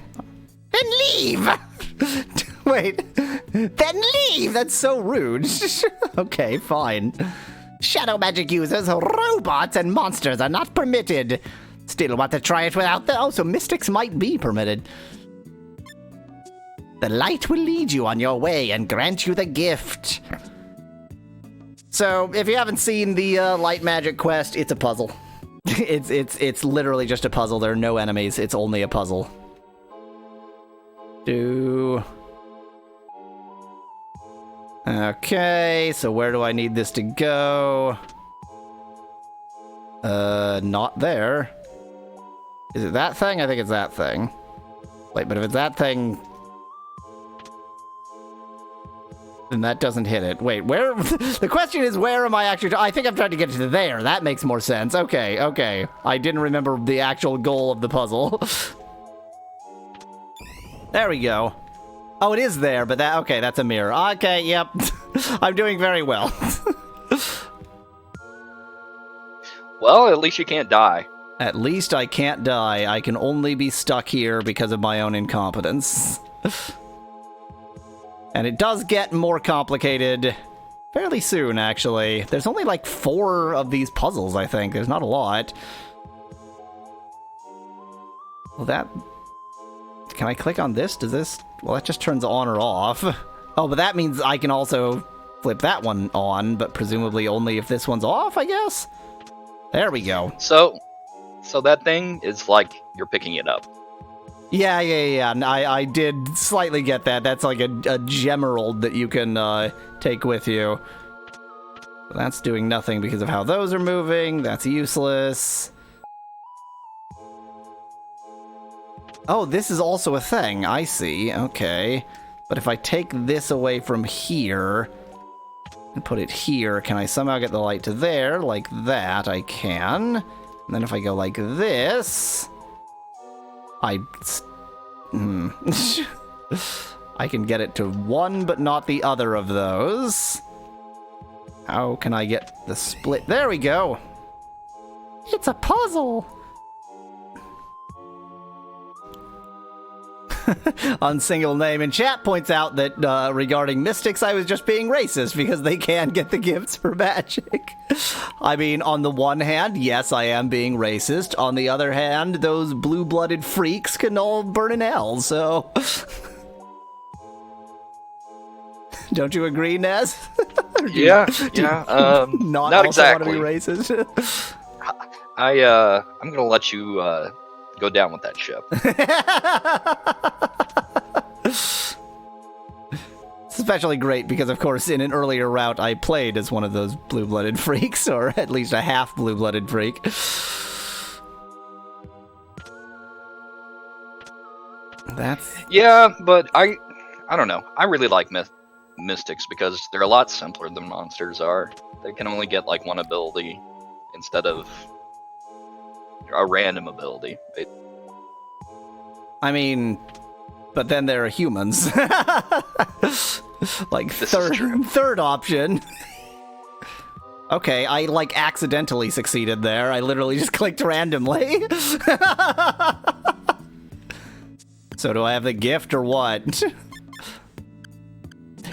Then leave. Wait. Then leave. That's so rude. Okay, fine. Shadow magic users, robots, and monsters are not permitted. Still want to try it without the... Oh, so mystics might be permitted. The light will lead you on your way and grant you the gift. So, if you haven't seen the light magic quest, it's a puzzle. It's literally just a puzzle. There are no enemies. It's only a puzzle. Okay, so where do I need this to go? Not there. Is it that thing? I think it's that thing. Wait, but if it's that thing... then that doesn't hit it. Wait, where... The question is, where am I actually... I think I'm trying to get to there. That makes more sense. Okay. I didn't remember the actual goal of the puzzle. There we go. Oh, it is there, but that... Okay, that's a mirror. Okay, yep. I'm doing very well. Well, at least you can't die. At least I can't die. I can only be stuck here because of my own incompetence. And it does get more complicated fairly soon, actually. There's only like 4 of these puzzles, I think. There's not a lot. Well, that... Can I click on this? Does this... Well, that just turns on or off. Oh, but that means I can also flip that one on, but presumably only if this one's off, I guess? There we go. So, So that thing is like you're picking it up. Yeah. I did slightly get that. That's like a gemerald that you can take with you. That's doing nothing because of how those are moving. That's useless. Oh, this is also a thing. I see. Okay. But if I take this away from here and put it here, can I somehow get the light to there? Like that, I can. And then if I go like this, I can get it to one, but not the other of those. How can I get the split? There we go. It's a puzzle. Unsingle name in chat points out that regarding mystics, I was just being racist because they can get the gifts for magic. I mean, on the one hand, yes, I am being racist. On the other hand, those blue-blooded freaks can all burn in hell, so... Don't you agree, Ness? Yeah. Not exactly. Want to be racist? I'm gonna let you go down with that ship. It's especially great because, of course, in an earlier route, I played as one of those blue-blooded freaks, or at least a half blue-blooded freak. Yeah, but I don't know. I really like mystics because they're a lot simpler than monsters are. They can only get like one ability instead of a random ability. I mean, but then there are humans. Like third option. Okay, I like accidentally succeeded there. I literally just clicked randomly. So do I have the gift or what?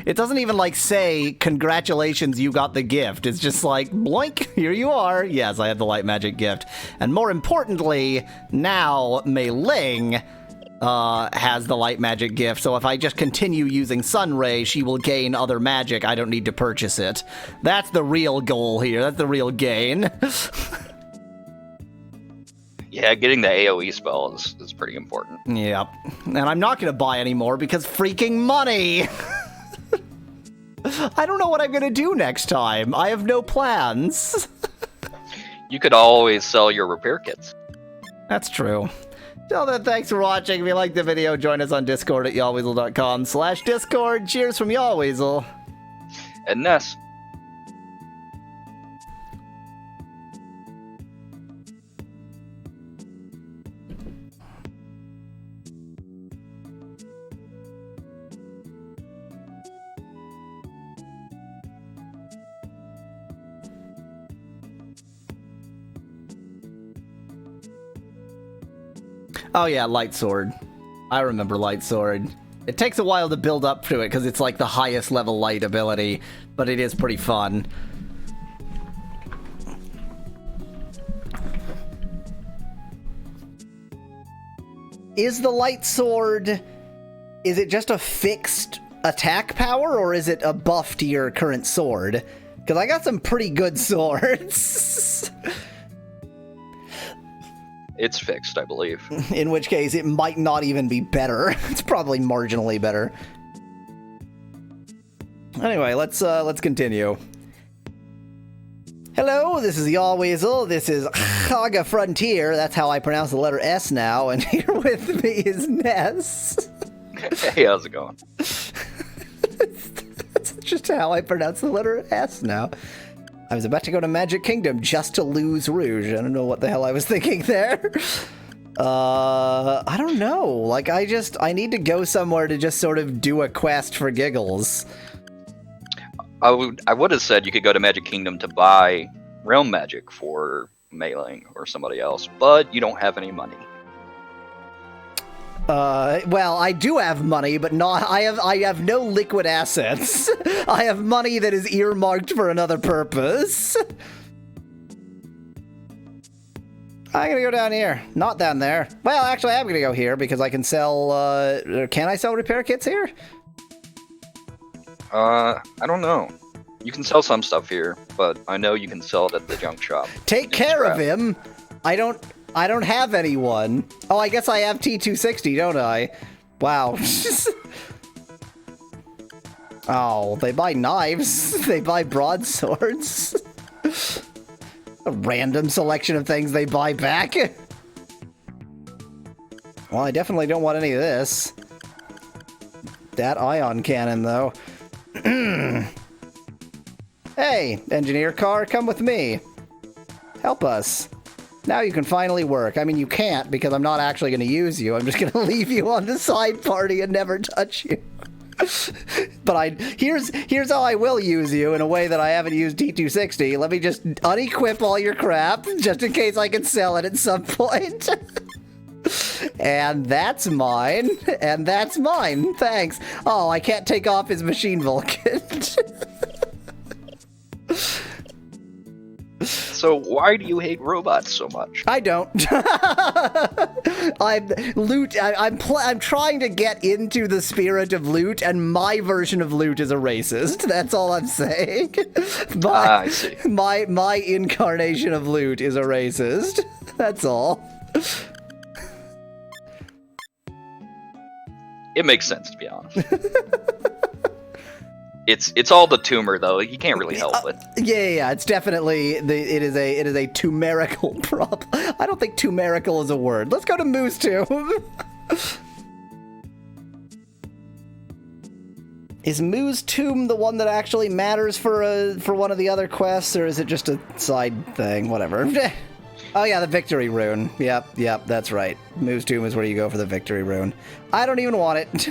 It doesn't even like say, congratulations, you got the gift. It's just like, bloink, here you are. Yes, I have the light magic gift. And more importantly, now Mei Ling has the light magic gift, so if I just continue using Sunray, she will gain other magic. I don't need to purchase it. That's the real goal here. That's the real gain. Yeah, getting the AoE spell is pretty important. Yep. And I'm not going to buy anymore because freaking money! I don't know what I'm going to do next time. I have no plans. You could always sell your repair kits. That's true. Till then, thanks for watching. If you liked the video, join us on Discord at yawweasel.com/Discord. Cheers from Yawweasel. And Ness. Oh yeah, Light Sword. I remember Light Sword. It takes a while to build up to it because it's like the highest level light ability, but it is pretty fun. Is the Light Sword, is it just a fixed attack power, or is it a buff to your current sword? Because I got some pretty good swords. It's fixed, I believe. In which case, it might not even be better. It's probably marginally better. Anyway, let's continue. Hello, this is Yawweasel. This is SaGa Frontier. That's how I pronounce the letter S now. And here with me is Ness. Hey, how's it going? That's just how I pronounce the letter S now. I was about to go to Magic Kingdom just to lose Rouge. I don't know what the hell I was thinking there. I don't know. Like, I need to go somewhere to just sort of do a quest for giggles. I would have said you could go to Magic Kingdom to buy Realm Magic for Mei Ling or somebody else, but you don't have any money. Well, I do have money, but not. I have no liquid assets. I have money that is earmarked for another purpose. I'm gonna go down here, not down there. Well, actually, I'm gonna go here because I can sell. Can I sell repair kits here? I don't know. You can sell some stuff here, but I know you can sell it at the junk shop. Take care of him. I don't. I don't have anyone. Oh, I guess I have T260, don't I? Wow. Oh, they buy knives. They buy broadswords. A random selection of things they buy back. Well, I definitely don't want any of this. That ion cannon, though. Hey, engineer car, come with me. Help us. Now you can finally work. I mean, you can't because I'm not actually going to use you. I'm just going to leave you on the side party and never touch you. But here's how I will use you in a way that I haven't used T260. Let me just unequip all your crap just in case I can sell it at some point. And that's mine. And that's mine. Thanks. Oh, I can't take off his machine Vulcan. So why do you hate robots so much? I don't. I'm trying to get into the spirit of Lute, and my version of Lute is a racist. That's all I'm saying. I see. My incarnation of Lute is a racist. That's all. It makes sense, to be honest. It's all the tumor, though. You can't really help it. Yeah. It's definitely it is a tumerical problem. I don't think tumerical is a word. Let's go to Moose Tomb. Is Moo's Tomb the one that actually matters for one of the other quests, or is it just a side thing? Whatever. Oh yeah, the victory rune. Yep, that's right. Moo's Tomb is where you go for the victory rune. I don't even want it.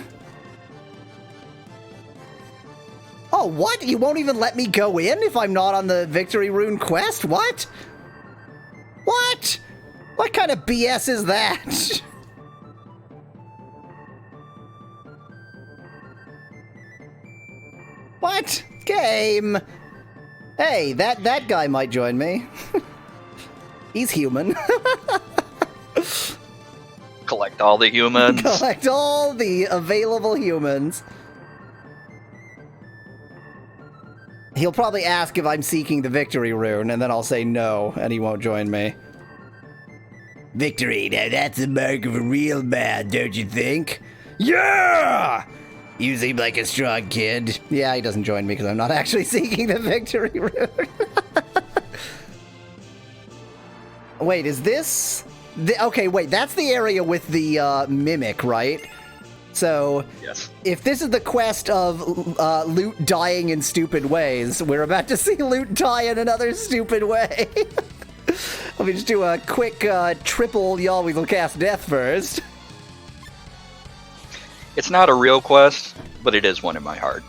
Oh, what? You won't even let me go in if I'm not on the victory rune quest? What? What? What kind of BS is that? What? Game? Hey, that guy might join me. He's human. Collect all the humans. Collect all the available humans. He'll probably ask if I'm seeking the victory rune, and then I'll say no, and he won't join me. Victory, now that's the mark of a real man, don't you think? Yeah! You seem like a strong kid. Yeah, he doesn't join me because I'm not actually seeking the victory rune. Wait, is this... Okay, wait, that's the area with the mimic, right? So, yes. If this is the quest of Lute dying in stupid ways, we're about to see Lute die in another stupid way. Let me just do a quick triple y'all we will cast death first. It's not a real quest, but it is one in my heart.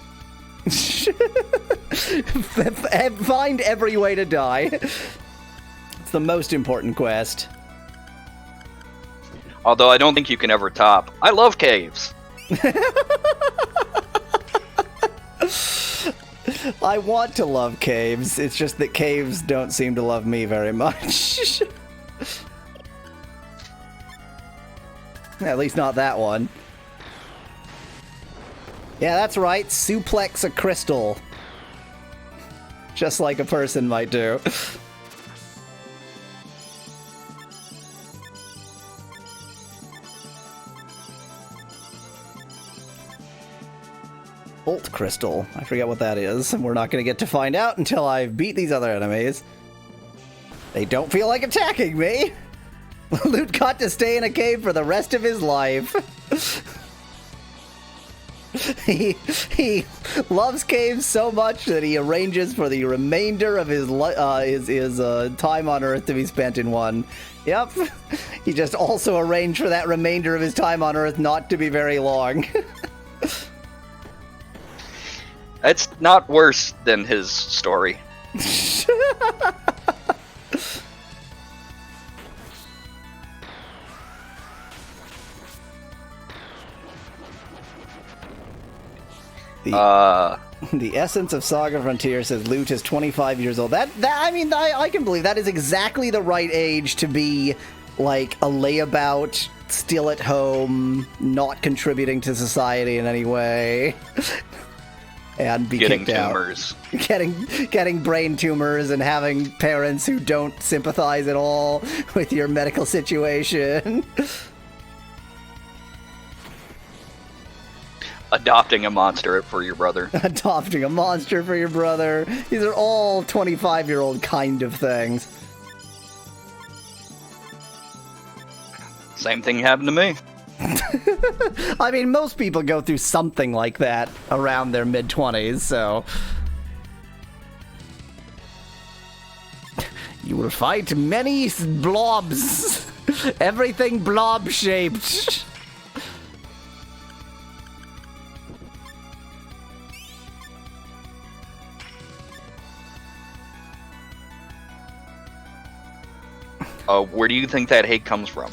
Find every way to die. It's the most important quest. Although I don't think you can ever top. I love caves. I want to love caves. It's just that caves don't seem to love me very much. At least not that one. Yeah, that's right. Suplex a crystal. Just like a person might do. Bolt crystal. I forget what that is. We're not going to get to find out until I've beat these other enemies. They don't feel like attacking me. Lute got to stay in a cave for the rest of his life. He loves caves so much that he arranges for the remainder of his time on Earth to be spent in one. Yep. He just also arranged for that remainder of his time on Earth not to be very long. It's not worse than his story. The essence of SaGa Frontier says Lute is 25 years old. I can believe that is exactly the right age to be like a layabout, still at home, not contributing to society in any way. and be Getting kicked tumors. out. Getting brain tumors and having parents who don't sympathize at all with your medical situation. Adopting a monster for your brother. Adopting a monster for your brother. These are all 25-year-old kind of things. Same thing happened to me. I mean, most people go through something like that around their mid-20s, so... You will fight many blobs. Everything blob-shaped. Where do you think that hate comes from?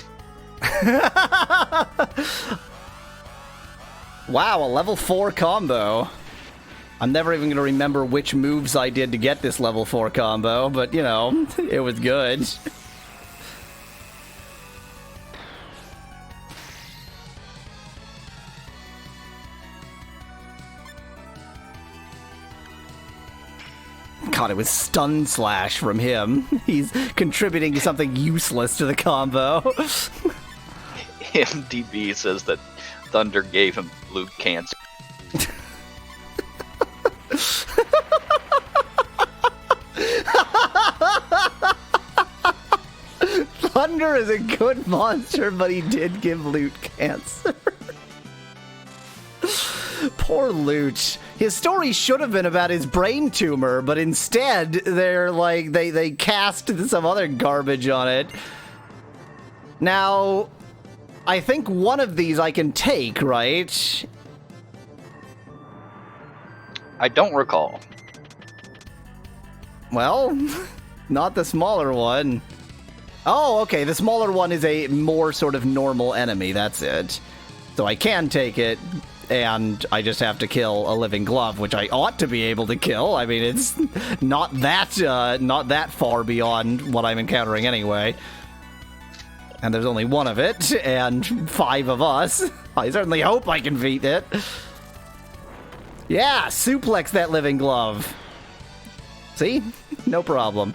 Wow, a level 4 combo. I'm never even going to remember which moves I did to get this level 4 combo, but, you know, it was good. God, it was Stun Slash from him. He's contributing something useless to the combo. MDB says that Thunder gave him Lute cancer. Thunder is a good monster, but he did give Lute cancer. Poor Lute. His story should have been about his brain tumor, but instead they're like they cast some other garbage on it. Now, I think one of these I can take, right? I don't recall. Well, not the smaller one. Oh, okay, the smaller one is a more sort of normal enemy, that's it. So I can take it, and I just have to kill a living glove, which I ought to be able to kill. I mean, it's not that far beyond what I'm encountering anyway. And there's only one of it, and 5 of us. I certainly hope I can beat it. Yeah, suplex that living glove. See? No problem.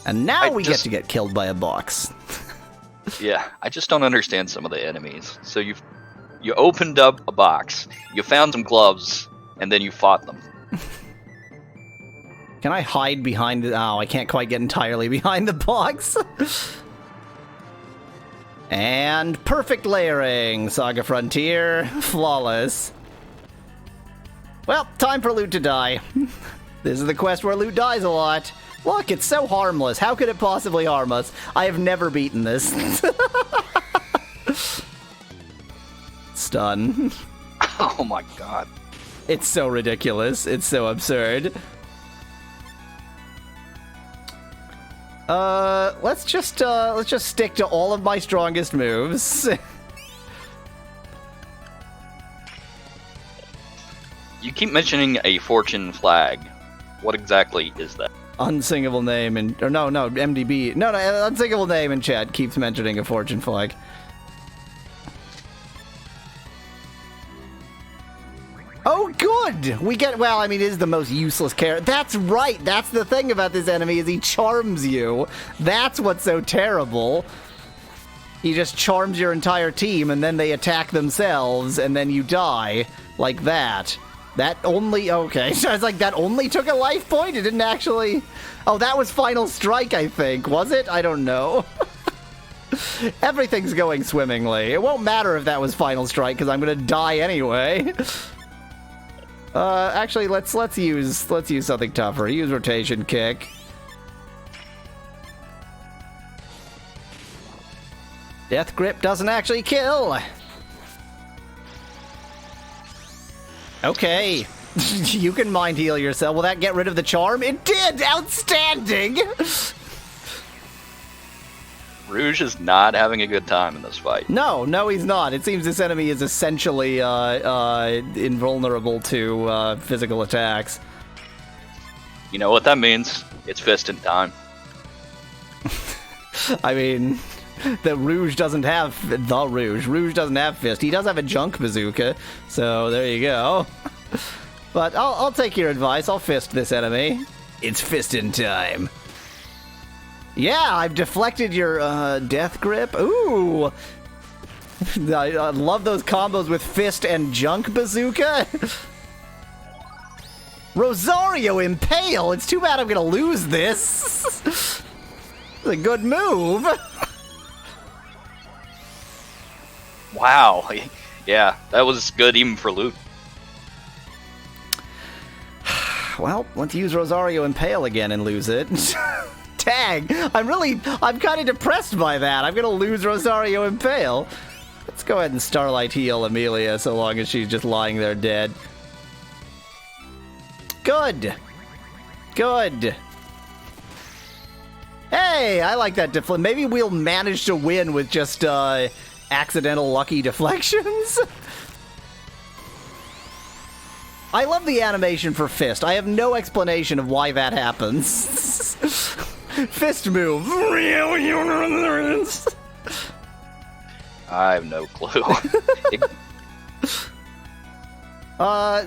And now we get to get killed by a box. Yeah, I just don't understand some of the enemies. So you opened up a box, you found some gloves, and then you fought them. Can I hide behind it? Oh, I can't quite get entirely behind the box. And perfect layering. SaGa Frontier. Flawless. Well, time for Lute to die. This is the quest where Lute dies a lot. Look, it's so harmless. How could it possibly harm us? I have never beaten this. Stun. Oh my god. It's so ridiculous. It's so absurd. Let's just stick to all of my strongest moves. You keep mentioning a fortune flag. What exactly is that? Unsingable name and no, MDB. No, unsingable name in chat keeps mentioning a fortune flag. Oh, good! We get, well, I mean, it is the most useless character. That's right! That's the thing about this enemy, is he charms you. That's what's so terrible. He just charms your entire team, and then they attack themselves, and then you die. Like that. That only, okay. So I was like, that only took a life point? It didn't actually... Oh, that was Final Strike, I think. Was it? I don't know. Everything's going swimmingly. It won't matter if that was Final Strike, because I'm gonna die anyway. Actually, let's use something tougher. Use rotation kick. Death grip doesn't actually kill. Okay. You can mind heal yourself. Will that get rid of the charm? It did! Outstanding! Rouge is not having a good time in this fight. No, he's not. It seems this enemy is essentially invulnerable to physical attacks. You know what that means? It's fisting time. I mean, that Rouge doesn't have. Rouge doesn't have Fist. He does have a Junk Bazooka, so there you go. But I'll take your advice. I'll Fist this enemy. It's fisting time. Yeah, I've deflected your Death Grip. Ooh. I love those combos with Fist and Junk Bazooka. Rosario Impale. It's too bad I'm going to lose this. It's a good move. Wow. Yeah, that was good even for Lute. Well, let's use Rosario Impale again and lose it. Tag! I'm kind of depressed by that. I'm going to lose Rosario Impale. Let's go ahead and Starlight heal Amelia so long as she's just lying there dead. Good! Good! Hey, I like that deflect. Maybe we'll manage to win with just accidental lucky deflections. I love the animation for Fist. I have no explanation of why that happens. Fist move. I have no clue.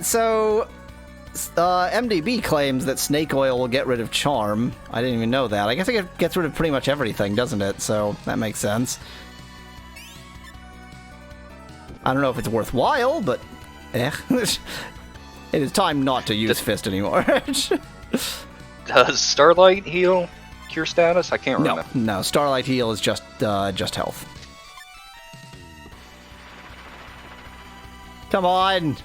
So MDB claims that snake oil will get rid of charm. I didn't even know that. I guess it gets rid of pretty much everything, doesn't it? So that makes sense. I don't know if it's worthwhile, but it is time not to use Fist anymore. Does Starlight heal cure status? I can't remember. No. Starlight heal is just health. Come on!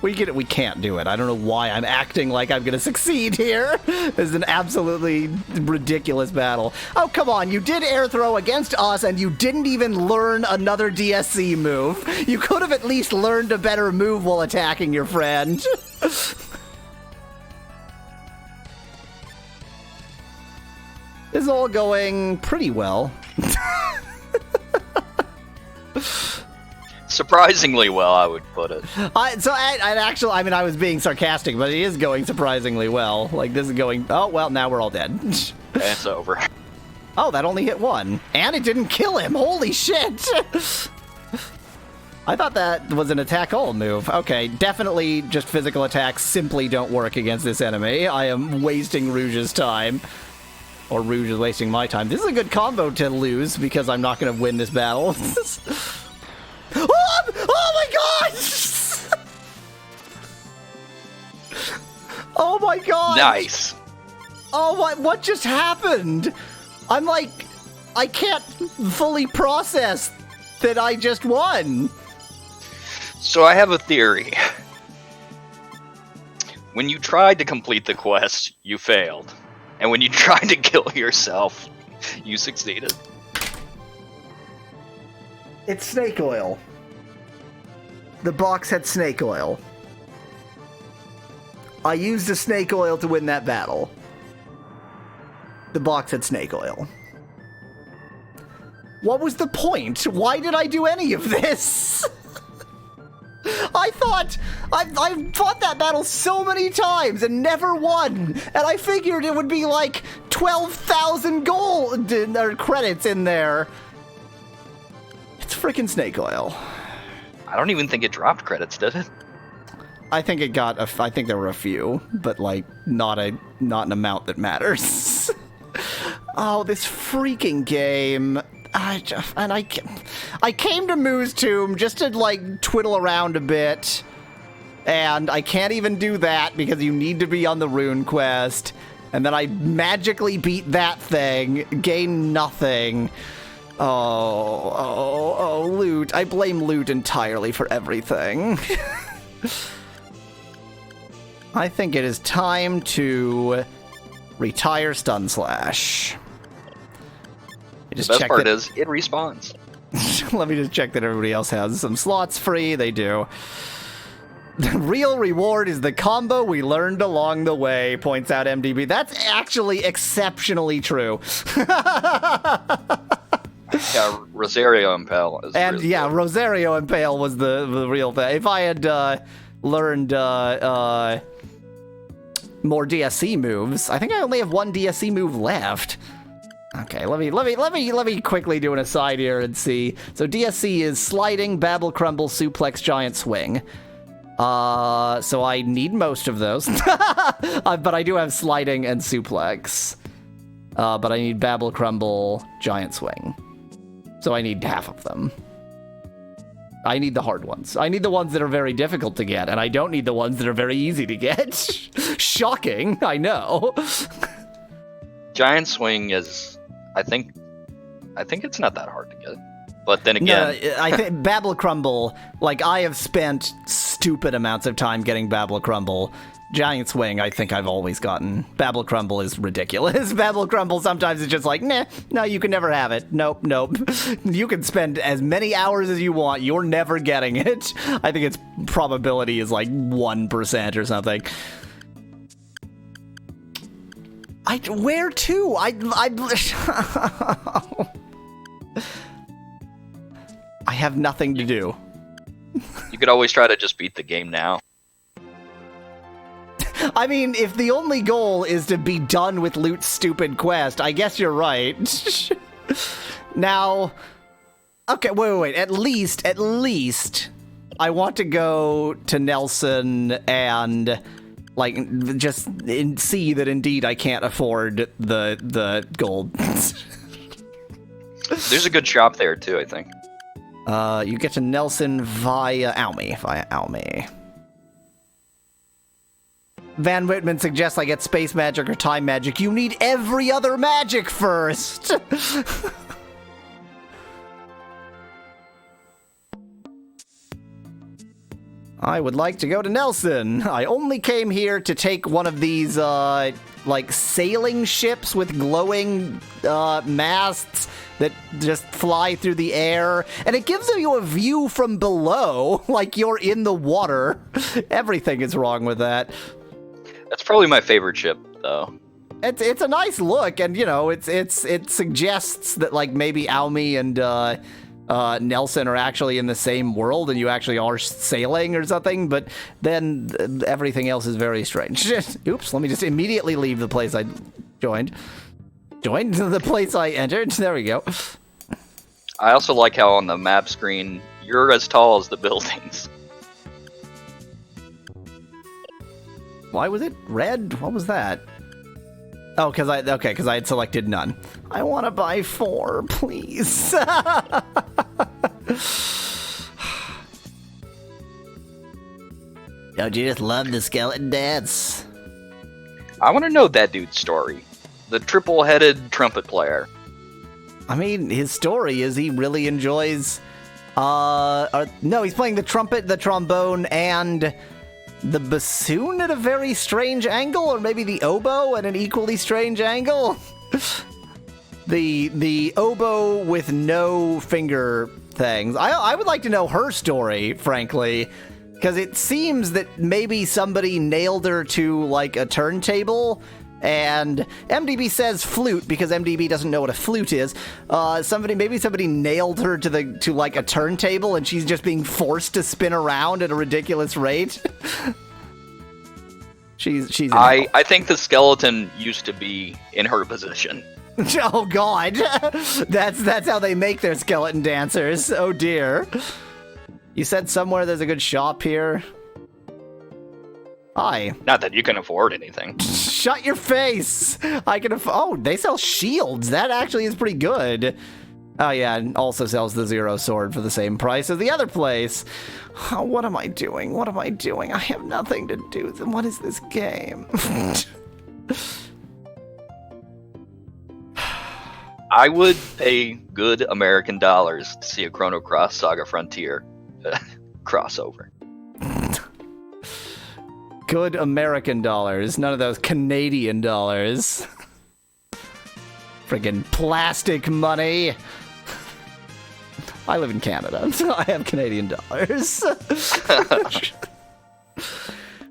We can't do it. I don't know why I'm acting like I'm gonna succeed here. This is an absolutely ridiculous battle. Oh, come on. You did air throw against us and you didn't even learn another DSC move. You could have at least learned a better move while attacking your friend. This is all going pretty well. Surprisingly well, I would put it. I was being sarcastic, but it is going surprisingly well. Like, this is going... Oh, well, now we're all dead. It's over. Oh, that only hit one. And it didn't kill him. Holy shit! I thought that was an attack-all move. Okay, definitely just physical attacks simply don't work against this enemy. I am wasting Rouge's time. Or Rouge is wasting my time. This is a good combo to lose, because I'm not going to win this battle. Oh my god! Oh my god! Nice. Oh my, what just happened? I'm like, I can't fully process that I just won. So I have a theory. When you tried to complete the quest, you failed. And when you tried to kill yourself, you succeeded. It's snake oil. The box had snake oil. I used the snake oil to win that battle. The box had snake oil. What was the point? Why did I do any of this? I fought that battle so many times and never won. And I figured it would be like 12,000 gold or credits in there. It's freaking snake oil. I don't even think it dropped credits, did it? I think it got. I think there were a few, but like not an amount that matters. Oh, this freaking game! I came to Moo's Tomb just to like twiddle around a bit, and I can't even do that because you need to be on the rune quest. And then I magically beat that thing, gain nothing. Oh, Lute. I blame Lute entirely for everything. I think it is time to retire Stun Slash. The best part is, it respawns. Let me just check that everybody else has some slots free. They do. The real reward is the combo we learned along the way, points out MDB. That's actually exceptionally true. Yeah, Rosario Impale is and really yeah, good. Rosario Impale was the real thing. If I had learned more DSC moves, I think I only have one DSC move left. Okay, let me quickly do an aside here and see. So DSC is sliding, babble, crumble, suplex, giant swing. So I need most of those. But I do have sliding and suplex. But I need babble, crumble, giant swing. So I need half of them. I need the hard ones. I need the ones that are very difficult to get, and I don't need the ones that are very easy to get. Shocking, I know. Giant swing is, I think it's not that hard to get. But then again, no, I think Babble Crumble, like, I have spent stupid amounts of time getting Babble Crumble. Giant Swing, I think I've always gotten. Babble Crumble is ridiculous. Babble Crumble sometimes is just like, nah, no, you can never have it. Nope. You can spend as many hours as you want. You're never getting it. I think its probability is like 1% or something. Where to? I have nothing to do. You could always try to just beat the game now. I mean, if the only goal is to be done with Lute's stupid quest, I guess you're right. Now, okay, wait. At least, I want to go to Nelson and, like, just see that indeed I can't afford the gold. There's a good shop there too, I think. You get to Nelson via Almy. Van Whitman suggests I get space magic or time magic. You need every other magic first! I would like to go to Nelson. I only came here to take one of these, like, sailing ships with glowing, masts that just fly through the air. And it gives you a view from below, like you're in the water. Everything is wrong with that. That's probably my favorite ship, though. It's a nice look, and, you know, it suggests that, like, maybe Almy and, Nelson are actually in the same world and you actually are sailing or something, but then everything else is very strange. Oops, let me just immediately leave the place I joined the place I entered. There we go. I also like how on the map screen, you're as tall as the buildings. Why was it red? What was that? Oh, because I had selected none. I want to buy 4, please. Don't you just love the skeleton dance? I want to know that dude's story. The triple-headed trumpet player. I mean, his story is he really enjoys... no, he's playing the trumpet, the trombone, and... the bassoon at a very strange angle, or maybe the oboe at an equally strange angle. the oboe with no finger things. I would like to know her story, frankly, because it seems that maybe somebody nailed her to, like, a turntable. And MDB says flute because MDB doesn't know what a flute is. Maybe somebody nailed her to like a turntable and she's just being forced to spin around at a ridiculous rate. she's. I think the skeleton used to be in her position. Oh God, that's how they make their skeleton dancers. Oh dear. You said somewhere there's a good shop here. Hi. Not that you can afford anything. Shut your face! I can oh, they sell shields. That actually is pretty good. Oh yeah, and also sells the Zero Sword for the same price as the other place. Oh, what am I doing? I have nothing to do. What is this game? I would pay good American dollars to see a Chrono Cross SaGa Frontier crossover. Good American dollars, none of those Canadian dollars. Friggin' plastic money. I live in Canada, so I have Canadian dollars.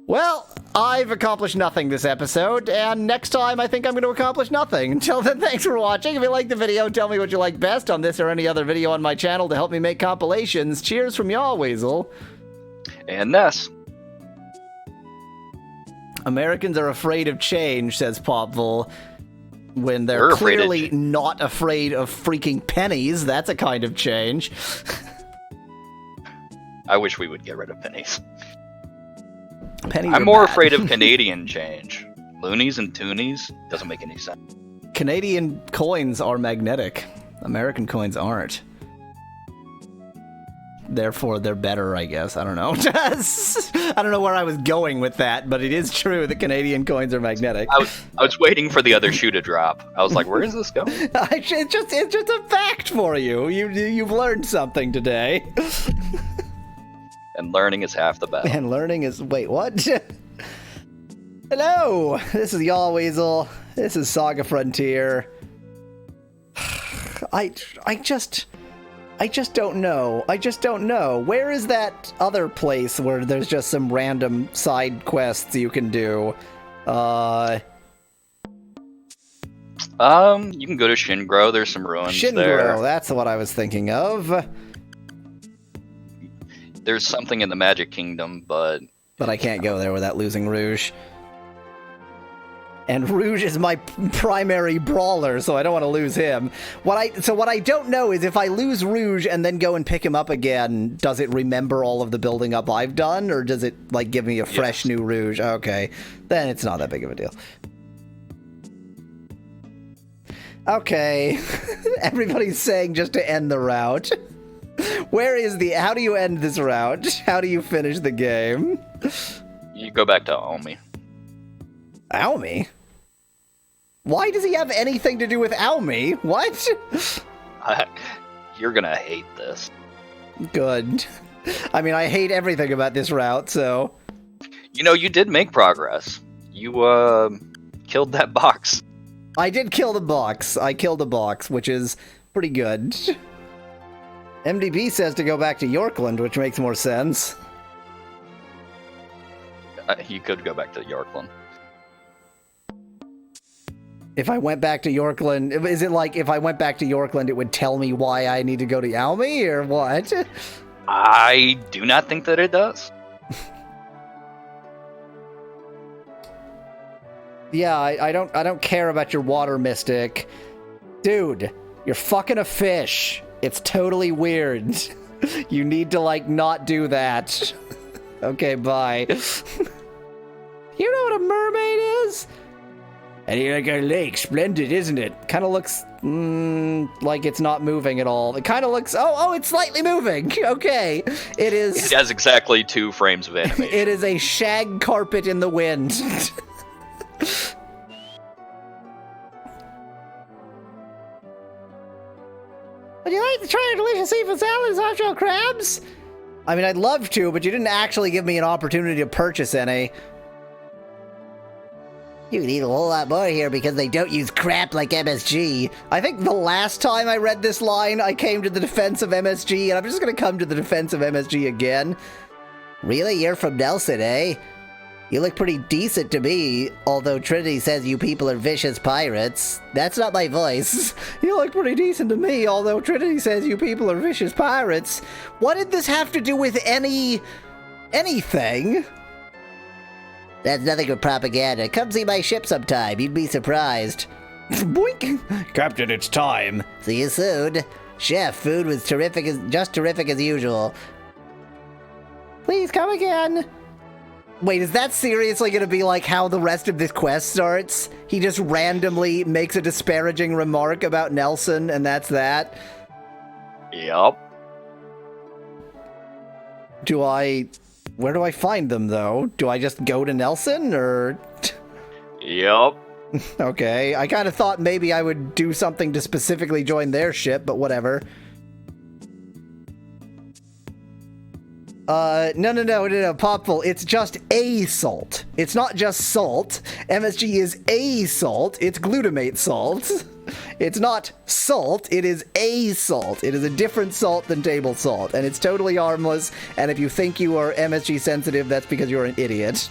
Well, I've accomplished nothing this episode, and next time I think I'm going to accomplish nothing. Until then, thanks for watching. If you liked the video, tell me what you like best on this or any other video on my channel to help me make compilations. Cheers from y'all, Weasel. And Ness. Americans are afraid of change, says Popville. when they're clearly not afraid of freaking pennies. That's a kind of change. I wish we would get rid of pennies. Pennies I'm are more bad. afraid of Canadian change. Loonies and toonies doesn't make any sense. Canadian coins are magnetic. American coins aren't. Therefore, they're better, I guess. I don't know. I don't know where I was going with that, but it is true that Canadian coins are magnetic. I was waiting for the other shoe to drop. I was like, where is this going? It's just a fact for you. You've learned something today. And learning is half the battle. And learning is... Wait, what? Hello! This is Y'all Weasel. This is SaGa Frontier. I just don't know. I just don't know. Where is that other place where there's just some random side quests you can do? You can go to Shingro. There's some ruins there. Shingro, that's what I was thinking of. There's something in the Magic Kingdom, but I can't go there without losing Rouge. And Rouge is my primary brawler, so I don't want to lose him. What I don't know is if I lose Rouge and then go and pick him up again, does it remember all of the building up I've done, or does it like give me a fresh new Rouge? Okay, then it's not that big of a deal. Okay, everybody's saying just to end the route. Where is how do you end this route? How do you finish the game? you go back to Omi. Aomi? Why does he have anything to do with Aomi? What? You're gonna hate this. Good. I mean, I hate everything about this route, so... You know, you did make progress. You, killed that box. I did kill the box. I killed the box, which is pretty good. MDB says to go back to Yorkland, which makes more sense. You could go back to Yorkland. If I went back to Yorkland, is it like if I went back to Yorkland, it would tell me why I need to go to Aomi, or what? I do not think that it does. Yeah, I don't care about your water mystic. Dude, you're fucking a fish. It's totally weird. You need to, like, not do that. Okay, bye. You know what a mermaid is? And you're like a lake. Splendid, isn't it? Kind of looks like it's not moving at all. It kind of looks... Oh, it's slightly moving. Okay. It is... It has exactly 2 frames of animation. It is a shag carpet in the wind. Would you like to try a delicious seafood salad and soft-shell crabs? I mean, I'd love to, but you didn't actually give me an opportunity to purchase any. You can eat a whole lot more here because they don't use crap like MSG. I think the last time I read this line, I came to the defense of MSG, and I'm just going to come to the defense of MSG again. Really? You're from Nelson, eh? You look pretty decent to me, although Trinity says you people are vicious pirates. That's not my voice. You look pretty decent to me, although Trinity says you people are vicious pirates. What did this have to do with anything? That's nothing but propaganda. Come see my ship sometime. You'd be surprised. Boink! Captain, it's time. See you soon. Chef, food was just terrific as usual. Please come again. Wait, is that seriously going to be like how the rest of this quest starts? He just randomly makes a disparaging remark about Nelson, and that's that? Yup. Where do I find them, though? Do I just go to Nelson, or... Yup. Okay, I kind of thought maybe I would do something to specifically join their ship, but whatever. No, Popful, it's just a salt. It's not just salt. MSG is a salt. It's glutamate salt. It's not salt, it is a salt. It is a different salt than table salt, and it's totally harmless, and if you think you are MSG sensitive, that's because you're an idiot.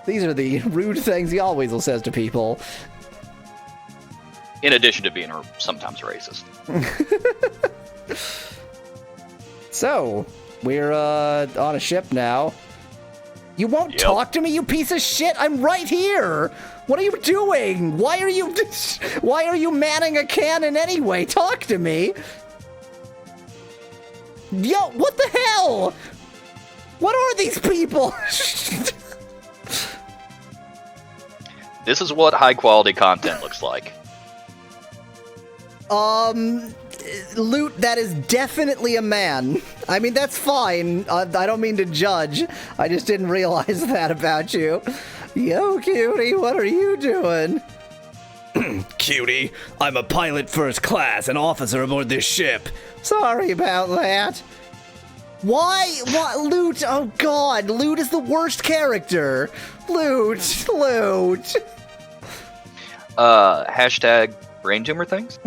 These are the rude things he always says to people. In addition to being sometimes racist. So, we're on a ship now. You won't talk to me, you piece of shit? I'm right here! What are you doing? Why are you manning a cannon anyway? Talk to me. Yo, what the hell? What are these people? This is what high quality content looks like. Lute, that is definitely a man. I mean, that's fine. I don't mean to judge. I just didn't realize that about you. Yo, cutie, what are you doing? Cutie, I'm a pilot first class, an officer aboard this ship. Sorry about that. Why? What? Lute? Oh, God. Lute is the worst character. Lute. Hashtag brain tumor things?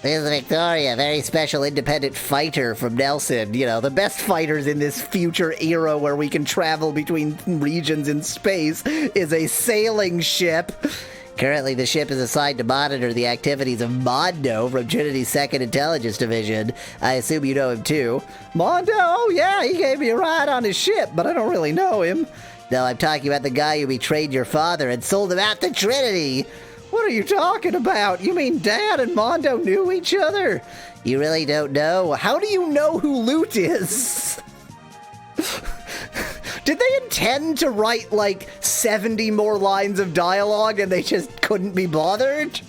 This is Victoria, very special independent fighter from Nelson. You know, the best fighters in this future era where we can travel between regions in space is a sailing ship. Currently, the ship is assigned to monitor the activities of Mondo from Trinity's 2nd Intelligence Division. I assume you know him too. Mondo? Oh yeah, he gave me a ride on his ship, but I don't really know him. No, I'm talking about the guy who betrayed your father and sold him out to Trinity. What are you talking about? You mean Dad and Mondo knew each other? You really don't know? How do you know who Lute is? Did they intend to write, like, 70 more lines of dialogue and they just couldn't be bothered?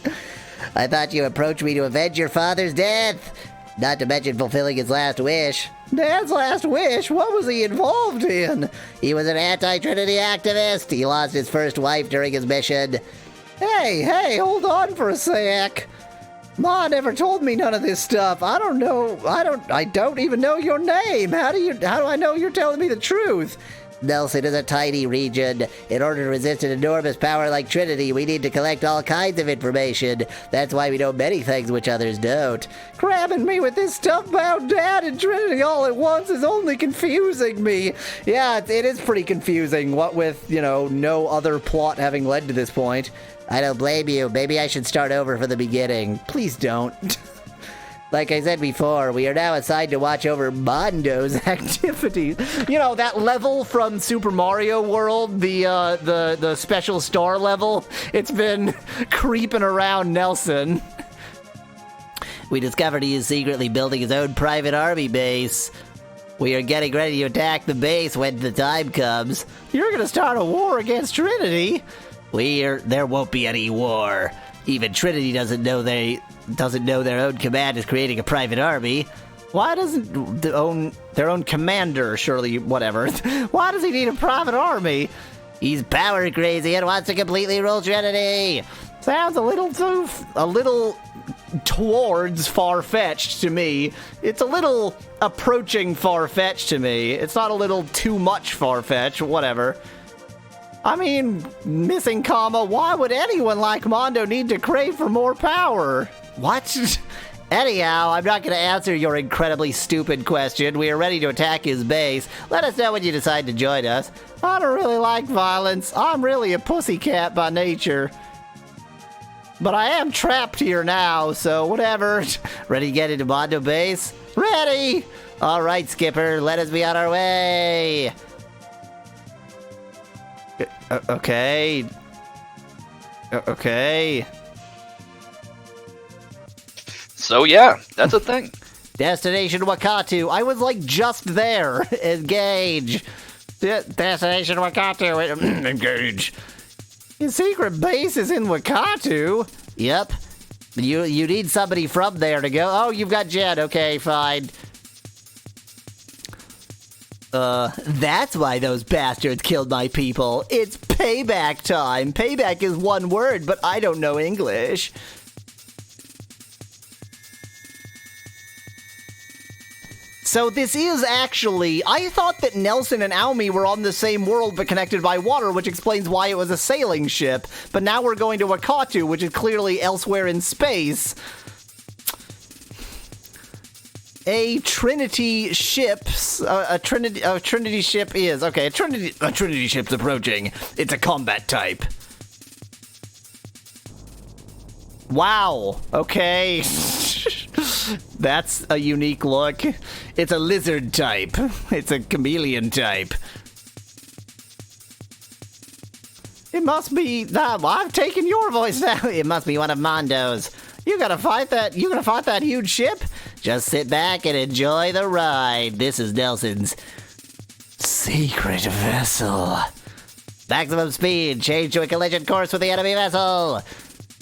I thought you approached me to avenge your father's death. Not to mention fulfilling his last wish. Dad's last wish? What was he involved in? He was an anti-Trinity activist. He lost his first wife during his mission. Hey, hold on for a sec. Ma never told me none of this stuff. I don't even know your name. How do I know you're telling me the truth? Nelson is a tiny region. In order to resist an enormous power like Trinity, we need to collect all kinds of information. That's why we know many things which others don't. Grabbing me with this stuff about Dad and Trinity all at once is only confusing me. Yeah, it is pretty confusing, what with, no other plot having led to this point. I don't blame you. Maybe I should start over from the beginning. Please don't. Like I said before, we are now assigned to watch over Mondo's activities. You know, that level from Super Mario World, the special star level, it's been creeping around Nelson. We discovered he is secretly building his own private army base. We are getting ready to attack the base when the time comes. You're gonna start a war against Trinity? There won't be any war. Even Trinity doesn't know their own command is creating a private army. Why doesn't their own commander, surely, whatever. Why does he need a private army? He's power crazy and wants to completely rule Trinity. Sounds a little towards far-fetched to me. It's a little approaching far-fetched to me. It's not a little too much far-fetched, whatever. I mean, missing comma, why would anyone like Mondo need to crave for more power? What? Anyhow, I'm not going to answer your incredibly stupid question. We are ready to attack his base. Let us know when you decide to join us. I don't really like violence. I'm really a pussycat by nature. But I am trapped here now, so whatever. Ready to get into Mondo base? Ready! All right, Skipper, let us be on our way. Okay. Okay. So yeah, that's a thing. Destination Wakatu. I was like just there. Engage. Destination Wakatu. Engage. His secret base is in Wakatu. Yep. You need somebody from there to go. Oh, you've got Jed. Okay, fine. That's why those bastards killed my people. It's payback time. Payback is one word, but I don't know English. So this is actually... I thought that Nelson and Aomi were on the same world but connected by water, which explains why it was a sailing ship. But now we're going to Wakatu, which is clearly elsewhere in space. A Trinity ship's... a Trinity ship is... Okay, a Trinity ship's approaching. It's a combat type. Wow. Okay. That's a unique look. It's a lizard type. It's a chameleon type. It must be that. I've taken your voice now. It must be one of Mondo's. You gonna fight that huge ship? Just sit back and enjoy the ride. This is Nelson's secret vessel. Maximum speed. Change to a collision course with the enemy vessel.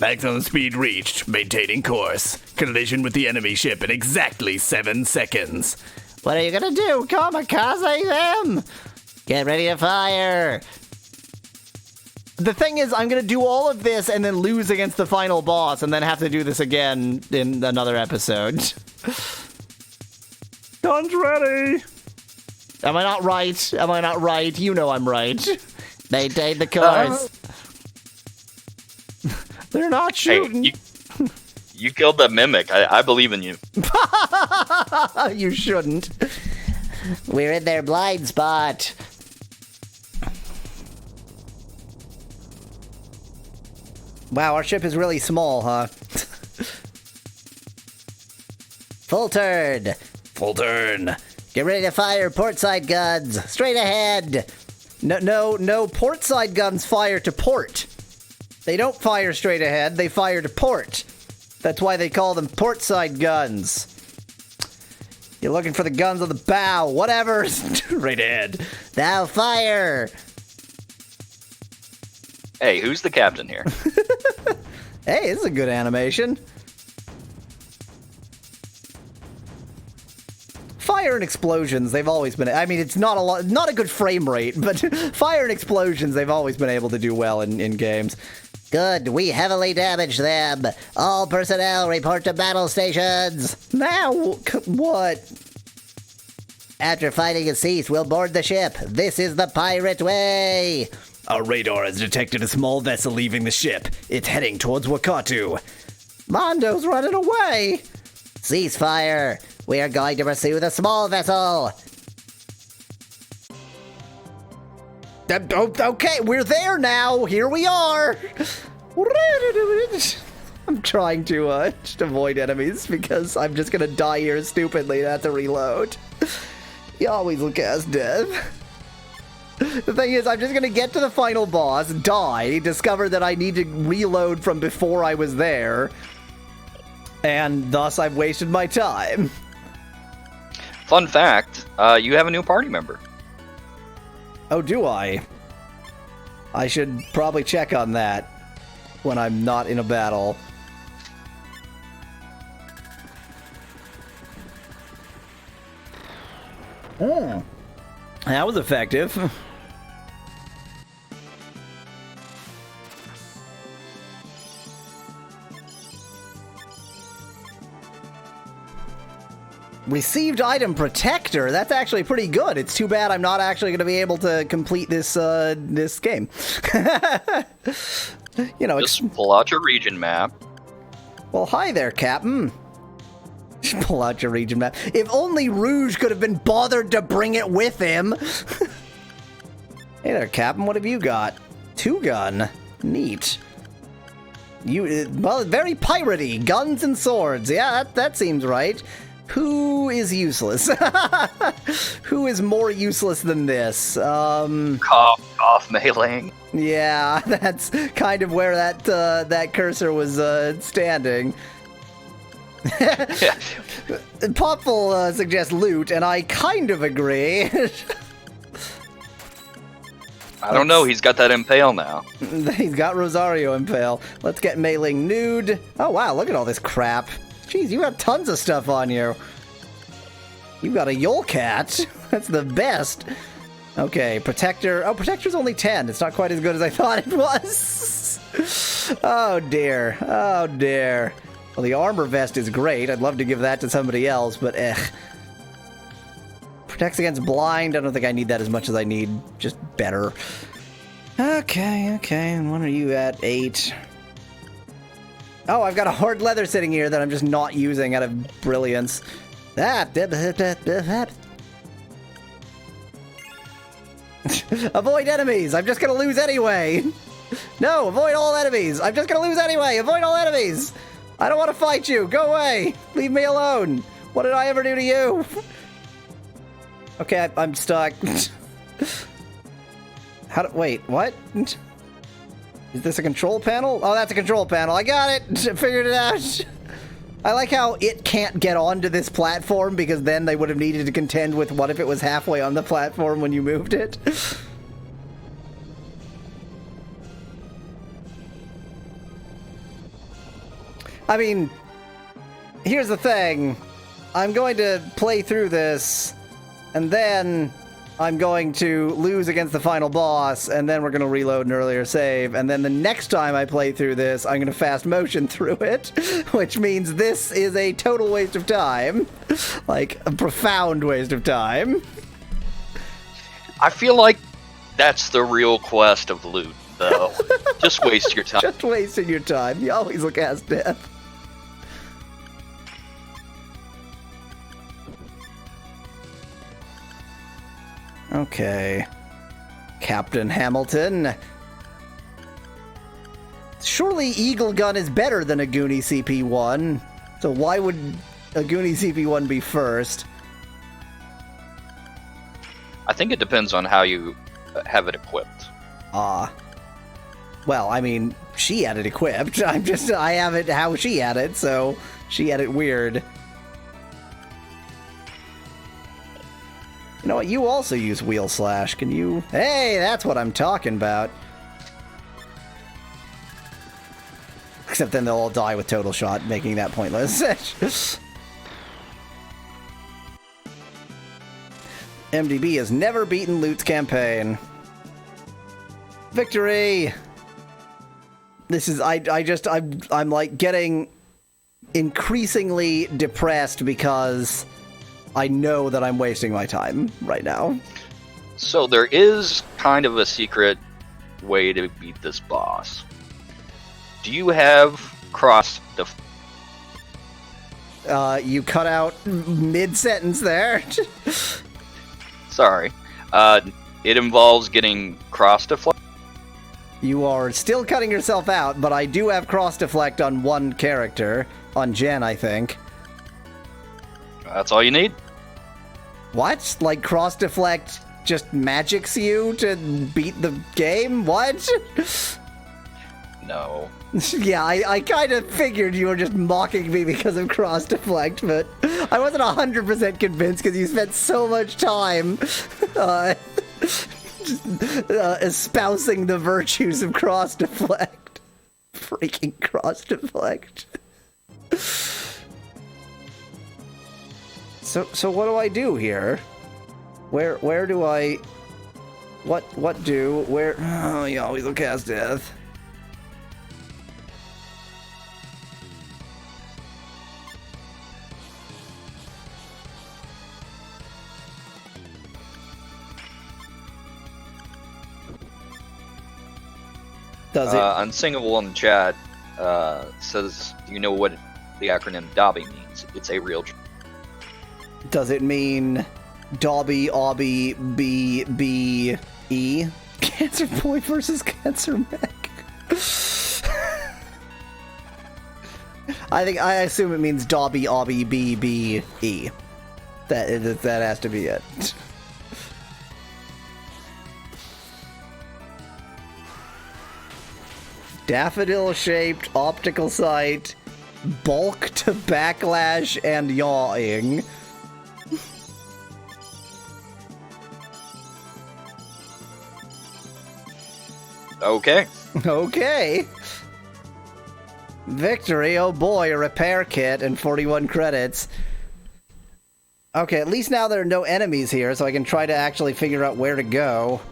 Maximum speed reached. Maintaining course. Collision with the enemy ship in exactly 7 seconds. What are you gonna do? Kamikaze them? Get ready to fire. The thing is, I'm gonna do all of this and then lose against the final boss and then have to do this again in another episode. Guns ready! Am I not right? Am I not right? You know I'm right. Maintain the course. They're not shooting. Hey, you killed the mimic. I believe in you. You shouldn't. We're in their blind spot. Wow, our ship is really small, huh? Full turn. Full turn. Get ready to fire portside guns. Straight ahead. No, portside guns fire to port. They don't fire straight ahead, they fire to port. That's why they call them portside guns. You're looking for the guns on the bow, whatever. Straight ahead. Now fire. Hey, who's the captain here? Hey, this is a good animation. Fire and explosions, they've always been... I mean, it's not a good frame rate, but fire and explosions, they've always been able to do well in games. Good, we heavily damaged them. All personnel report to battle stations. Now, what? After fighting has ceased, we'll board the ship. This is the pirate way. Our radar has detected a small vessel leaving the ship. It's heading towards Wakatu. Mondo's running away. Cease fire. We are going to pursue the small vessel. Okay, we're there now. Here we are. I'm trying to just avoid enemies because I'm just gonna die here stupidly and have to reload. You always look as death. The thing is, I'm just gonna get to the final boss, die, discover that I need to reload from before I was there, and thus I've wasted my time. Fun fact, you have a new party member. Oh, do I? I should probably check on that when I'm not in a battle. Oh. That was effective. Received item protector. That's actually pretty good. It's too bad I'm not actually going to be able to complete this this game. You know, just pull out your region map. Well, hi there, Captain. Pull out your region map. If only Rouge could have been bothered to bring it with him. Hey there, Captain. What have you got? 2-gun. Neat. Well, very piratey. Guns and swords. Yeah, that seems right. Who is useless? Who is more useless than this? Cough, meleeing. Yeah, that's kind of where that cursor was standing. Yeah. Popful suggests Lute, and I kind of agree. I don't know, he's got that impale now. He's got Rosario Impale. Let's get mailing nude. Oh wow, look at all this crap. Jeez, you got tons of stuff on you. You got a Yole Cat. That's the best. Okay, Protector. Oh, Protector's only 10. It's not quite as good as I thought it was. Oh dear. Oh dear. Well, the armor vest is great. I'd love to give that to somebody else, but Protects against blind. I don't think I need that as much as I need. Just better. Okay. And when are you at? 8. Oh, I've got a hard leather sitting here that I'm just not using out of brilliance. Avoid enemies. I'm just gonna lose anyway. No, avoid all enemies. I'm just gonna lose anyway. Avoid all enemies. I don't want to fight you. Go away. Leave me alone. What did I ever do to you? Okay, I'm stuck. Wait, what? Is this a control panel? Oh, that's a control panel. I got it! Figured it out! I like how it can't get onto this platform because then they would have needed to contend with what if it was halfway on the platform when you moved it. I mean, here's the thing. I'm going to play through this, and then I'm going to lose against the final boss, and then we're going to reload an earlier save, and then the next time I play through this, I'm going to fast motion through it, which means this is a total waste of time. Like, a profound waste of time. I feel like that's the real quest of Lute, though. Just waste your time. Just wasting your time. You always look ass death. Okay. Captain Hamilton. Surely Eagle Gun is better than a Goonie CP1. So why would a Goonie CP1 be first? I think it depends on how you have it equipped. Well, I mean, she had it equipped. I have it how she had it, so she had it weird. You know what? You also use wheel slash. Can you? Hey, that's what I'm talking about. Except then they'll all die with total shot, making that pointless. MDB has never beaten Lute's campaign. Victory! This is, I'm like getting increasingly depressed because I know that I'm wasting my time right now. So there is kind of a secret way to beat this boss. Do you have cross def- You cut out mid-sentence there. Sorry. It involves getting cross deflect. You are still cutting yourself out, but I do have cross deflect on one character. On Jen, I think. That's all you need? What? Like cross deflect just magics you to beat the game? What? No. Yeah, I kind of figured you were just mocking me because of cross deflect, but I wasn't 100% convinced because you spent so much time espousing the virtues of cross deflect. Freaking cross deflect. So what do I do here? Where do I? What do? Where? Oh, you always will cast death. Does it? Unsingable in the chat says, do you know what the acronym Dobby means? It's a real... Does it mean Dobby, Obby, B, E? Cancer Boy versus Cancer Mech. I assume it means Dobby, Obby, B, E. That has to be it. Daffodil-shaped optical sight, bulk to backlash and yawing. Okay. Okay. Victory, oh boy, a repair kit and 41 credits. Okay, at least now there are no enemies here, so I can try to actually figure out where to go.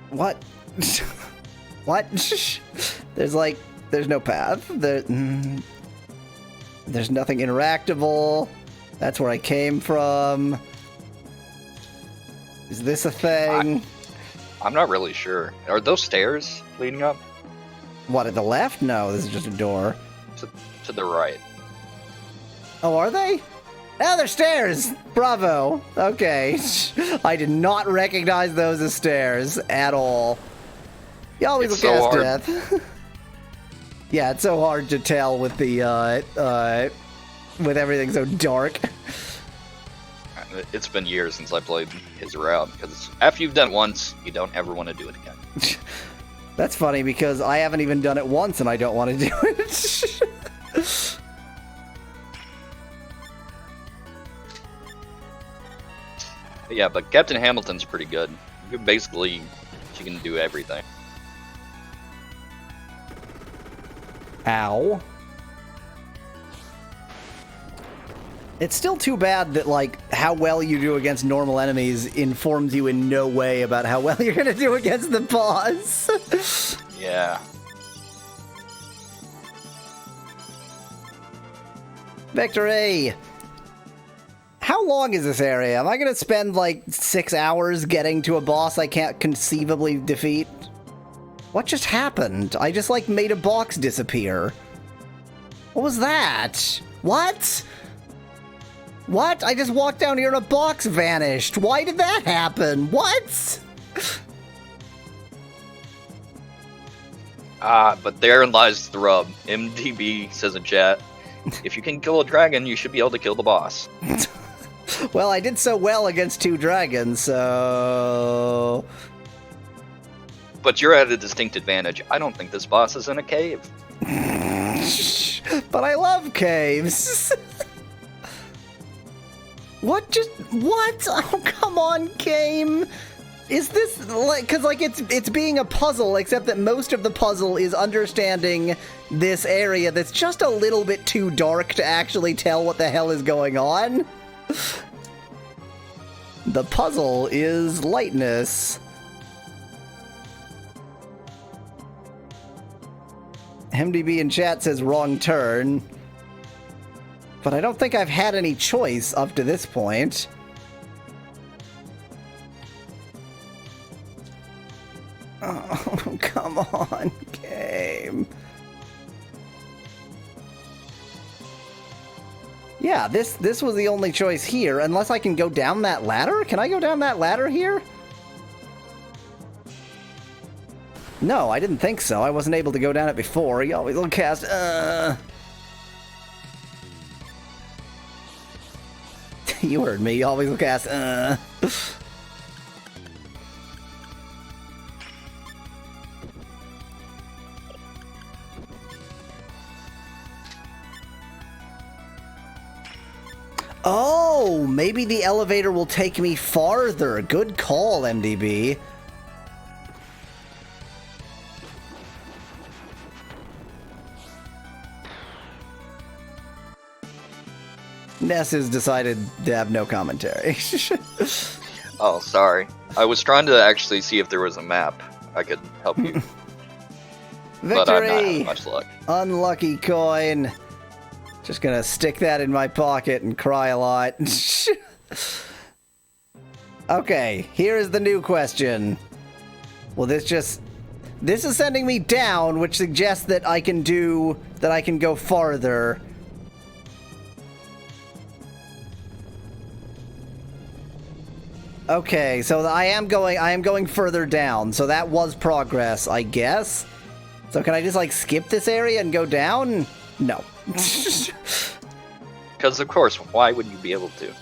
What? What? There's no path. There's nothing interactable. That's where I came from. Is this a thing? I'm not really sure. Are those stairs leading up? What, at the left? No, this is just a door. To the right. Oh, are they? Oh, they're stairs! Bravo! Okay. I did not recognize those as stairs at all. You always It's look so at hard. death. Yeah, it's so hard to tell with the, with everything so dark. It's been years since I played his route, because after you've done it once, you don't ever want to do it again. That's funny, because I haven't even done it once and I don't want to do it. Yeah, but Captain Hamilton's pretty good. She can do everything. Ow. It's still too bad that, like, how well you do against normal enemies informs you in no way about how well you're gonna do against the boss. Yeah. Victory! How long is this area? Am I gonna spend, like, 6 hours getting to a boss I can't conceivably defeat? What just happened? I just, like, made a box disappear. What was that? What? What? I just walked down here and a box vanished. Why did that happen? What? But therein lies the rub. MDB says in chat, if you can kill a dragon, you should be able to kill the boss. Well, I did so well against 2 dragons, so... But you're at a distinct advantage. I don't think this boss is in a cave. But I love caves. What? Oh, come on, game. Is this, like, because, like, it's being a puzzle, except that most of the puzzle is understanding this area that's just a little bit too dark to actually tell what the hell is going on. The puzzle is lightness. MDB in chat says wrong turn. But I don't think I've had any choice up to this point. Oh, come on, game. Yeah, this was the only choice here, unless I can go down that ladder? Can I go down that ladder here? No, I didn't think so. I wasn't able to go down it before. You always will cast, You heard me. You always will cast, Oh, maybe the elevator will take me farther. Good call, MDB. Ness has decided to have no commentary. Oh, sorry. I was trying to actually see if there was a map I could help you. But I'm not having much luck. Unlucky coin. Just gonna stick that in my pocket and cry a lot. Okay, here is the new question. Well, this is sending me down, which suggests that I can go farther. Okay, so I am going further down, so that was progress, I guess. So can I just, like, skip this area and go down? No. Because, of course, why would you be able to?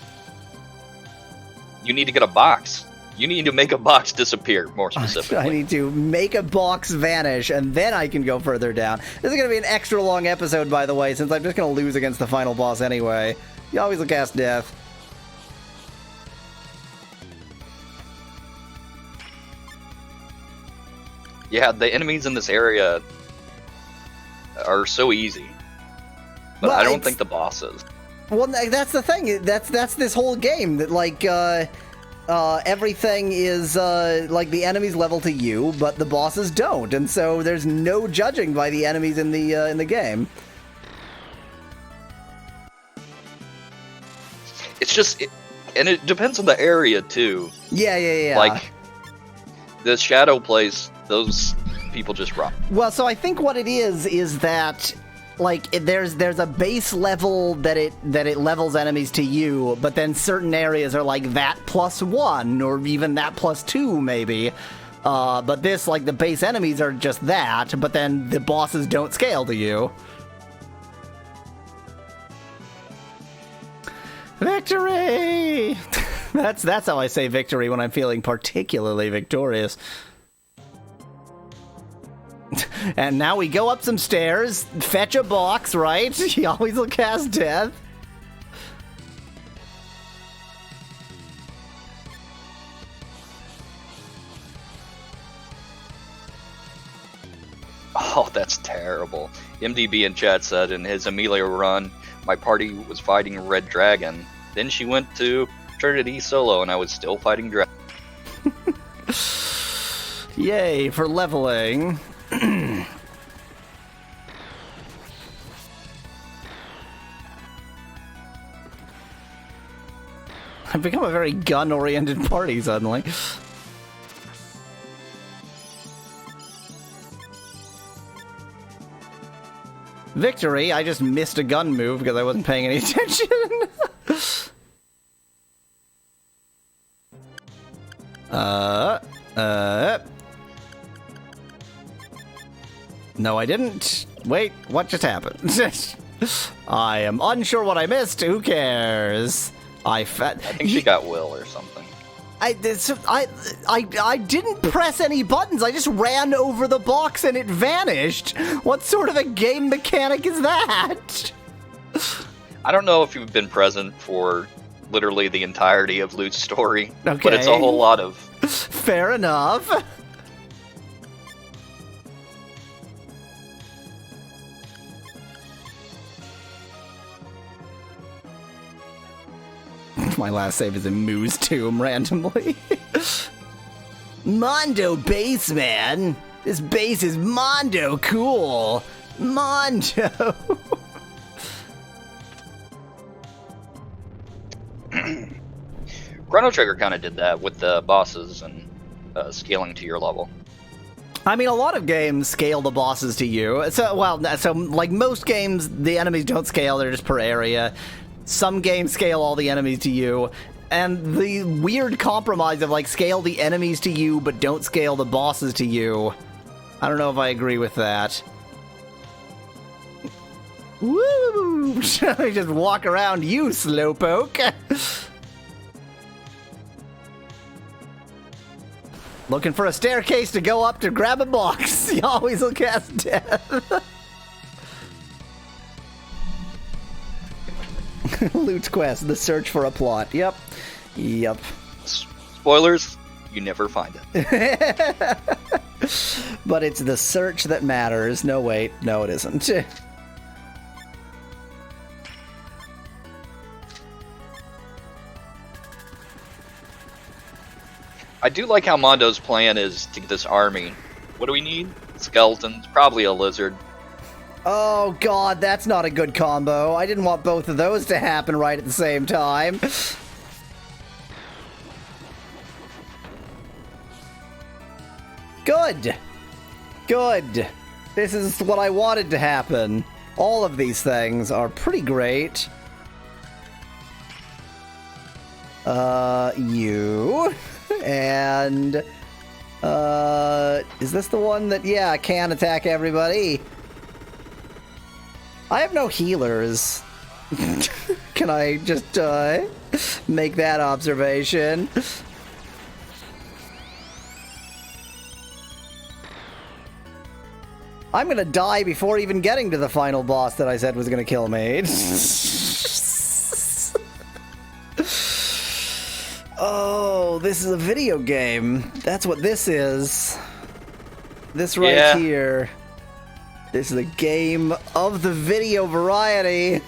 You need to get a box. You need to make a box disappear, more specifically. I need to make a box vanish, and then I can go further down. This is going to be an extra long episode, by the way, since I'm just going to lose against the final boss anyway. You always will cast death. Yeah, the enemies in this area are so easy. But Well, I don't think the boss is. Well, that's the thing. That's this whole game. That, like, everything is, like, the enemies level to you, but the bosses don't. And so there's no judging by the enemies in the game. It's just... and it depends on the area, too. Yeah. Like, the Shadow place, those people just rock. Well, so I think what it is that, like, there's a base level that it levels enemies to you, but then certain areas are like that +1 or even that +2 maybe. But this, like, the base enemies are just that, but then the bosses don't scale to you. Victory! That's how I say victory when I'm feeling particularly victorious. And now we go up some stairs, fetch a box, right? He always will cast death. Oh, that's terrible. MDB in chat said in his Amelia run, my party was fighting Red Dragon. Then she went to Trinity solo, and I was still fighting Dragon. Yay for leveling. I've become a very gun-oriented party suddenly. Victory, I just missed a gun move because I wasn't paying any attention. No, I didn't. Wait, what just happened? I am unsure what I missed. Who cares? I think she got Will or something. I didn't press any buttons. I just ran over the box and it vanished. What sort of a game mechanic is that? I don't know if you've been present for literally the entirety of Lute's story, okay. But it's a whole lot of... Fair enough. My last save is in Moo's tomb randomly. Mondo base, man. This base is Mondo cool. Mondo. Chrono Trigger kind of did that with the bosses and scaling to your level. I mean, a lot of games scale the bosses to you. So like most games, the enemies don't scale, they're just per area. Some games scale all the enemies to you. And the weird compromise of, like, scale the enemies to you, but don't scale the bosses to you. I don't know if I agree with that. Woo! Shall I just walk around you, slowpoke? Looking for a staircase to go up to grab a box. You always will cast death. Lute's quest, the search for a plot. Yep. Spoilers, you never find it. But it's the search that matters. No, wait. No, it isn't. I do like how Mondo's plan is to get this army. What do we need? Skeletons, probably a lizard. Oh god, that's not a good combo. I didn't want both of those to happen right at the same time. Good. Good. This is what I wanted to happen. All of these things are pretty great. You. And, is this the one that, yeah, can attack everybody? I have no healers. Can I just, make that observation? I'm gonna die before even getting to the final boss that I said was gonna kill me. Oh, this is a video game. That's what this is. This right here. This is a game of the video variety.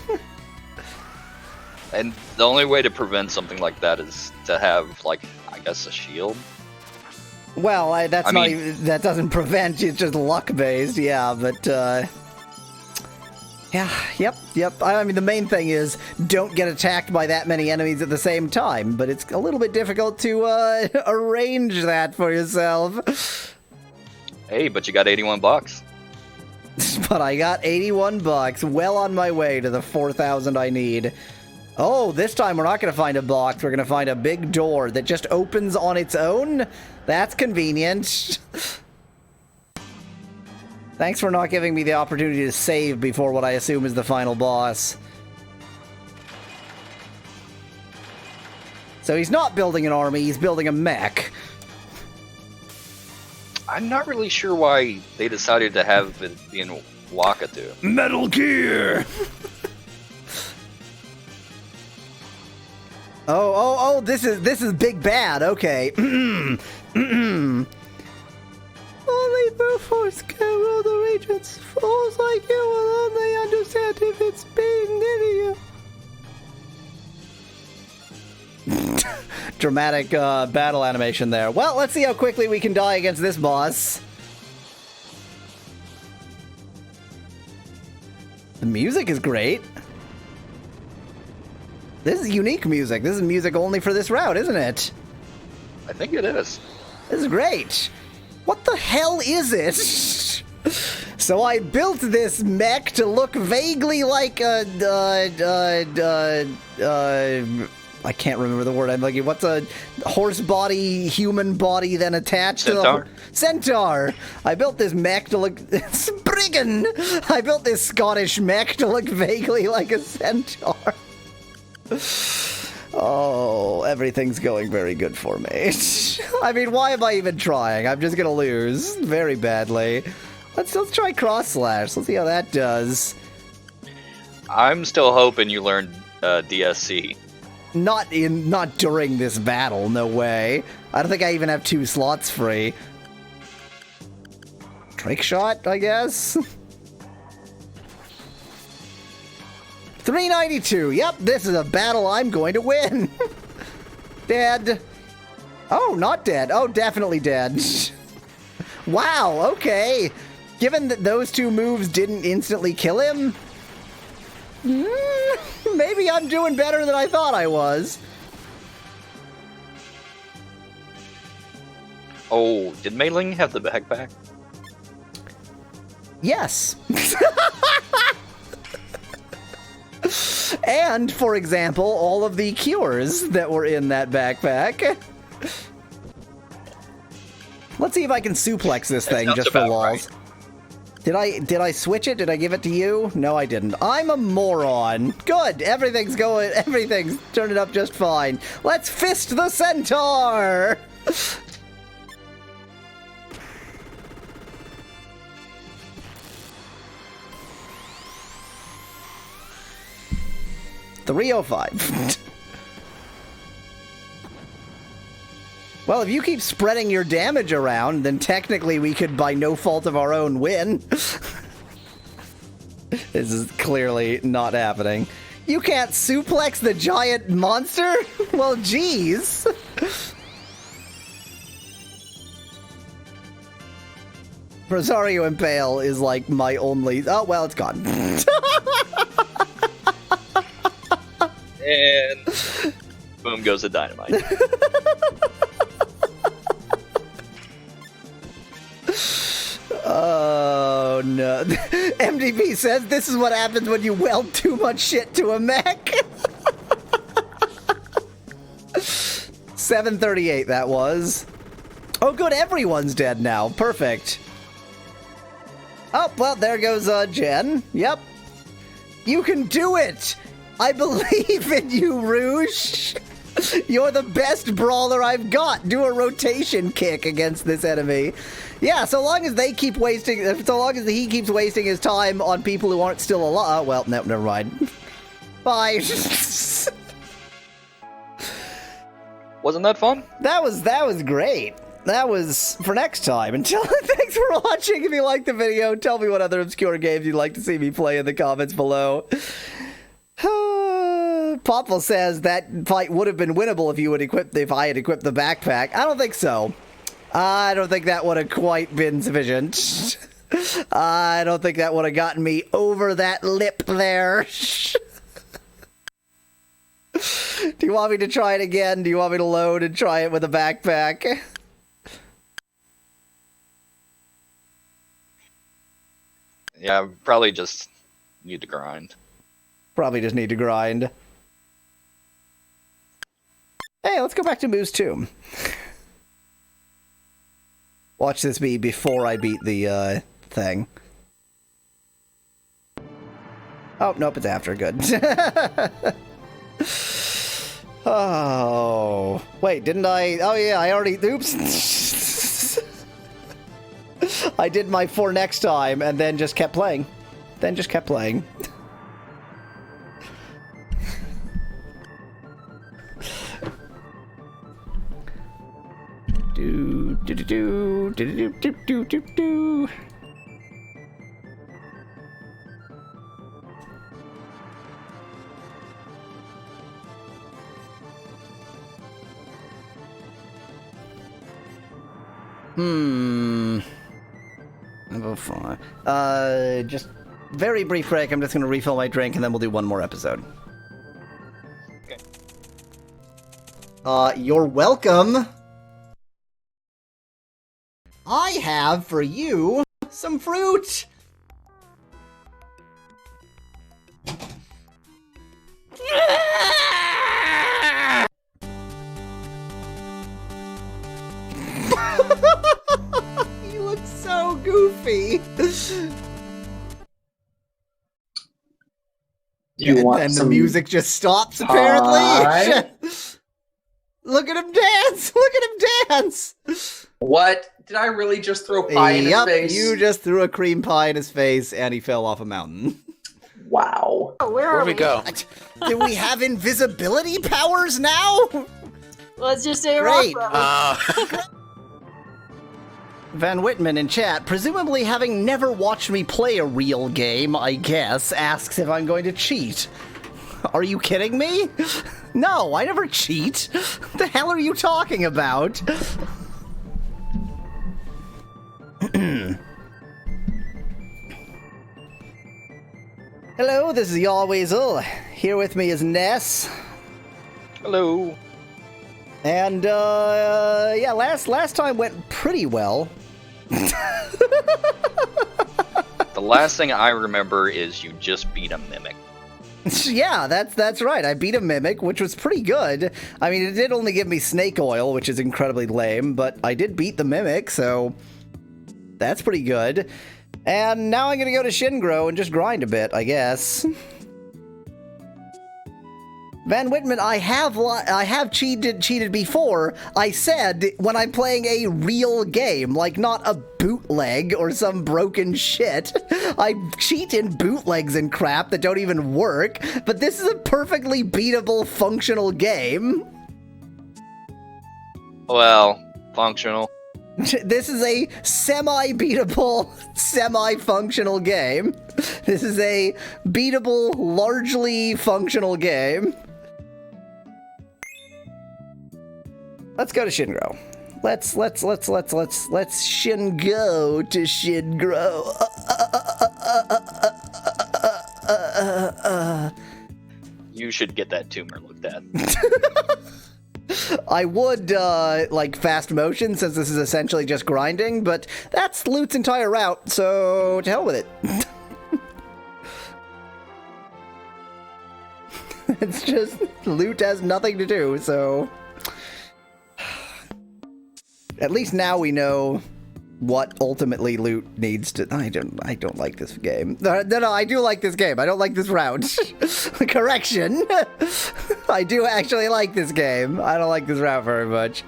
And the only way to prevent something like that is to have, like, I guess a shield. Well, that doesn't prevent, it's just luck-based, yeah, but, yeah, yep. I mean, the main thing is, don't get attacked by that many enemies at the same time, but it's a little bit difficult to, arrange that for yourself. Hey, but you got 81 bucks. But I got 81 bucks, well on my way to the 4,000 I need. Oh, this time we're not going to find a box. We're going to find a big door that just opens on its own. That's convenient. Thanks for not giving me the opportunity to save before what I assume is the final boss. So he's not building an army, he's building a mech. I'm not really sure why they decided to have it be in Wakatu. Metal Gear! Oh, this is big bad, okay. Only Bofors can rule the regions. Fools like you will only understand if it's being near you. Dramatic battle animation there. Well, let's see how quickly we can die against this boss. The music is great. This is unique music. This is music only for this route, isn't it? I think it is. This is great. What the hell is it? So I built this mech to look vaguely like a, I can't remember the word I'm looking. What's a horse body, human body, then attached Centaur. to the centaur? I built this mech to look Spriggan. I built this Scottish mech to look vaguely like a centaur. Oh, everything's going very good for me. I mean, why am I even trying? I'm just gonna lose very badly. Let's try cross slash. Let's see how that does. I'm still hoping you learned DSC. Not during this battle, no way. I don't think I even have 2 slots free. Drake shot, I guess. 392. Yep, this is a battle I'm going to win. Dead. Oh, not dead. Oh, definitely dead. Wow, okay. Given that those 2 moves didn't instantly kill him, maybe I'm doing better than I thought I was. Oh, did Mei Ling have the backpack? Yes. And, for example, all of the cures that were in that backpack. Let's see if I can suplex this thing just for lols. Right. Did I switch it? Did I give it to you? No, I didn't. I'm a moron. Good. Everything's turning up just fine. Let's fist the centaur. $305. Well, if you keep spreading your damage around, then technically we could, by no fault of our own, win. This is clearly not happening. You can't suplex the giant monster? Well, geez. Rosario Impale is like my only... Oh, well, it's gone. And boom goes the dynamite. Oh, no. MDP says this is what happens when you weld too much shit to a mech. 738 that was. Oh, good. Everyone's dead now. Perfect. Oh, well, there goes Jen. Yep. You can do it. I believe in you, Rouge. You're the best brawler I've got. Do a rotation kick against this enemy. Yeah, so long as he keeps wasting his time on people who aren't still alive. Well, no, never mind. Bye. Wasn't that fun? That was great. That was for next time. Until thanks for watching. If you liked the video, tell me what other obscure games you'd like to see me play in the comments below. Popple says that fight would have been winnable if I had equipped the backpack. I don't think so. I don't think that would have quite been sufficient. I don't think that would have gotten me over that lip there. Do you want me to try it again? Do you want me to load and try it with a backpack? Yeah, probably just need to grind. Probably just need to grind. Hey, let's go back to Moose 2. Watch this be before I beat the thing. Oh, nope, it's after. Good. Oh, wait, didn't I? Oh yeah, I already. Oops. I did my for next time and then just kept playing. Do do do do do do do do do. Number 5. Just very brief break. I'm just gonna refill my drink and then we'll do one more episode. Okay. You're welcome. I have for you some fruit. You look so goofy. And the music just stops, apparently. Look at him dance! Look at him dance! What? Did I really just throw pie in his face? You just threw a cream pie in his face, and he fell off a mountain. Wow. Where we go? Do we have invisibility powers now? Let's just say Great. Van Whitman in chat, presumably having never watched me play a real game, I guess, asks if I'm going to cheat. Are you kidding me? No, I never cheat. What the hell are you talking about? Hello, this is Yalweasel. Here with me is Ness. Hello. And, yeah, last time went pretty well. The last thing I remember is you just beat a mimic. Yeah, that's right. I beat a mimic, which was pretty good. I mean, it did only give me snake oil, which is incredibly lame, but I did beat the mimic, so that's pretty good. And now I'm gonna go to Shingro and just grind a bit, I guess. Van Whitman, I have cheated before. I said when I'm playing a real game, like not a bootleg or some broken shit. I cheat in bootlegs and crap that don't even work, but this is a perfectly beatable, functional game. Well, functional. This is a semi-beatable, semi-functional game. This is a beatable, largely functional game. Let's go to Shingo. Let's Shingo to Shingo. You should get that tumor looked at. I would, like, fast motion, since this is essentially just grinding, but that's Lute's entire route, so to hell with it. It's just, Lute has nothing to do, so... At least now we know what ultimately Lute needs to... I don't like this game. No, I do like this game. I don't like this route. Correction. I do actually like this game. I don't like this route very much.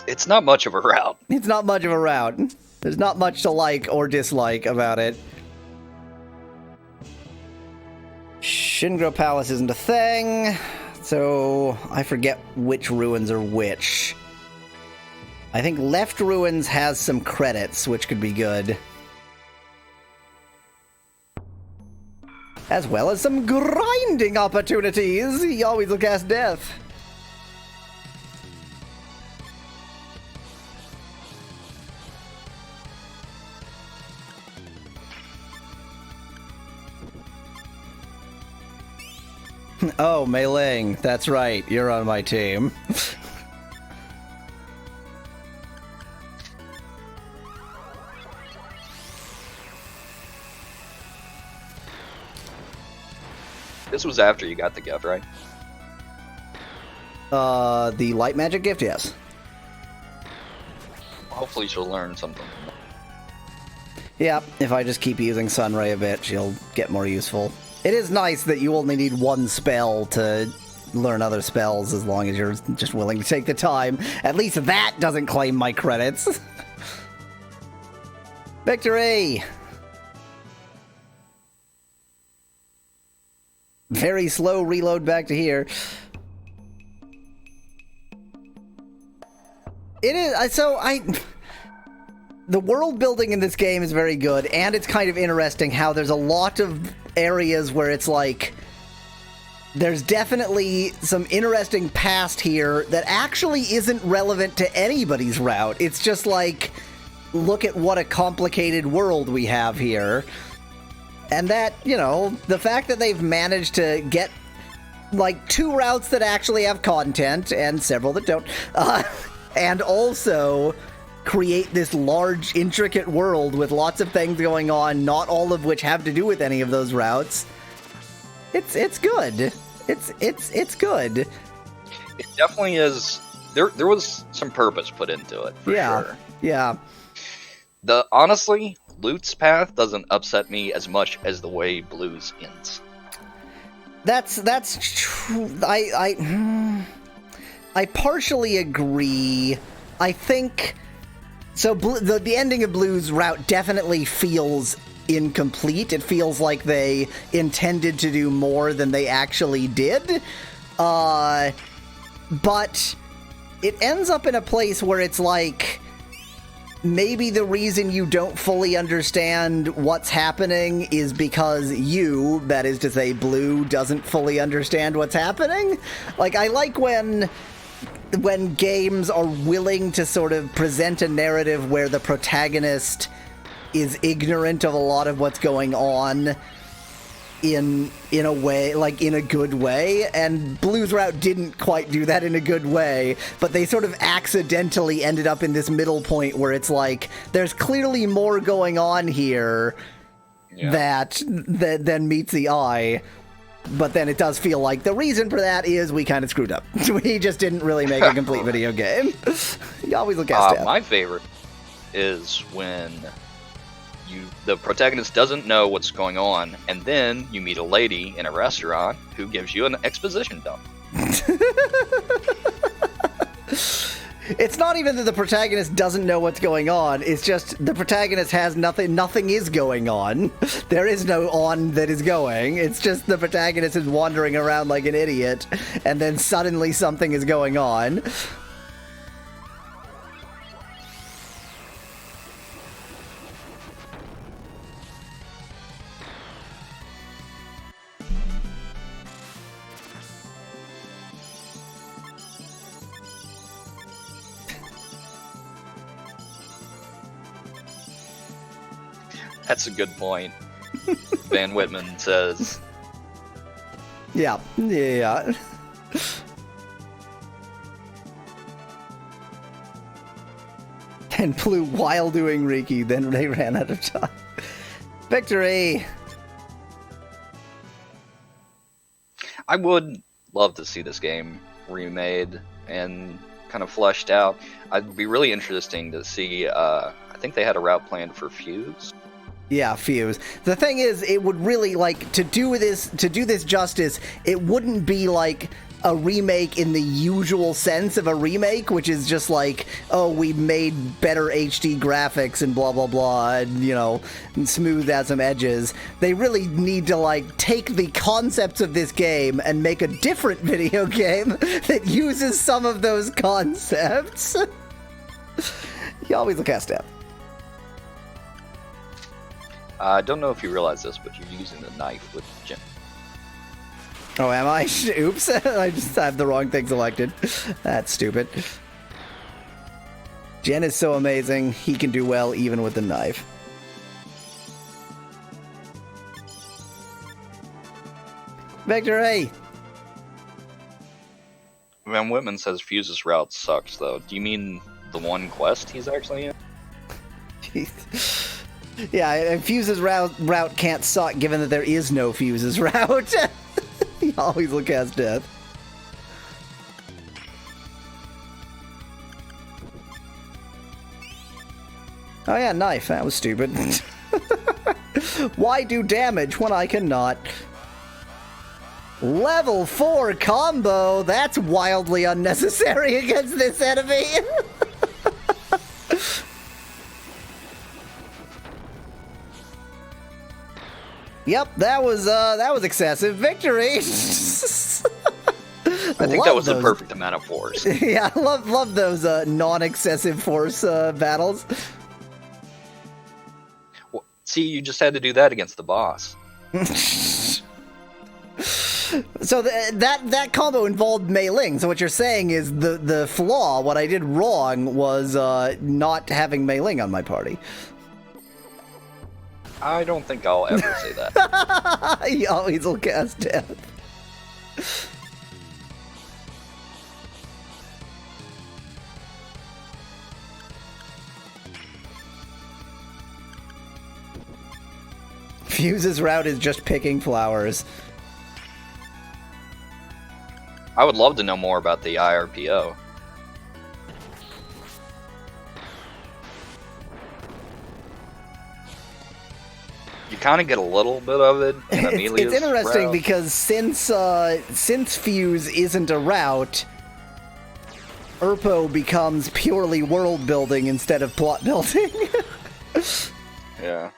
It's not much of a route. It's not much of a route. There's not much to like or dislike about it. Shingro Palace isn't a thing, so I forget which ruins are which. I think left ruins has some credits, which could be good. As well as some grinding opportunities. He always will cast death. Oh, Mei Ling, that's right, you're on my team. This was after you got the gift, right? The light magic gift, yes. Hopefully she'll learn something. Yeah, if I just keep using Sunray a bit, she'll get more useful. It is nice that you only need one spell to learn other spells as long as you're just willing to take the time. At least that doesn't claim my credits. Victory! Very slow reload back to here. It is, the world building in this game is very good, and it's kind of interesting how there's a lot of areas where it's like, there's definitely some interesting past here that actually isn't relevant to anybody's route. It's just like, look at what a complicated world we have here. And that, you know, the fact that they've managed to get, like, 2 routes that actually have content, and several that don't, and also create this large, intricate world with lots of things going on, not all of which have to do with any of those routes. It's good. It's good. It definitely is. There was some purpose put into it, for sure. Yeah. Honestly, Lute's path doesn't upset me as much as the way Blue's ends. That's true. I partially agree. I think so. The ending of Blue's route definitely feels incomplete. It feels like they intended to do more than they actually did. But it ends up in a place where it's like, maybe the reason you don't fully understand what's happening is because you, that is to say Blue, doesn't fully understand what's happening. Like, I like when games are willing to sort of present a narrative where the protagonist is ignorant of a lot of what's going on in a way, like in a good way, and Blue's route didn't quite do that in a good way, but they sort of accidentally ended up in this middle point where it's like, there's clearly more going on here than meets the eye, but then it does feel like the reason for that is we kind of screwed up. We just didn't really make a complete video game. You always look at My favorite is when the protagonist doesn't know what's going on, and then you meet a lady in a restaurant who gives you an exposition dump. It's not even that the protagonist doesn't know what's going on, it's just the protagonist has nothing is going on. There is no on that is going. It's just the protagonist is wandering around like an idiot, and then suddenly something is going on. That's a good point. Van Whitman says. Yeah. And Blue while doing Riki, then they ran out of time. Victory! I would love to see this game remade and kind of fleshed out. I'd be really interesting to see, I think they had a route planned for Fuse. Yeah, Fuse. The thing is, it would really, like, to do this justice, it wouldn't be like a remake in the usual sense of a remake, which is just like, oh, we made better HD graphics and blah, blah, blah, and, you know, and smooth out some edges. They really need to, like, take the concepts of this game and make a different video game that uses some of those concepts. You always look at step. I don't know if you realize this, but you're using the knife with Jim. Oh, am I? Oops. I just have the wrong thing selected. That's stupid. Jen is so amazing. He can do well even with the knife. Victory! Van Whitman says Fuse's route sucks, though. Do you mean the one quest he's actually in? Yeah, Fuse's route can't suck given that there is no Fuse's route. He always look as death. Oh yeah, knife. That was stupid. Why do damage when I cannot? Level 4 combo? That's wildly unnecessary against this enemy. Yep, that was excessive. Victory. I think that was the perfect amount of force. Yeah, I love those non-excessive force battles. Well, see, you just had to do that against the boss. So that combo involved meleeing. So what you're saying is the flaw, what I did wrong, was not having meleeing on my party. I don't think I'll ever say that. He always will cast death. Fuse's route is just picking flowers. I would love to know more about the IRPO. You kind of get a little bit of it in Amelia's It's interesting route. because since Fuse isn't a route, Erpo becomes purely world building instead of plot building. Yeah.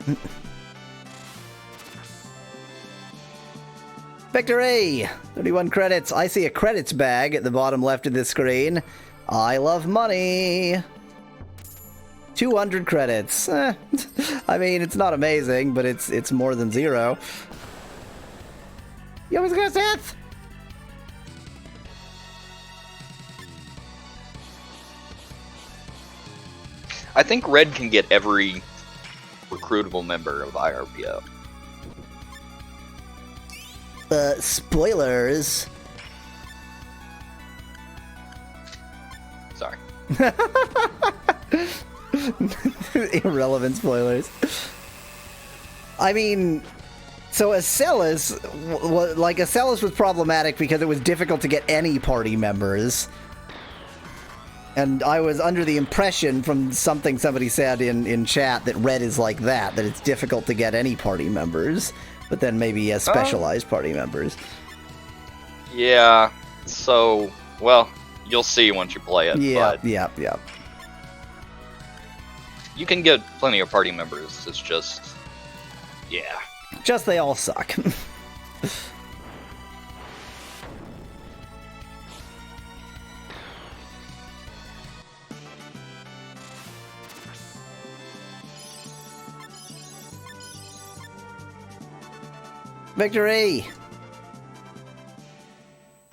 Victory! 31 credits. I see a credits bag at the bottom left of the screen. I love money. 200 credits. I mean, it's not amazing, but it's more than 0. You always got death. I think Red can get every recruitable member of IRPO. Spoilers. Sorry. Irrelevant spoilers. I mean, so Acellus, Acellus was problematic because it was difficult to get any party members. And I was under the impression from something somebody said in chat that Red is like that it's difficult to get any party members, but then maybe as specialized party members. Yeah, so, well, you'll see once you play it. Yeah, but yeah. you can get plenty of party members. It's just, yeah. Just they all suck. Victory!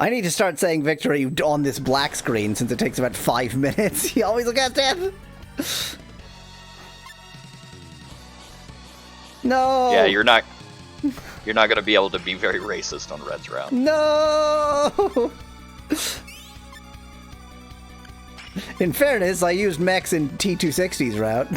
I need to start saying victory on this black screen since it takes about 5 minutes. You always look at death. No. Yeah, you're not going to be able to be very racist on Red's route. No. In fairness, I used mechs in T260's route.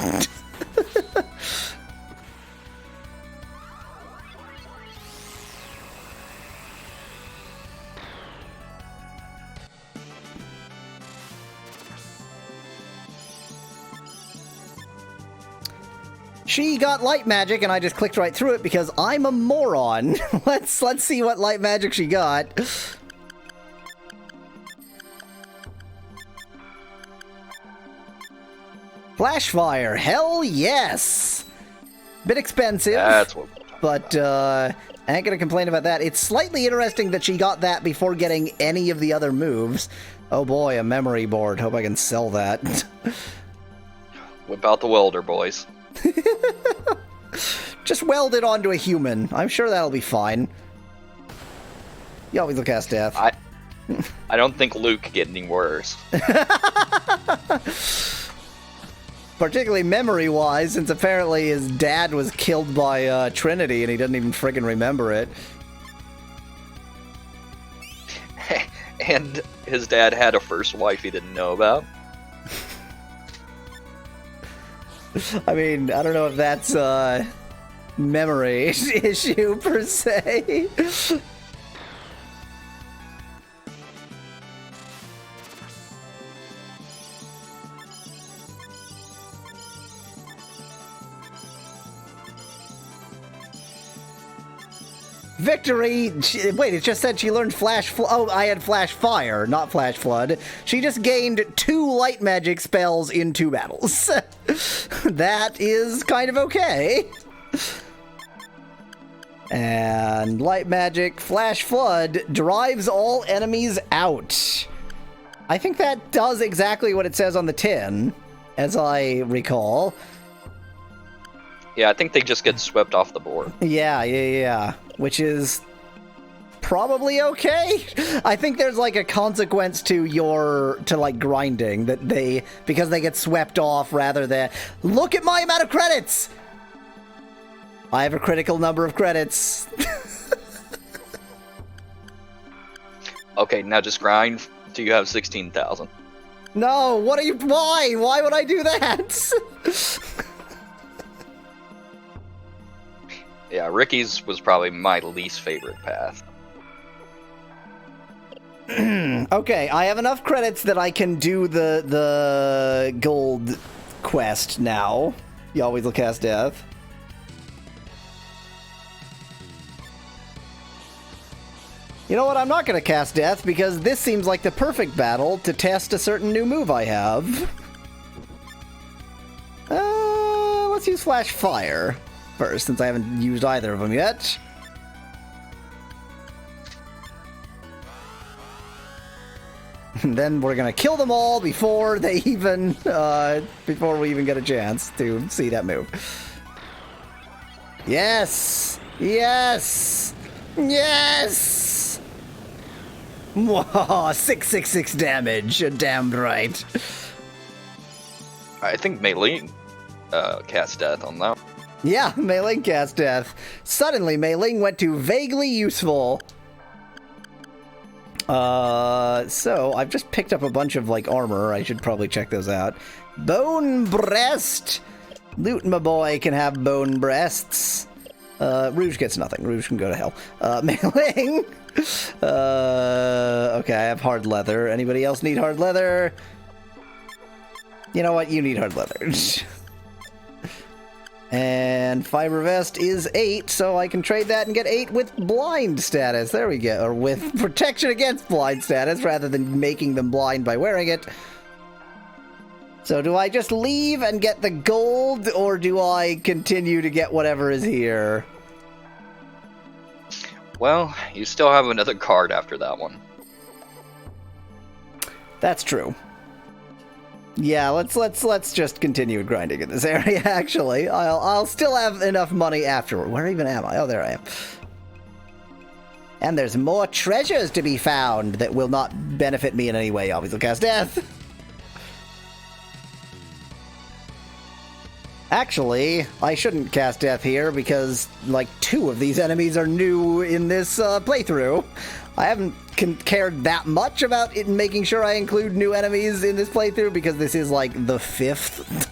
She got light magic, and I just clicked right through it because I'm a moron. Let's see what light magic she got. Flashfire, hell yes! Bit expensive, That's what but I ain't gonna complain about that. It's slightly interesting that she got that before getting any of the other moves. Oh boy, a memory board. Hope I can sell that. Whip out the welder, boys. Just weld it onto a human. I'm sure that'll be fine. You always look at death. I don't think Luke could get any worse. Particularly memory-wise, since apparently his dad was killed by Trinity and he doesn't even friggin' remember it. And his dad had a first wife he didn't know about. I mean, I don't know if that's a memory issue per se. Victory! Wait, it just said she learned Flash... Oh, I had Flash Fire, not Flash Flood. She just gained 2 light magic spells in 2 battles. That is kind of okay. And light magic Flash Flood drives all enemies out. I think that does exactly what it says on the tin, as I recall. Yeah, I think they just get swept off the board. Yeah. Which is probably okay. I think there's like a consequence to like grinding that because they get swept off rather than look at my amount of credits. I have a critical number of credits. Okay, now just grind till you have 16,000. No, why? Why would I do that? Yeah, Ricky's was probably my least favorite path. Okay, I have enough credits that I can do the gold quest now. You always will cast death. You know what? I'm not going to cast death because this seems like the perfect battle to test a certain new move I have. Let's use Flash Fire first, since I haven't used either of them yet. And then we're gonna kill them all before we even get a chance to see that move. Yes! Yes! Yes! Whoa, 666 damage, damned right. I think Melee cast death on that. Yeah, Mei Ling cast death. Suddenly, Mei Ling went to vaguely useful. So I've just picked up a bunch of, like, armor. I should probably check those out. Bone breast! Lute, my boy, can have bone breasts. Rouge gets nothing. Rouge can go to hell. Mei Ling! Okay, I have hard leather. Anybody else need hard leather? You know what? You need hard leather. And fiber vest is 8, so I can trade that and get 8 with blind status. There we go. Or with protection against blind status, rather than making them blind by wearing it. So do I just leave and get the gold, or do I continue to get whatever is here? Well, you still have another card after that one. That's true. Yeah, let's just continue grinding in this area. Actually, I'll still have enough money afterward. Where even am I? Oh, there I am. And there's more treasures to be found that will not benefit me in any way. Obviously, cast death. Actually, I shouldn't cast death here because, like, 2 of these enemies are new in this playthrough. I haven't cared that much about it making sure I include new enemies in this playthrough because this is, like, the 5th.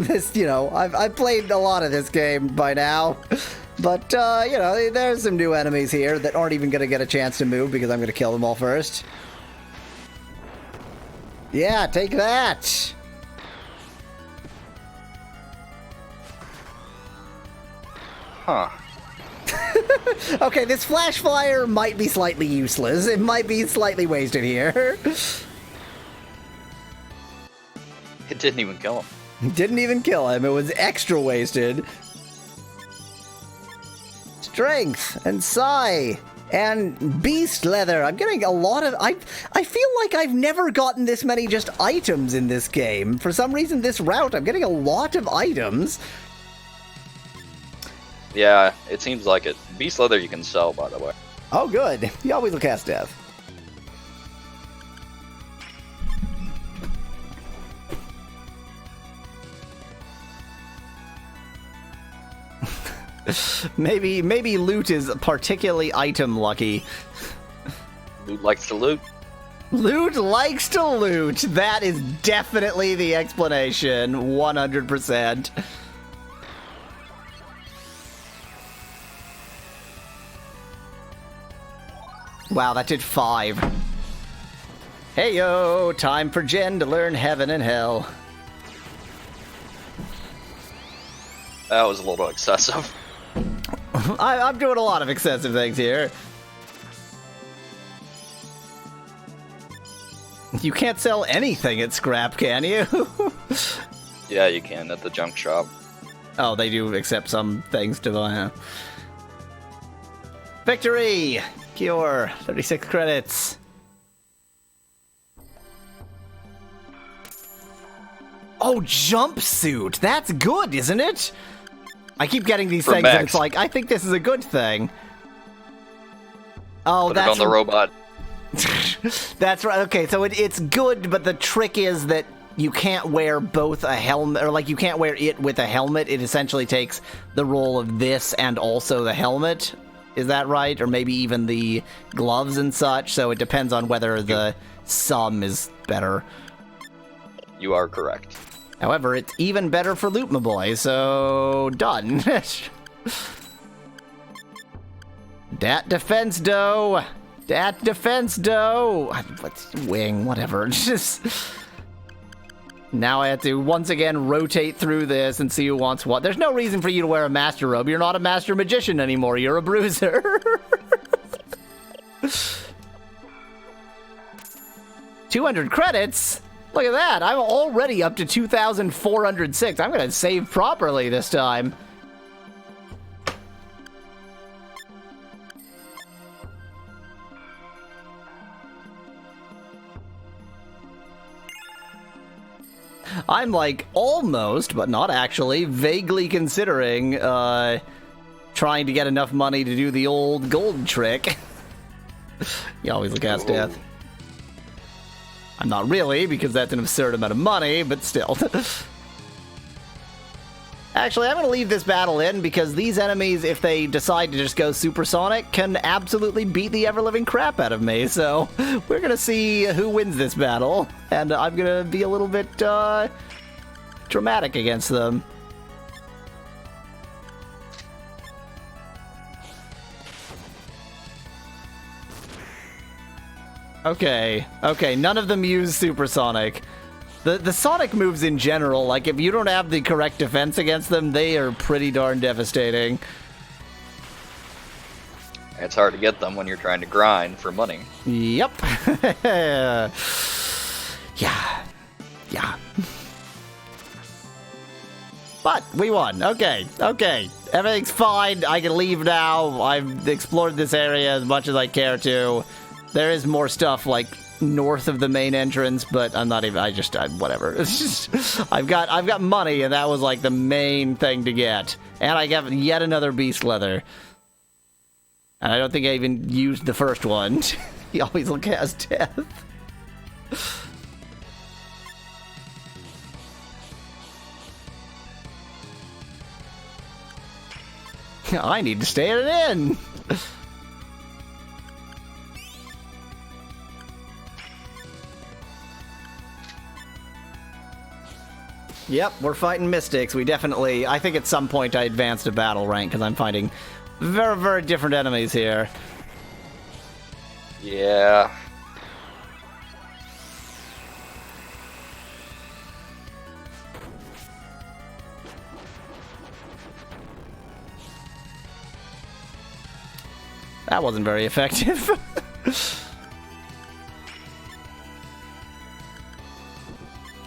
This, you know, I've played a lot of this game by now. But, you know, there's some new enemies here that aren't even going to get a chance to move because I'm going to kill them all first. Yeah, take that! Huh. Okay, this flash fire might be slightly useless. It might be slightly wasted here. It didn't even kill him. Didn't even kill him. It was extra wasted. Strength and Psi and beast leather. I'm getting a lot of... I feel like I've never gotten this many just items in this game. For some reason, this route, I'm getting a lot of items. Yeah, it seems like it. Beast leather you can sell, by the way. Oh, good. You always will cast death. Maybe Lute is particularly item lucky. Lute likes to loot. Lute likes to loot. That is definitely the explanation. 100%. Wow, that did 5. Hey yo, time for Jen to learn heaven and hell. That was a little excessive. I'm doing a lot of excessive things here. You can't sell anything at scrap, can you? Yeah, you can at the junk shop. Oh, they do accept some things to buy, huh? Victory! Cure. 36 credits. Oh, jumpsuit! That's good, isn't it? I keep getting these things and it's like, I think this is a good thing. Oh, Put it on the robot. That's right. Okay, so it's good, but the trick is that you can't wear both a helmet, or like you can't wear it with a helmet. It essentially takes the role of this and also the helmet. Is that right? Or maybe even the gloves and such. So it depends on whether the sum is better. You are correct. However, it's even better for Lute, my boy, so done. Dat defense dough. Dat defense dough. What's wing? Whatever. Just now I have to once again rotate through this and see who wants what. There's no reason for you to wear a master robe. You're not a master magician anymore. You're a bruiser. 200 credits? Look at that. I'm already up to 2,406. I'm going to save properly this time. I'm like almost, but not actually, vaguely considering trying to get enough money to do the old gold trick. You always look at death. I'm not really, because that's an absurd amount of money, but still. Actually, I'm going to leave this battle in, because these enemies, if they decide to just go supersonic, can absolutely beat the ever-living crap out of me. So, we're going to see who wins this battle, and I'm going to be a little bit dramatic against them. Okay, none of them use supersonic. The sonic moves in general, like if you don't have the correct defense against them, they are pretty darn devastating. It's hard to get them when you're trying to grind for money. Yep. Yeah. But we won. Okay. Everything's fine. I can leave now. I've explored this area as much as I care to. There is more stuff, like, north of the main entrance, but I'm not even, whatever. It's just, I've got money, and that was, like, the main thing to get. And I got yet another beast leather. And I don't think I even used the first one. He always look as death. I need to stay at an inn. Yep, we're fighting mystics. We definitely... I think at some point I advanced a battle rank, because I'm fighting very, very different enemies here. Yeah. That wasn't very effective.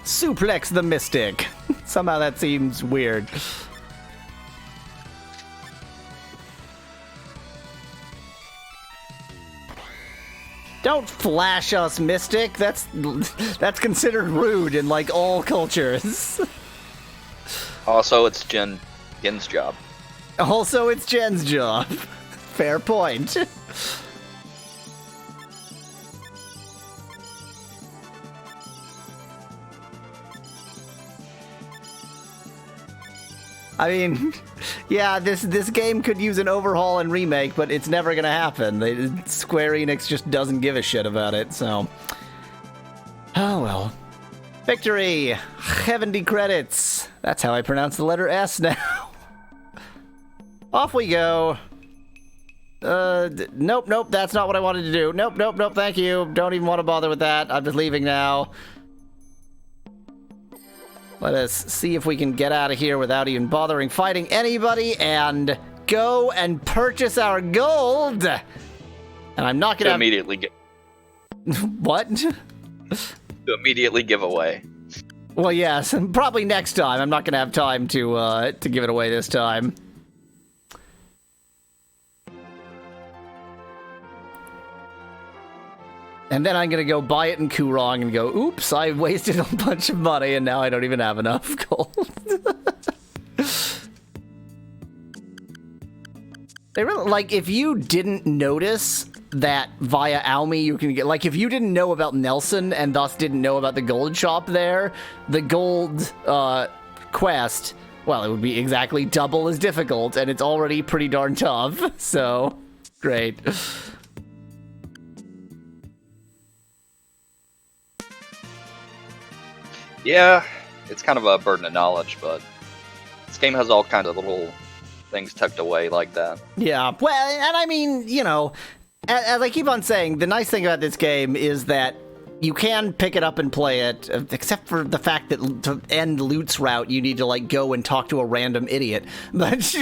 Suplex the Mystic. Somehow that seems weird. Don't flash us, Mystic. That's considered rude in like all cultures. Also, it's Gen's job. Also, it's Jen's job. Fair point. I mean, yeah, this game could use an overhaul and remake, but it's never gonna happen. Square Enix just doesn't give a shit about it, so... Oh well. Victory! 70 credits! That's how I pronounce the letter S now. Off we go. Nope, that's not what I wanted to do. Nope, thank you. Don't even want to bother with that. I'm just leaving now. Let us see if we can get out of here without even bothering fighting anybody, and go and purchase our gold. And I'm not gonna immediately get what? to immediately give away. Well, yes, and probably next time. I'm not gonna have time to give it away this time. And then I'm gonna go buy it in Kurong and go, oops, I wasted a bunch of money and now I don't even have enough gold. They really, like, if you didn't notice that via Almy you can get, like, if you didn't know about Nelson and thus didn't know about the gold shop there, the gold quest, well, it would be exactly double as difficult, and it's already pretty darn tough, so, great. Yeah, it's kind of a burden of knowledge, but this game has all kinds of little things tucked away like that. Yeah, well, and I mean, you know, as I keep on saying, the nice thing about this game is that you can pick it up and play it, except for the fact that to end Lute's route, you need to, like, go and talk to a random idiot. But,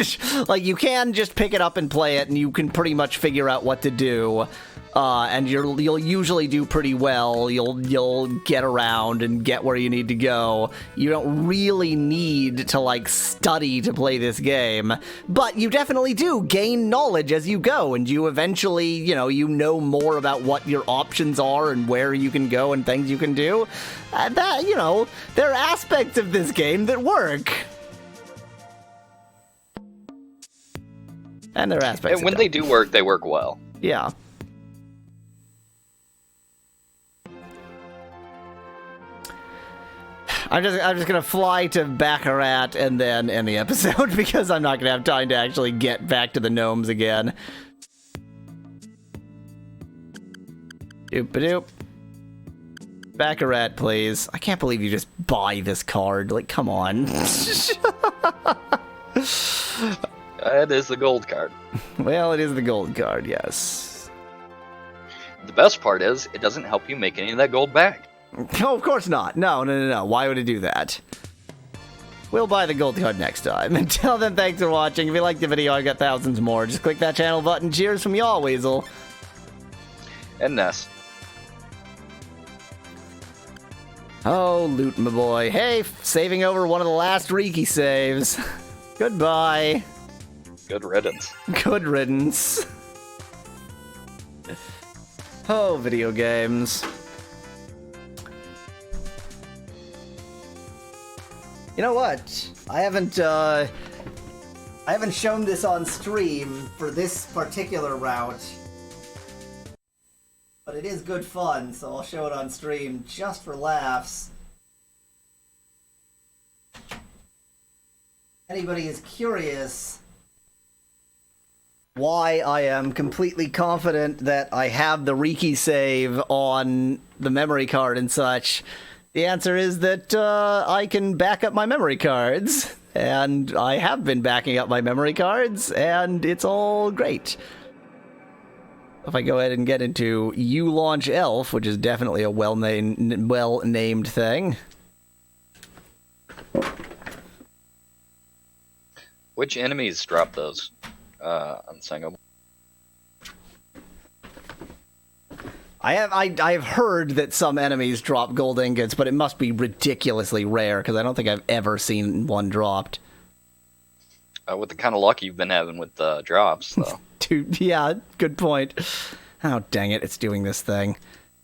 like, you can just pick it up and play it, and you can pretty much figure out what to do. And you'll usually do pretty well. You'll get around and get where you need to go. You don't really need to, like, study to play this game, but you definitely do gain knowledge as you go, and you eventually, you know more about what your options are and where you can go and things you can do. That, you know, there are aspects of this game that work. And there are aspects And when they do work, they work well. Yeah. I'm just gonna fly to Baccarat and then end the episode because I'm not gonna have time to actually get back to the gnomes again. Doop-a-doop. Baccarat, please. I can't believe you just buy this card. Like, come on. It is the gold card. Well, it is the gold card, yes. The best part is, it doesn't help you make any of that gold back. No, of course not. No. Why would it do that? We'll buy the gold card next time. Until then, thanks for watching. If you liked the video, I've got thousands more. Just click that channel button. Cheers from y'all, Weasel. And Ness. Oh, Lute, my boy. Hey, saving over one of the last Riki saves. Goodbye. Good riddance. Good riddance. Oh, video games. You know what? I haven't shown this on stream for this particular route. But it is good fun, so I'll show it on stream just for laughs. Anybody is curious why I am completely confident that I have the Riki save on the memory card and such. The answer is that I can back up my memory cards, and I have been backing up my memory cards, and it's all great. If I go ahead and get into U-Launch Elf, which is definitely a well-named thing. Which enemies drop those on SaGa? I've heard that some enemies drop gold ingots, but it must be ridiculously rare, because I don't think I've ever seen one dropped. With the kind of luck you've been having with the drops, though. Dude, yeah, good point. Oh, dang it, it's doing this thing.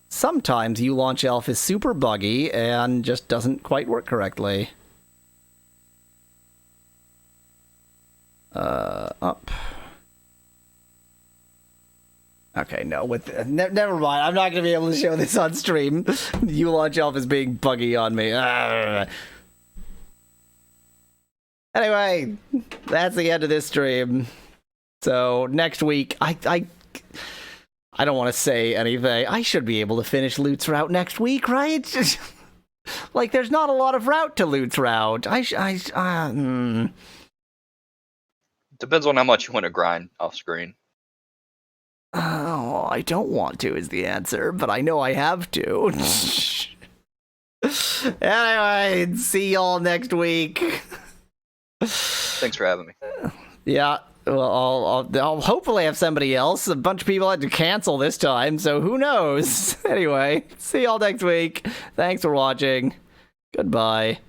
Sometimes U-Launch Elf is super buggy and just doesn't quite work correctly. Up. Okay, no, never mind. I'm not going to be able to show this on stream. U-Launch Elf is being buggy on me. Anyway, that's the end of this stream. So, next week, I don't want to say anything. I should be able to finish Lute's route next week, right? Like, there's not a lot of route to Lute's route. Depends on how much you want to grind off screen. Oh, I don't want to is the answer, but I know I have to. Anyway, see y'all next week. Thanks for having me. Yeah, Well, I'll hopefully have somebody else. A bunch of people had to cancel this time, so who knows? Anyway, see y'all next week. Thanks for watching. Goodbye.